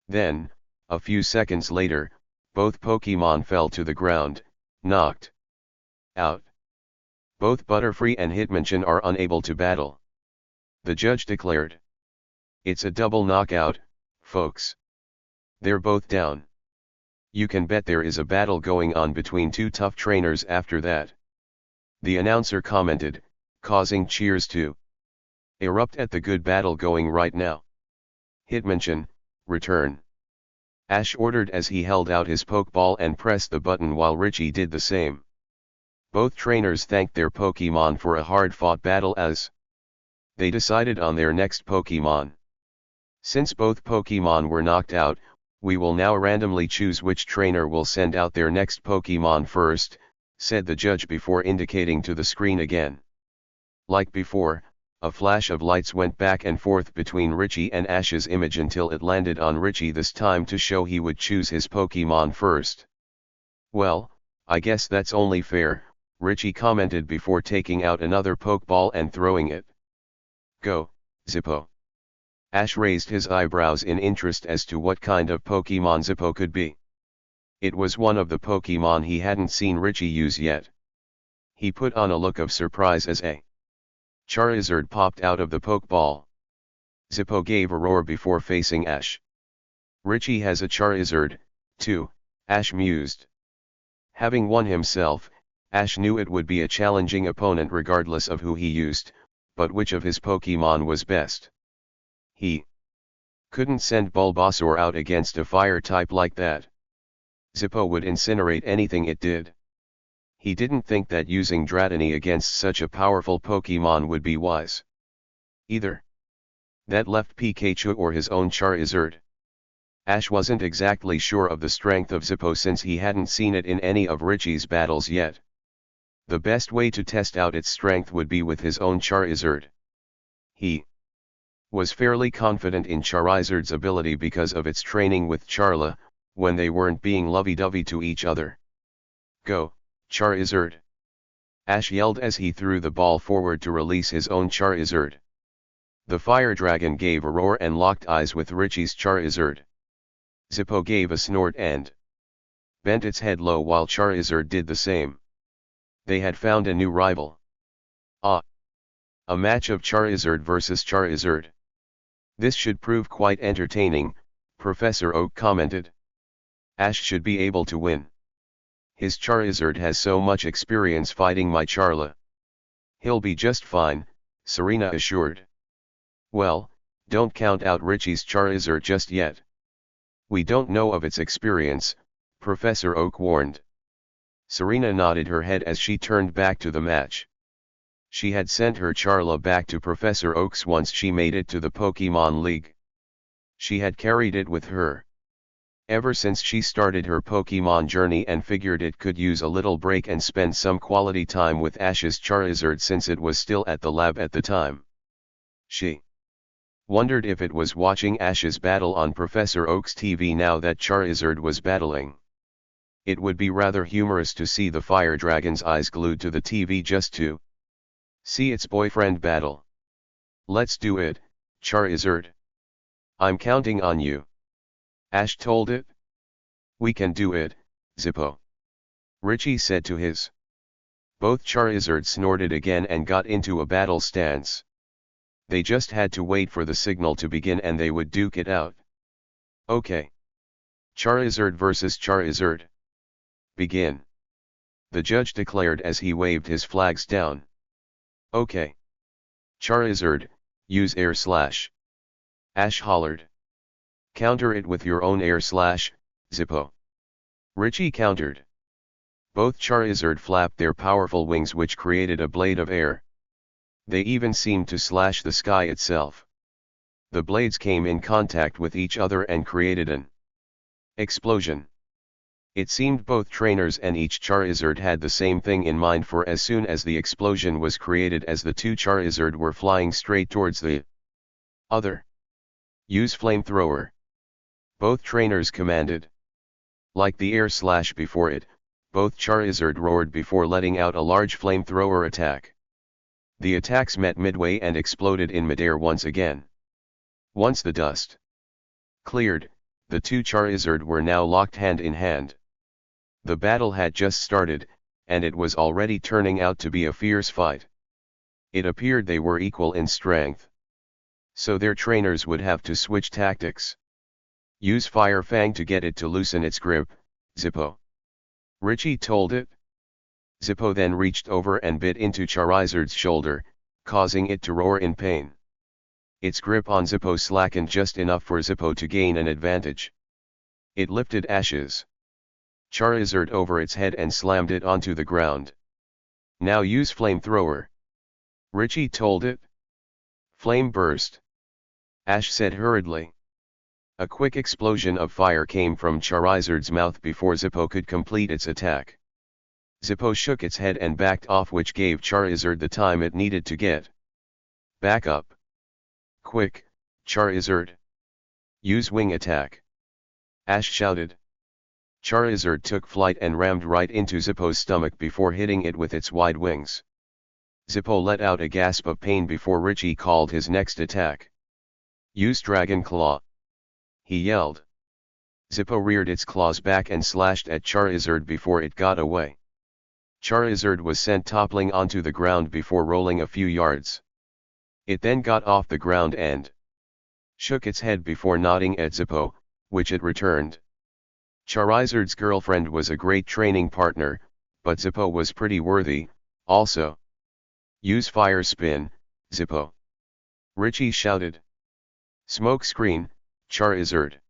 Then, a few seconds later, both Pokemon fell to the ground, knocked out. Both Butterfree and Hitmonchan are unable to battle, the judge declared. It's a double knockout, folks. They're both down. You can bet there is a battle going on between two tough trainers after that, the announcer commented, causing cheers to erupt at the good battle going right now. Hitmonchan, return, Ash ordered as he held out his Pokeball and pressed the button while Richie did the same. Both trainers thanked their Pokemon for a hard-fought battle as they decided on their next Pokemon. Since both Pokemon were knocked out, we will now randomly choose which trainer will send out their next Pokemon first, said the judge before indicating to the screen again. Like before, a flash of lights went back and forth between Richie and Ash's image until it landed on Richie this time to show he would choose his Pokemon first. Well, I guess that's only fair, Richie commented before taking out another Pokeball and throwing it. Go, Zippo. Ash raised his eyebrows in interest as to what kind of Pokemon Zippo could be. It was one of the Pokemon he hadn't seen Richie use yet. He put on a look of surprise as a Charizard popped out of the Pokeball. Zippo gave a roar before facing Ash. Richie has a Charizard, too, Ash mused. Having won himself, Ash knew it would be a challenging opponent regardless of who he used, but which of his Pokemon was best? He couldn't send Bulbasaur out against a fire type like that. Zippo would incinerate anything it did. He didn't think that using Dratini against such a powerful Pokemon would be wise either. That left Pikachu or his own Charizard. Ash wasn't exactly sure of the strength of Zippo since he hadn't seen it in any of Richie's battles yet. The best way to test out its strength would be with his own Charizard. He was fairly confident in Charizard's ability because of its training with Charla, when they weren't being lovey-dovey to each other. "Go, Charizard!" Ash yelled as he threw the ball forward to release his own Charizard. The fire dragon gave a roar and locked eyes with Richie's Charizard. Zippo gave a snort and bent its head low while Charizard did the same. They had found a new rival. Ah! A match of Charizard versus Charizard. This should prove quite entertaining, Professor Oak commented. Ash should be able to win. His Charizard has so much experience fighting my Charla. He'll be just fine, Serena assured. Well, don't count out Richie's Charizard just yet. We don't know of its experience, Professor Oak warned. Serena nodded her head as she turned back to the match. She had sent her Charla back to Professor Oak's once she made it to the Pokemon League. She had carried it with her ever since she started her Pokemon journey and figured it could use a little break and spend some quality time with Ash's Charizard since it was still at the lab at the time. She wondered if it was watching Ash's battle on Professor Oak's TV now that Charizard was battling. It would be rather humorous to see the fire dragon's eyes glued to the TV just to see its boyfriend battle. "Let's do it, Charizard. I'm counting on you," Ash told it. "We can do it, Zippo," Richie said to his. Both Charizards snorted again and got into a battle stance. They just had to wait for the signal to begin and they would duke it out. "Okay. Charizard versus Charizard. Begin," the judge declared as he waved his flags down. "Okay. Charizard, use Air Slash," Ash hollered. "Counter it with your own Air Slash, Zippo," Richie countered. Both Charizard flapped their powerful wings which created a blade of air. They even seemed to slash the sky itself. The blades came in contact with each other and created an explosion. It seemed both trainers and each Charizard had the same thing in mind, for as soon as the explosion was created as the two Charizard were flying straight towards the other. "Use Flamethrower," both trainers commanded. Like the Air Slash before it, both Charizard roared before letting out a large Flamethrower attack. The attacks met midway and exploded in midair once again. Once the dust cleared, the two Charizard were now locked hand in hand. The battle had just started, and it was already turning out to be a fierce fight. It appeared they were equal in strength. So their trainers would have to switch tactics. "Use Fire Fang to get it to loosen its grip, Zippo," Richie told it. Zippo then reached over and bit into Charizard's shoulder, causing it to roar in pain. Its grip on Zippo slackened just enough for Zippo to gain an advantage. It lifted Ash's Charizard over its head and slammed it onto the ground. "Now use Flamethrower," Richie told it. "Flame Burst," Ash said hurriedly. A quick explosion of fire came from Charizard's mouth before Zippo could complete its attack. Zippo shook its head and backed off, which gave Charizard the time it needed to get back up. "Quick, Charizard. Use Wing Attack," Ash shouted. Charizard took flight and rammed right into Zippo's stomach before hitting it with its wide wings. Zippo let out a gasp of pain before Richie called his next attack. "Use Dragon Claw," he yelled. Zippo reared its claws back and slashed at Charizard before it got away. Charizard was sent toppling onto the ground before rolling a few yards. It then got off the ground and shook its head before nodding at Zippo, which it returned. Charizard's girlfriend was a great training partner, but Zippo was pretty worthy, also. Use Fire Spin, Zippo. Richie shouted. Smoke Screen, Charizard.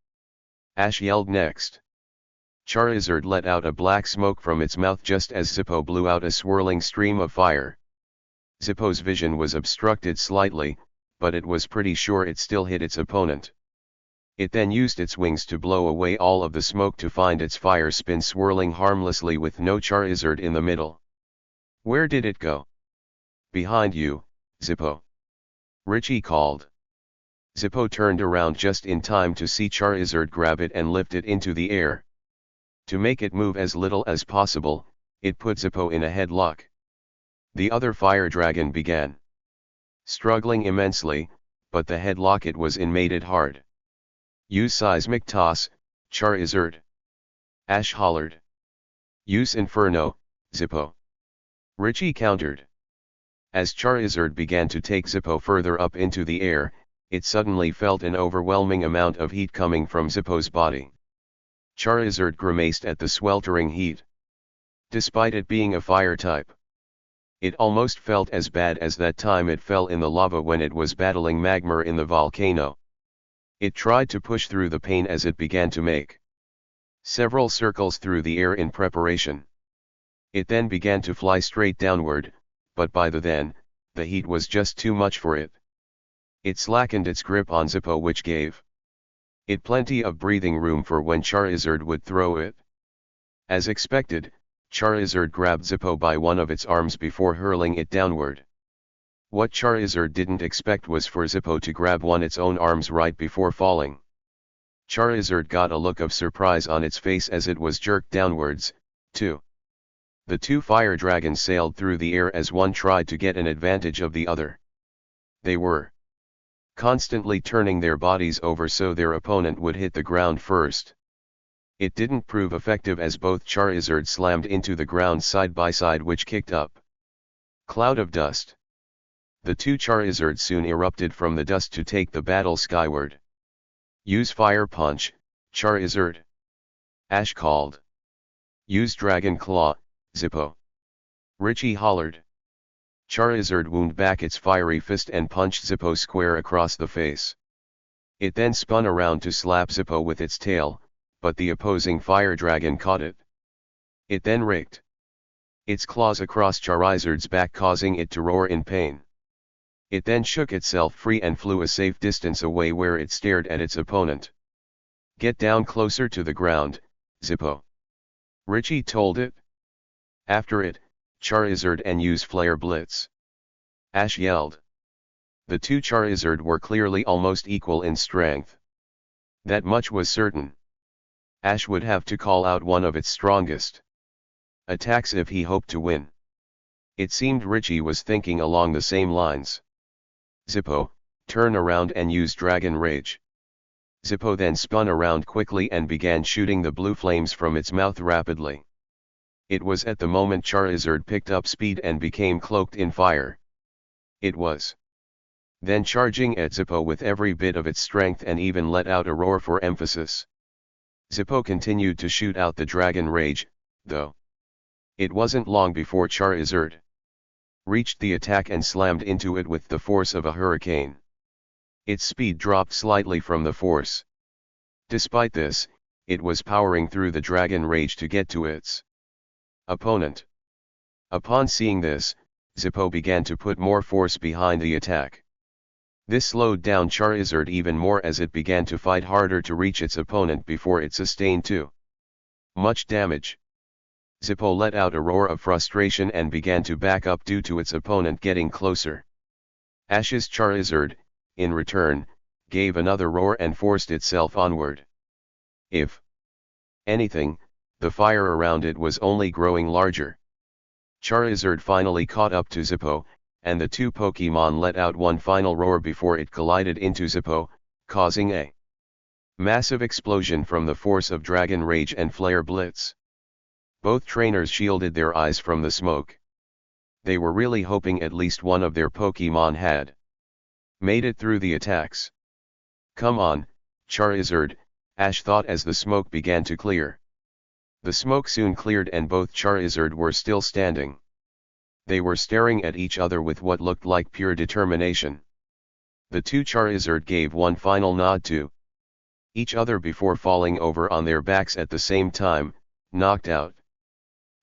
Ash yelled next. Charizard let out a black smoke from its mouth just as Zippo blew out a swirling stream of fire. Zippo's vision was obstructed slightly, but it was pretty sure it still hit its opponent. It then used its wings to blow away all of the smoke to find its fire spin swirling harmlessly with no Charizard in the middle. Where did it go? Behind you, Zippo. Richie called. Zippo turned around just in time to see Charizard grab it and lift it into the air. To make it move as little as possible, it put Zippo in a headlock. The other fire dragon began struggling immensely, but the headlock it was in made it hard. Use Seismic Toss, Charizard. Ash hollered. Use Inferno, Zippo. Richie countered. As Charizard began to take Zippo further up into the air, it suddenly felt an overwhelming amount of heat coming from Zippo's body. Charizard grimaced at the sweltering heat. Despite it being a fire type, it almost felt as bad as that time it fell in the lava when it was battling Magmar in the volcano. It tried to push through the pain as it began to make several circles through the air in preparation. It then began to fly straight downward, but by then, the heat was just too much for it. It slackened its grip on Zippo, which gave it plenty of breathing room for when Charizard would throw it. As expected, Charizard grabbed Zippo by one of its arms before hurling it downward. What Charizard didn't expect was for Zippo to grab its own arms right before falling. Charizard got a look of surprise on its face as it was jerked downwards, too. The two fire dragons sailed through the air as one tried to get an advantage of the other. They were constantly turning their bodies over so their opponent would hit the ground first. It didn't prove effective as both Charizard slammed into the ground side by side, which kicked up cloud of dust. The two Charizards soon erupted from the dust to take the battle skyward. Use Fire Punch, Charizard. Ash called. Use Dragon Claw, Zippo. Richie hollered. Charizard wound back its fiery fist and punched Zippo square across the face. It then spun around to slap Zippo with its tail, but the opposing fire dragon caught it. It then raked its claws across Charizard's back, causing it to roar in pain. It then shook itself free and flew a safe distance away, where it stared at its opponent. Get down closer to the ground, Zippo. Richie told it. After it, Charizard and use Flare Blitz. Ash yelled. The two Charizard were clearly almost equal in strength. That much was certain. Ash would have to call out one of its strongest attacks if he hoped to win. It seemed Richie was thinking along the same lines. Zippo, turn around and use Dragon Rage. Zippo then spun around quickly and began shooting the blue flames from its mouth rapidly. It was at the moment Charizard picked up speed and became cloaked in fire. It was then charging at Zippo with every bit of its strength and even let out a roar for emphasis. Zippo continued to shoot out the Dragon Rage, though. It wasn't long before Charizard reached the attack and slammed into it with the force of a hurricane. Its speed dropped slightly from the force. Despite this, it was powering through the Dragon Rage to get to its opponent. Upon seeing this, Zippo began to put more force behind the attack. This slowed down Charizard even more as it began to fight harder to reach its opponent before it sustained too much damage. Zippo let out a roar of frustration and began to back up due to its opponent getting closer. Ash's Charizard, in return, gave another roar and forced itself onward. If anything, the fire around it was only growing larger. Charizard finally caught up to Zippo, and the two Pokémon let out one final roar before it collided into Zippo, causing a massive explosion from the force of Dragon Rage and Flare Blitz. Both trainers shielded their eyes from the smoke. They were really hoping at least one of their Pokémon had made it through the attacks. Come on, Charizard, Ash thought as the smoke began to clear. The smoke soon cleared and both Charizard were still standing. They were staring at each other with what looked like pure determination. The two Charizard gave one final nod to each other before falling over on their backs at the same time, knocked out.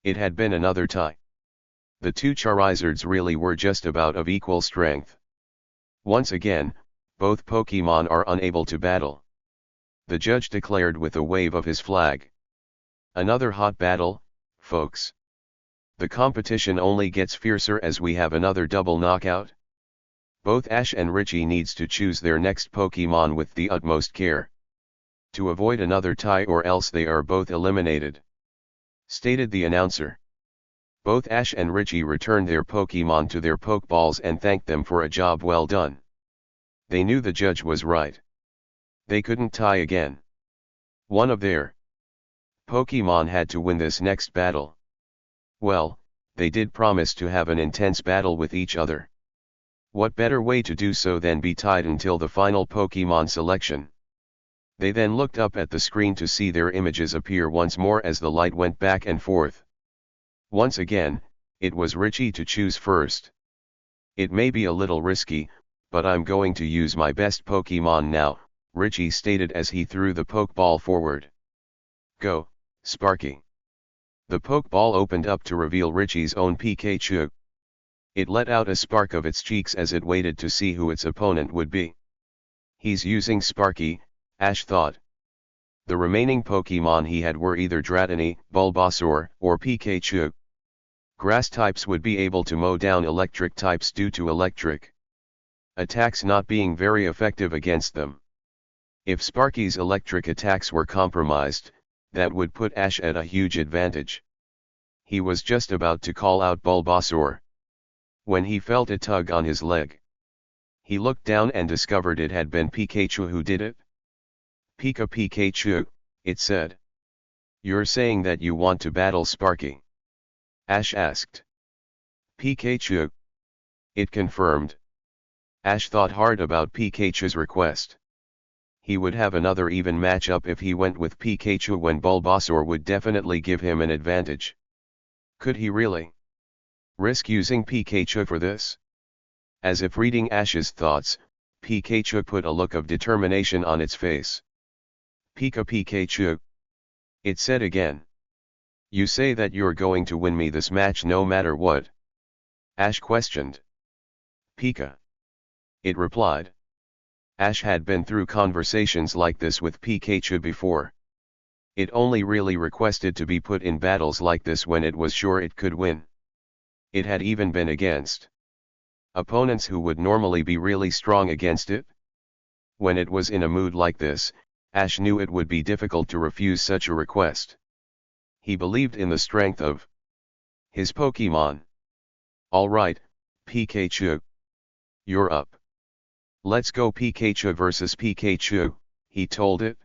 It had been another tie. The two Charizards really were just about of equal strength. Once again, both Pokémon are unable to battle. The judge declared with a wave of his flag. Another hot battle, folks. The competition only gets fiercer as we have another double knockout. Both Ash and Richie needs to choose their next Pokémon with the utmost care, to avoid another tie, or else they are both eliminated, stated the announcer. Both Ash and Richie returned their Pokémon to their Pokeballs and thanked them for a job well done. They knew the judge was right. They couldn't tie again. One of their Pokémon had to win this next battle. Well, they did promise to have an intense battle with each other. What better way to do so than be tied until the final Pokémon selection? They then looked up at the screen to see their images appear once more as the light went back and forth. Once again, it was Richie to choose first. It may be a little risky, but I'm going to use my best Pokémon now, Richie stated as he threw the Pokeball forward. Go, Sparky. The Pokeball opened up to reveal Richie's own Pikachu. It let out a spark of its cheeks as it waited to see who its opponent would be. He's using Sparky, Ash thought. The remaining Pokémon he had were either Dratini, Bulbasaur, or Pikachu. Grass types would be able to mow down electric types due to electric attacks not being very effective against them. If Sparky's electric attacks were compromised, that would put Ash at a huge advantage. He was just about to call out Bulbasaur, when he felt a tug on his leg. He looked down and discovered it had been Pikachu who did it. Pikachu, it said. You're saying that you want to battle Sparky? Ash asked. Pikachu, it confirmed. Ash thought hard about Pikachu's request. He would have another even matchup if he went with Pikachu when Bulbasaur would definitely give him an advantage. Could he really risk using Pikachu for this? As if reading Ash's thoughts, Pikachu put a look of determination on its face. Pikachu, it said again. You say that you're going to win me this match no matter what? Ash questioned. Pika, it replied. Ash had been through conversations like this with Pikachu before. It only really requested to be put in battles like this when it was sure it could win. It had even been against opponents who would normally be really strong against it. When it was in a mood like this, Ash knew it would be difficult to refuse such a request. He believed in the strength of his Pokémon. Alright, Pikachu. You're up. Let's go Pikachu versus Pikachu, he told it.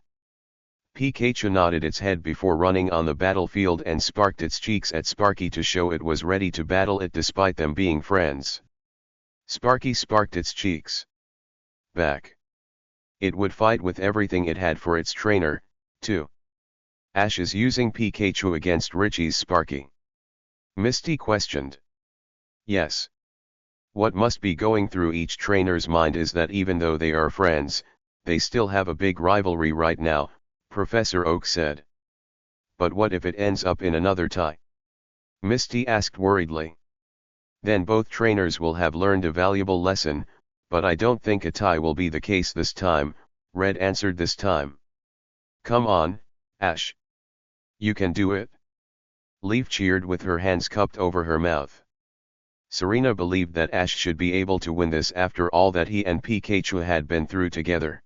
Pikachu nodded its head before running on the battlefield and sparked its cheeks at Sparky to show it was ready to battle it despite them being friends. Sparky sparked its cheeks back. It would fight with everything it had for its trainer, too. Ash is using Pikachu against Richie's Sparky? Misty questioned. Yes. What must be going through each trainer's mind is that even though they are friends, they still have a big rivalry right now, Professor Oak said. But what if it ends up in another tie? Misty asked worriedly. Then both trainers will have learned a valuable lesson, but I don't think a tie will be the case this time, Red answered this time. Come on, Ash. You can do it. Leaf cheered with her hands cupped over her mouth. Serena believed that Ash should be able to win this after all that he and Pikachu had been through together.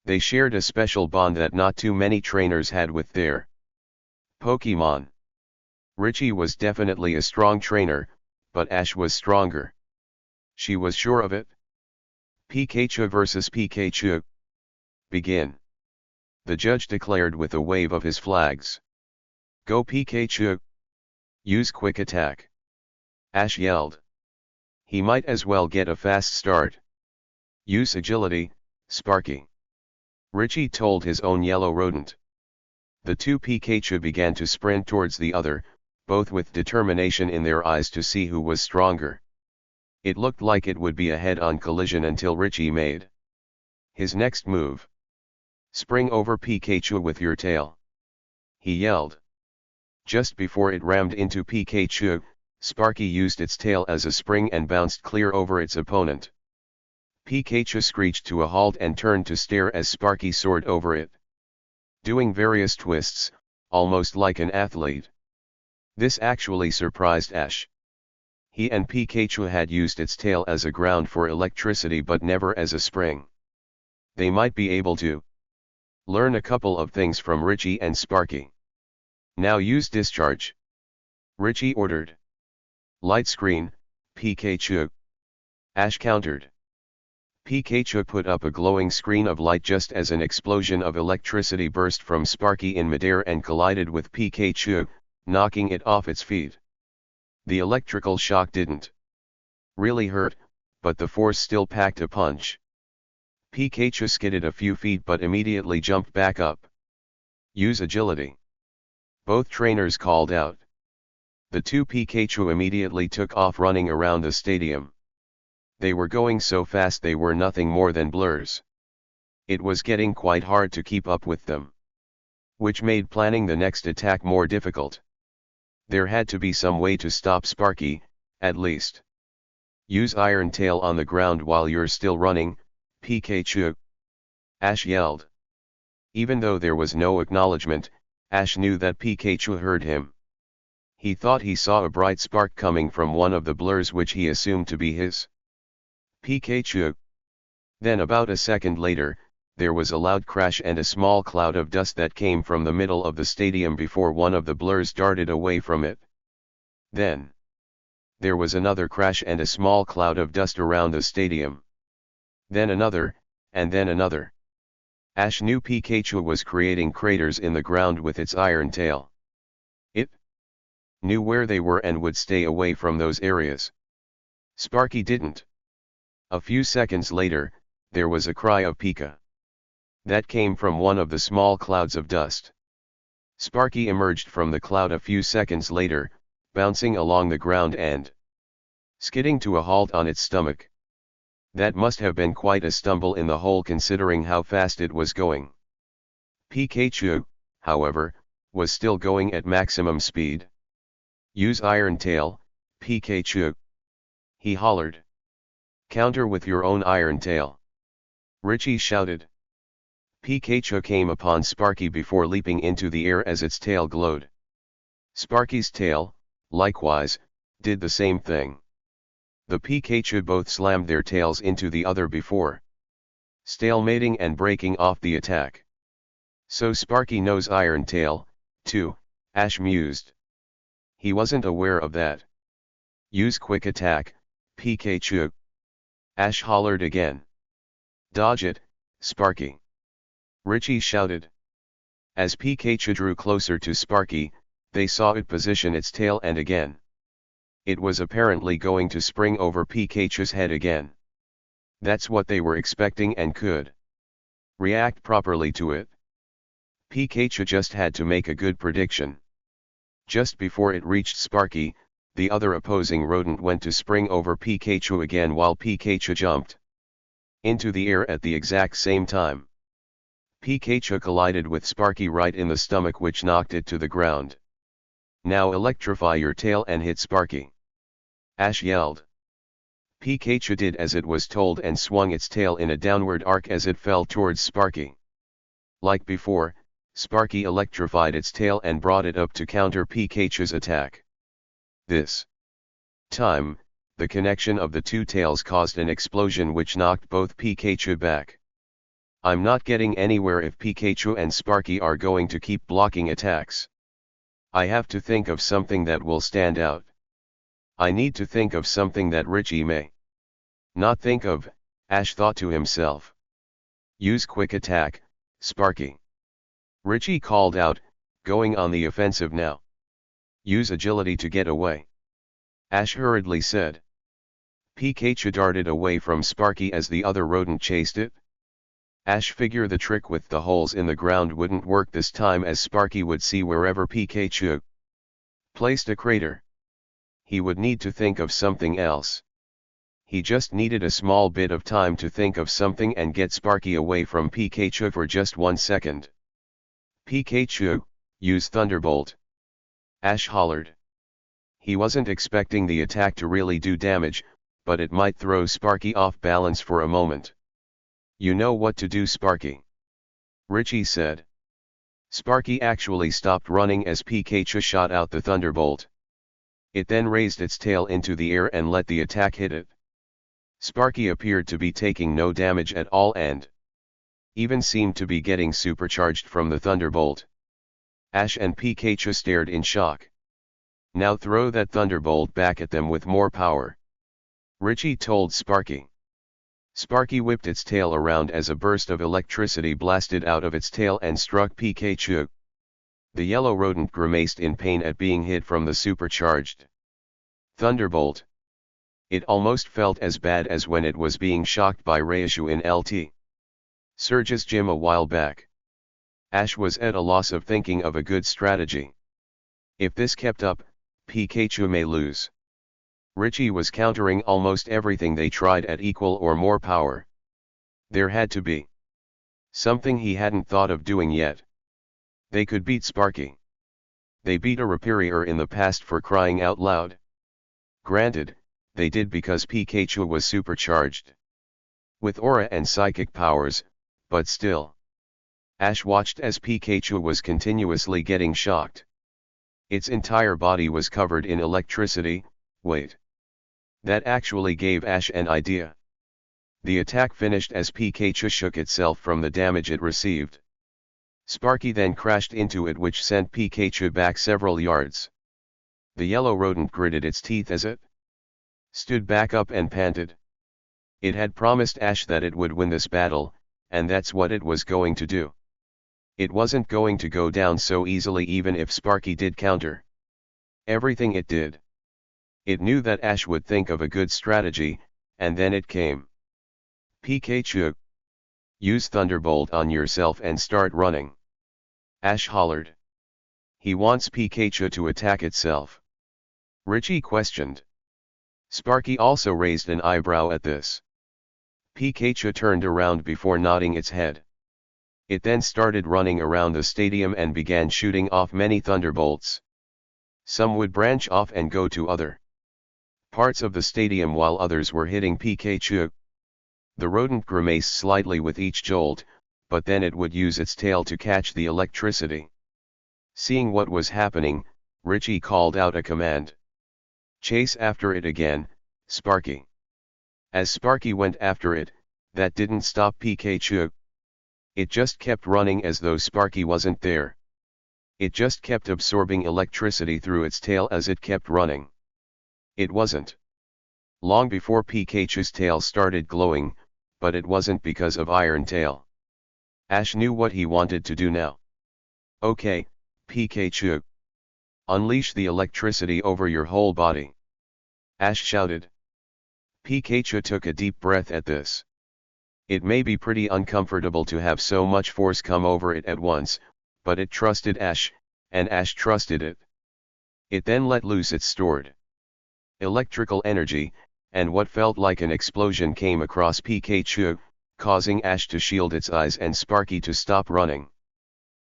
They shared a special bond that not too many trainers had with their Pokémon. Richie was definitely a strong trainer, but Ash was stronger. She was sure of it. Pikachu versus Pikachu. Begin. The judge declared with a wave of his flags. Go Pikachu. Use quick attack. Ash yelled. He might as well get a fast start. Use agility, Sparky. Richie told his own yellow rodent. The two Pikachu began to sprint towards the other, both with determination in their eyes to see who was stronger. It looked like it would be a head-on collision until Richie made his next move. "Spring over Pikachu with your tail," he yelled. Just before it rammed into Pikachu, Sparky used its tail as a spring and bounced clear over its opponent. Pikachu screeched to a halt and turned to stare as Sparky soared over it, doing various twists, almost like an athlete. This actually surprised Ash. He and Pikachu had used its tail as a ground for electricity but never as a spring. They might be able to learn a couple of things from Richie and Sparky. "Now use discharge," Richie ordered. "Light screen, Pikachu," Ash countered. Pikachu put up a glowing screen of light just as an explosion of electricity burst from Sparky in midair and collided with Pikachu, knocking it off its feet. The electrical shock didn't really hurt, but the force still packed a punch. Pikachu skidded a few feet but immediately jumped back up. "Use agility," both trainers called out. The two Pikachu immediately took off running around the stadium. They were going so fast they were nothing more than blurs. It was getting quite hard to keep up with them, which made planning the next attack more difficult. There had to be some way to stop Sparky, at least. "Use Iron Tail on the ground while you're still running, Pikachu," Ash yelled. Even though there was no acknowledgement, Ash knew that Pikachu heard him. He thought he saw a bright spark coming from one of the blurs which he assumed to be his Pikachu. Then about a second later, there was a loud crash and a small cloud of dust that came from the middle of the stadium before one of the blurs darted away from it. Then there was another crash and a small cloud of dust around the stadium. Then another, and then another. Ash knew Pikachu was creating craters in the ground with its iron tail. It knew where they were and would stay away from those areas. Sparky didn't. A few seconds later, there was a cry of Pika. That came from one of the small clouds of dust. Sparky emerged from the cloud a few seconds later, bouncing along the ground and skidding to a halt on its stomach. That must have been quite a stumble in the hole considering how fast it was going. Pikachu, however, was still going at maximum speed. "Use Iron Tail, Pikachu," he hollered. "Counter with your own Iron Tail," Richie shouted. Pikachu came upon Sparky before leaping into the air as its tail glowed. Sparky's tail, likewise, did the same thing. The Pikachu both slammed their tails into the other before stalemating and breaking off the attack. "So Sparky knows Iron Tail, too," Ash mused. He wasn't aware of that. "Use Quick Attack, Pikachu," Ash hollered again. "Dodge it, Sparky," Richie shouted. As Pikachu drew closer to Sparky, they saw it position its tail and again. It was apparently going to spring over Pikachu's head again. That's what they were expecting and could react properly to it. Pikachu just had to make a good prediction. Just before it reached Sparky, the other opposing rodent went to spring over Pikachu again while Pikachu jumped into the air at the exact same time. Pikachu collided with Sparky right in the stomach, which knocked it to the ground. "Now electrify your tail and hit Sparky," Ash yelled. Pikachu did as it was told and swung its tail in a downward arc as it fell towards Sparky. Like before, Sparky electrified its tail and brought it up to counter Pikachu's attack. This time, the connection of the two tails caused an explosion which knocked both Pikachu back. I'm not getting anywhere if Pikachu and Sparky are going to keep blocking attacks. I have to think of something that will stand out. I need to think of something that Richie may not think of, Ash thought to himself. "Use Quick Attack, Sparky," Richie called out, going on the offensive now. "Use Agility to get away," Ash hurriedly said. Pikachu darted away from Sparky as the other rodent chased it. Ash figure the trick with the holes in the ground wouldn't work this time, as Sparky would see wherever Pikachu placed a crater. He would need to think of something else. He just needed a small bit of time to think of something and get Sparky away from Pikachu for just 1 second. "Pikachu, use Thunderbolt!" Ash hollered. He wasn't expecting the attack to really do damage, but it might throw Sparky off balance for a moment. "You know what to do, Sparky," Richie said. Sparky actually stopped running as Pikachu shot out the Thunderbolt. It then raised its tail into the air and let the attack hit it. Sparky appeared to be taking no damage at all and even seemed to be getting supercharged from the Thunderbolt. Ash and Pikachu stared in shock. "Now throw that Thunderbolt back at them with more power," Richie told Sparky. Sparky whipped its tail around as a burst of electricity blasted out of its tail and struck Pikachu. The yellow rodent grimaced in pain at being hit from the supercharged Thunderbolt. It almost felt as bad as when it was being shocked by Raichu in LT Surge's gym a while back. Ash was at a loss of thinking of a good strategy. If this kept up, Pikachu may lose. Richie was countering almost everything they tried at equal or more power. There had to be something he hadn't thought of doing yet. They could beat Sparky. They beat a Rhyperior in the past, for crying out loud. Granted, they did because Pikachu was supercharged with aura and psychic powers, but still. Ash watched as Pikachu was continuously getting shocked. Its entire body was covered in electricity. Wait. That actually gave Ash an idea. The attack finished as Pikachu shook itself from the damage it received. Sparky then crashed into it, which sent Pikachu back several yards. The yellow rodent gritted its teeth as it stood back up and panted. It had promised Ash that it would win this battle, and that's what it was going to do. It wasn't going to go down so easily even if Sparky did counter everything it did. It knew that Ash would think of a good strategy, and then it came. "Pikachu, use Thunderbolt on yourself and start running," Ash hollered. "He wants Pikachu to attack itself?" Richie questioned. Sparky also raised an eyebrow at this. Pikachu turned around before nodding its head. It then started running around the stadium and began shooting off many Thunderbolts. Some would branch off and go to other parts of the stadium while others were hitting Pikachu. The rodent grimaced slightly with each jolt, but then it would use its tail to catch the electricity. Seeing what was happening, Richie called out a command. "Chase after it again, Sparky." As Sparky went after it, that didn't stop Pikachu. It just kept running as though Sparky wasn't there. It just kept absorbing electricity through its tail as it kept running. It wasn't long before Pikachu's tail started glowing, but it wasn't because of Iron Tail. Ash knew what he wanted to do now. "Okay, Pikachu. Unleash the electricity over your whole body," Ash shouted. Pikachu took a deep breath at this. It may be pretty uncomfortable to have so much force come over it at once, but it trusted Ash, and Ash trusted it. It then let loose its stored electrical energy, and what felt like an explosion came across Pikachu, causing Ash to shield its eyes and Sparky to stop running.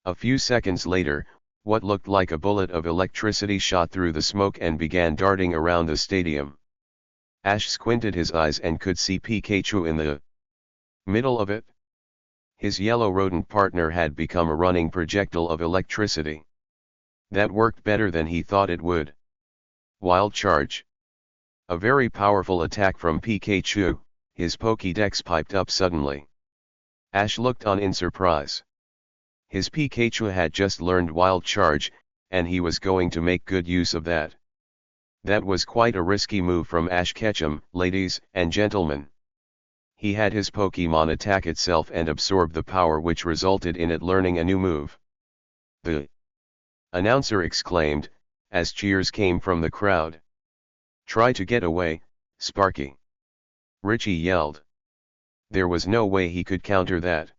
A few seconds later, what looked like a bullet of electricity shot through the smoke and began darting around the stadium. Ash squinted his eyes and could see Pikachu in the middle of it. His yellow rodent partner had become a running projectile of electricity. That worked better than he thought it would. Wild Charge. A very powerful attack from Pikachu, his Pokédex piped up suddenly. Ash looked on in surprise. His Pikachu had just learned Wild Charge, and he was going to make good use of that. That was quite a risky move from Ash Ketchum, ladies and gentlemen. He had his Pokémon attack itself and absorb the power, which resulted in it learning a new move. The announcer exclaimed, as cheers came from the crowd. "Try to get away, Sparky," Richie yelled. There was no way he could counter that.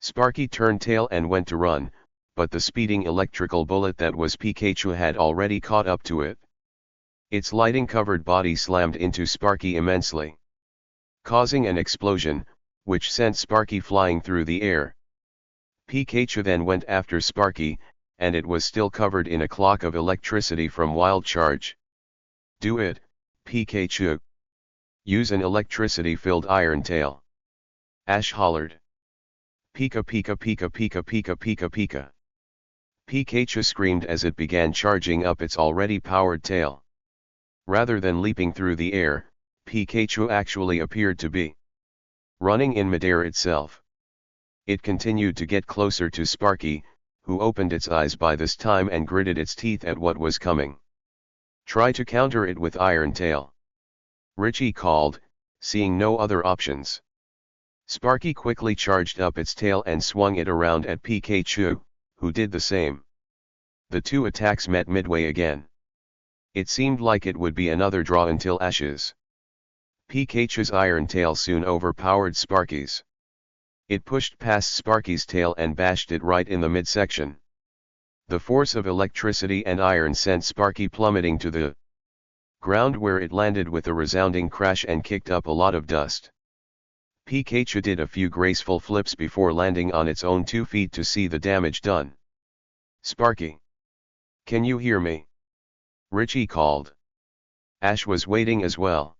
Sparky turned tail and went to run, but the speeding electrical bullet that was Pikachu had already caught up to it. Its lighting-covered body slammed into Sparky immensely, causing an explosion, which sent Sparky flying through the air. Pikachu then went after Sparky, and it was still covered in a cloak of electricity from Wild Charge. "Do it, Pikachu. Use an electricity-filled Iron Tail," Ash hollered. "Pika pika pika pika pika pika pika." Pikachu screamed as it began charging up its already powered tail. Rather than leaping through the air, Pikachu actually appeared to be running in midair itself. It continued to get closer to Sparky, who opened its eyes by this time and gritted its teeth at what was coming. "Try to counter it with Iron Tail," Richie called, seeing no other options. Sparky quickly charged up its tail and swung it around at Pikachu, who did the same. The two attacks met midway again. It seemed like it would be another draw until Ash's. Pikachu's Iron Tail soon overpowered Sparky's. It pushed past Sparky's tail and bashed it right in the midsection. The force of electricity and iron sent Sparky plummeting to the ground, where it landed with a resounding crash and kicked up a lot of dust. Pikachu did a few graceful flips before landing on its own 2 feet to see the damage done. "Sparky, can you hear me?" Richie called. Ash was waiting as well.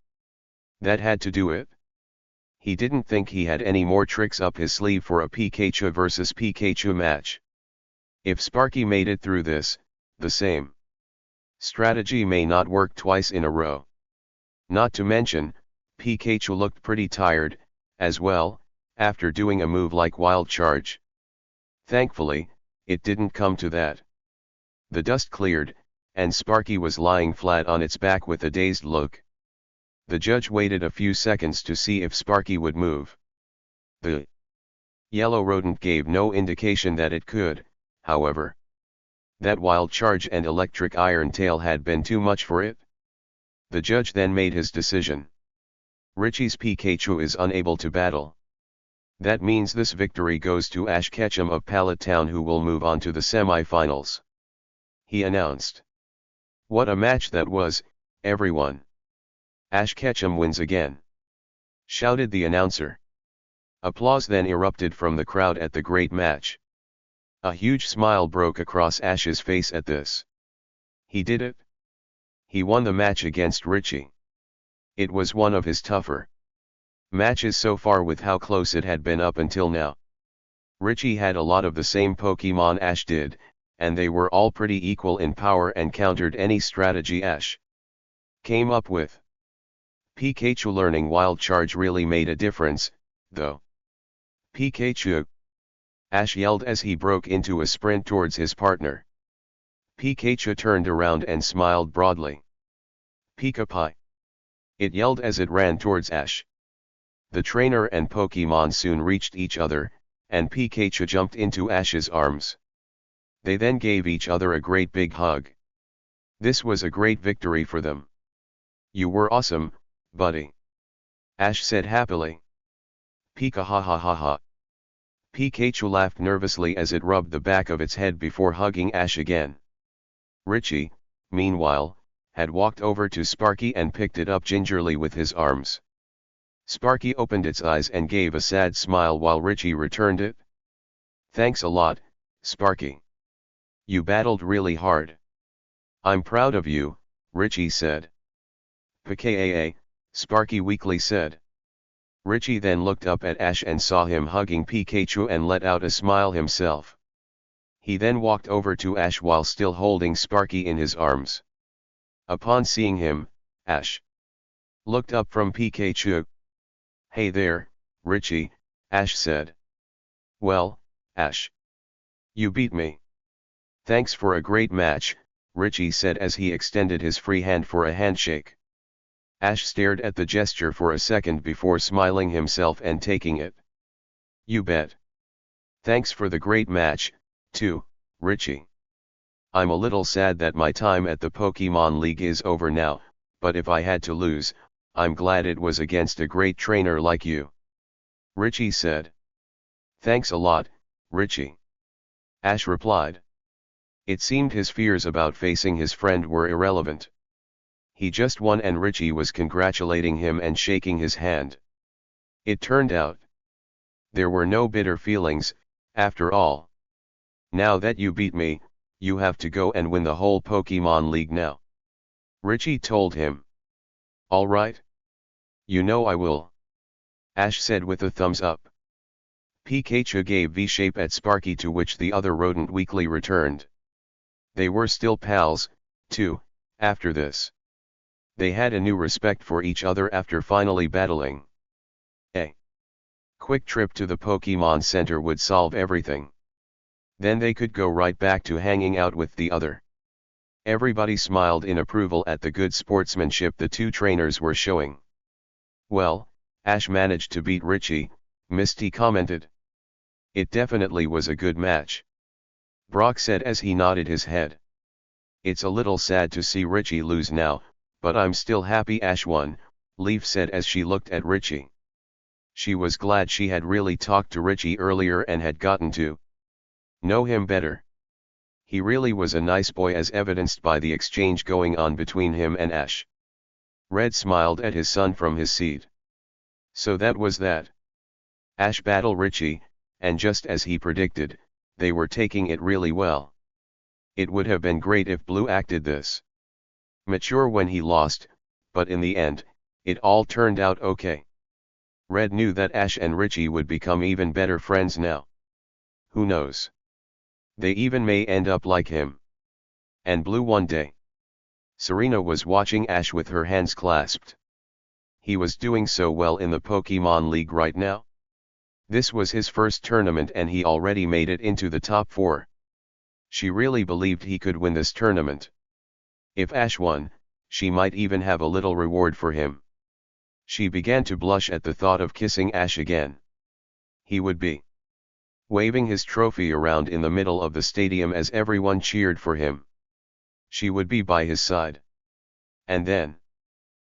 That had to do it. He didn't think he had any more tricks up his sleeve for a Pikachu versus Pikachu match. If Sparky made it through this, the same strategy may not work twice in a row. Not to mention, Pikachu looked pretty tired, as well, after doing a move like Wild Charge. Thankfully, it didn't come to that. The dust cleared, and Sparky was lying flat on its back with a dazed look. The judge waited a few seconds to see if Sparky would move. The yellow rodent gave no indication that it could, however. That Wild Charge and electric Iron Tail had been too much for it. The judge then made his decision. Richie's Pikachu is unable to battle. That means this victory goes to Ash Ketchum of Pallet Town, who will move on to the semi-finals, he announced. "What a match that was, everyone. Ash Ketchum wins again," shouted the announcer. Applause then erupted from the crowd at the great match. A huge smile broke across Ash's face at this. He did it. He won the match against Richie. It was one of his tougher matches so far, with how close it had been up until now. Richie had a lot of the same Pokemon Ash did, and they were all pretty equal in power and countered any strategy Ash came up with. Pikachu learning Wild Charge really made a difference, though. "Pikachu!" Ash yelled as he broke into a sprint towards his partner. Pikachu turned around and smiled broadly. "Pika-Pie!" it yelled as it ran towards Ash. The trainer and Pokemon soon reached each other, and Pikachu jumped into Ash's arms. They then gave each other a great big hug. This was a great victory for them. "You were awesome, buddy," Ash said happily. "Pika ha ha ha ha." Pikachu laughed nervously as it rubbed the back of its head before hugging Ash again. Richie, meanwhile, had walked over to Sparky and picked it up gingerly with his arms. Sparky opened its eyes and gave a sad smile while Richie returned it. "Thanks a lot, Sparky. You battled really hard." "I'm proud of you," Richie said. "Pkaa," Sparky weakly said. Richie then looked up at Ash and saw him hugging Pikachu and let out a smile himself. He then walked over to Ash while still holding Sparky in his arms. Upon seeing him, Ash looked up from Pikachu. "Hey there, Richie," Ash said. "Well, Ash, you beat me." "Thanks for a great match," Richie said as he extended his free hand for a handshake. Ash stared at the gesture for a second before smiling himself and taking it. "You bet. Thanks for the great match, too, Richie. I'm a little sad that my time at the Pokemon League is over now, but if I had to lose, I'm glad it was against a great trainer like you," Richie said. Thanks a lot, Richie. Ash replied. It seemed his fears about facing his friend were irrelevant. He just won and Richie was congratulating him and shaking his hand. It turned out there were no bitter feelings, after all. Now that you beat me, you have to go and win the whole Pokemon League now. Richie told him. All right. You know I will. Ash said with a thumbs up. Pikachu gave V-shape at Sparky, to which the other rodent weakly returned. They were still pals, too, after this. They had a new respect for each other after finally battling. A quick trip to the Pokemon Center would solve everything. Then they could go right back to hanging out with the other. Everybody smiled in approval at the good sportsmanship the two trainers were showing. Well, Ash managed to beat Richie, Misty commented. It definitely was a good match. Brock said as he nodded his head. It's a little sad to see Richie lose now, but I'm still happy Ash won, Leaf said as she looked at Richie. She was glad she had really talked to Richie earlier and had gotten to know him better. He really was a nice boy, as evidenced by the exchange going on between him and Ash. Red smiled at his son from his seat. So that was that. Ash battled Richie, and just as he predicted, they were taking it really well. It would have been great if Blue acted this mature when he lost, but in the end, it all turned out okay. Red knew that Ash and Richie would become even better friends now. Who knows? They even may end up like him. And Blue one day. Serena was watching Ash with her hands clasped. He was doing so well in the Pokemon League right now. This was his first tournament and he already made it into the top 4. She really believed he could win this tournament. If Ash won, she might even have a little reward for him. She began to blush at the thought of kissing Ash again. He would be waving his trophy around in the middle of the stadium as everyone cheered for him. She would be by his side. And then,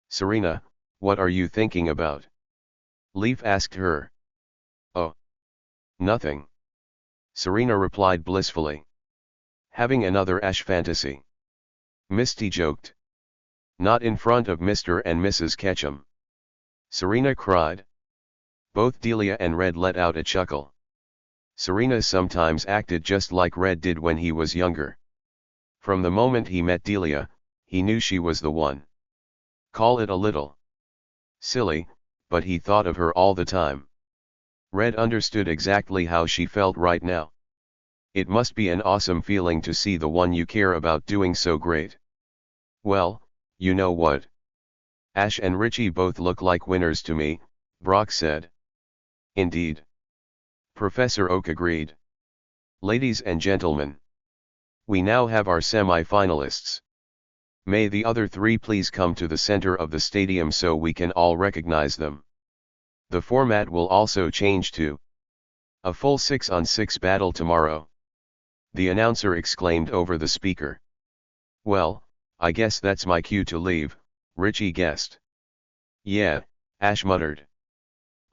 Serena, what are you thinking about? Leaf asked her. Oh. Nothing. Serena replied blissfully. Having another Ash fantasy. Misty joked. Not in front of Mr. and Mrs. Ketchum. Serena cried. Both Delia and Red let out a chuckle. Serena sometimes acted just like Red did when he was younger. From the moment he met Delia, he knew she was the one. Call it a little silly, but he thought of her all the time. Red understood exactly how she felt right now. It must be an awesome feeling to see the one you care about doing so great. Well, you know what? Ash and Richie both look like winners to me, Brock said. Indeed. Professor Oak agreed. Ladies and gentlemen, we now have our semi-finalists. May the other 3 please come to the center of the stadium so we can all recognize them. The format will also change to a full 6-on-6 battle tomorrow. The announcer exclaimed over the speaker. Well, I guess that's my cue to leave, Richie guessed. Yeah, Ash muttered.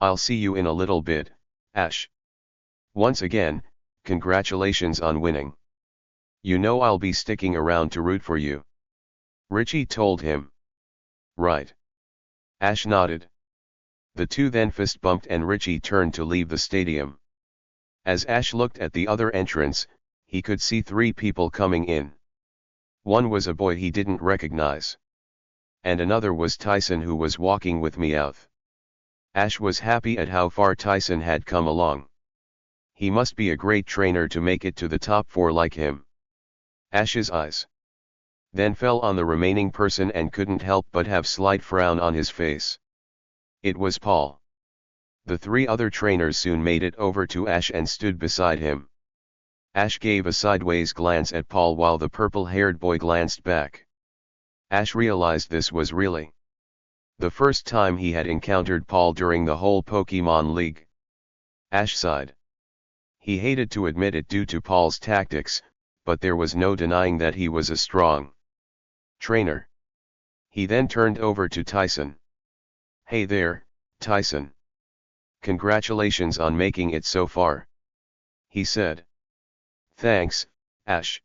I'll see you in a little bit, Ash. Once again, congratulations on winning. You know I'll be sticking around to root for you. Richie told him. Right. Ash nodded. The two then fist bumped and Richie turned to leave the stadium. As Ash looked at the other entrance, he could see 3 people coming in. One was a boy he didn't recognize. And another was Tyson, who was walking with Meowth. Ash was happy at how far Tyson had come along. He must be a great trainer to make it to the top 4 like him. Ash's eyes then fell on the remaining person and couldn't help but have slight frown on his face. It was Paul. The 3 other trainers soon made it over to Ash and stood beside him. Ash gave a sideways glance at Paul while the purple-haired boy glanced back. Ash realized this was really the first time he had encountered Paul during the whole Pokemon League. Ash sighed. He hated to admit it due to Paul's tactics, but there was no denying that he was a strong trainer. He then turned over to Tyson. Hey there, Tyson. "Congratulations on making it so far," he said. "Thanks, Ash.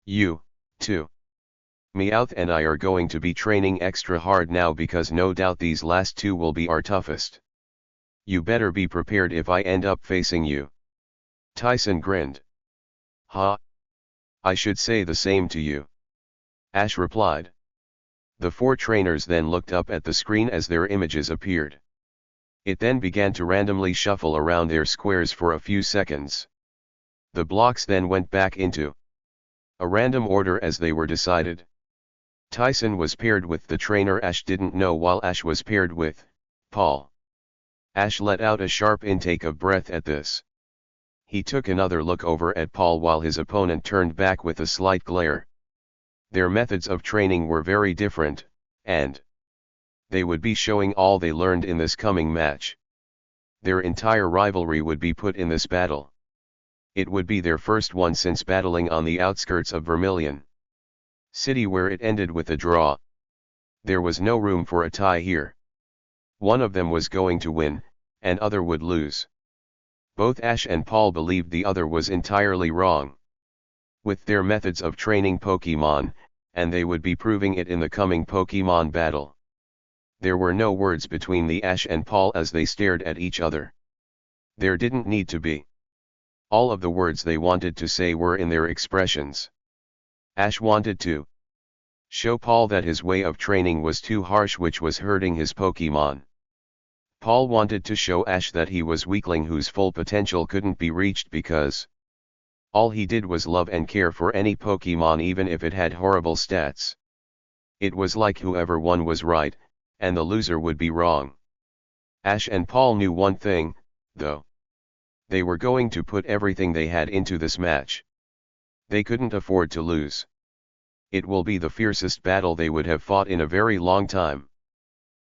You, too. Meowth and I are going to be training extra hard now because no doubt these last two will be our toughest. You better be prepared if I end up facing you." Tyson grinned. "Ha. I should say the same to you," Ash replied. The four trainers then looked up at the screen as their images appeared. It then began to randomly shuffle around their squares for a few seconds. The blocks then went back into a random order as they were decided. Tyson was paired with the trainer Ash didn't know, while Ash was paired with Paul. Ash let out a sharp intake of breath at this. He took another look over at Paul while his opponent turned back with a slight glare. Their methods of training were very different, and they would be showing all they learned in this coming match. Their entire rivalry would be put in this battle. It would be their first one since battling on the outskirts of Vermilion City, where it ended with a draw. There was no room for a tie here. One of them was going to win, and other would lose. Both Ash and Paul believed the other was entirely wrong. With their methods of training Pokemon, and they would be proving it in the coming Pokemon battle. There were no words between the Ash and Paul as they stared at each other. There didn't need to be. All of the words they wanted to say were in their expressions. Ash wanted to show Paul that his way of training was too harsh, which was hurting his Pokemon. Paul wanted to show Ash that he was weakling whose full potential couldn't be reached because all he did was love and care for any Pokemon, even if it had horrible stats. It was like whoever won was right, and the loser would be wrong. Ash and Paul knew one thing, though. They were going to put everything they had into this match. They couldn't afford to lose. It will be the fiercest battle they would have fought in a very long time.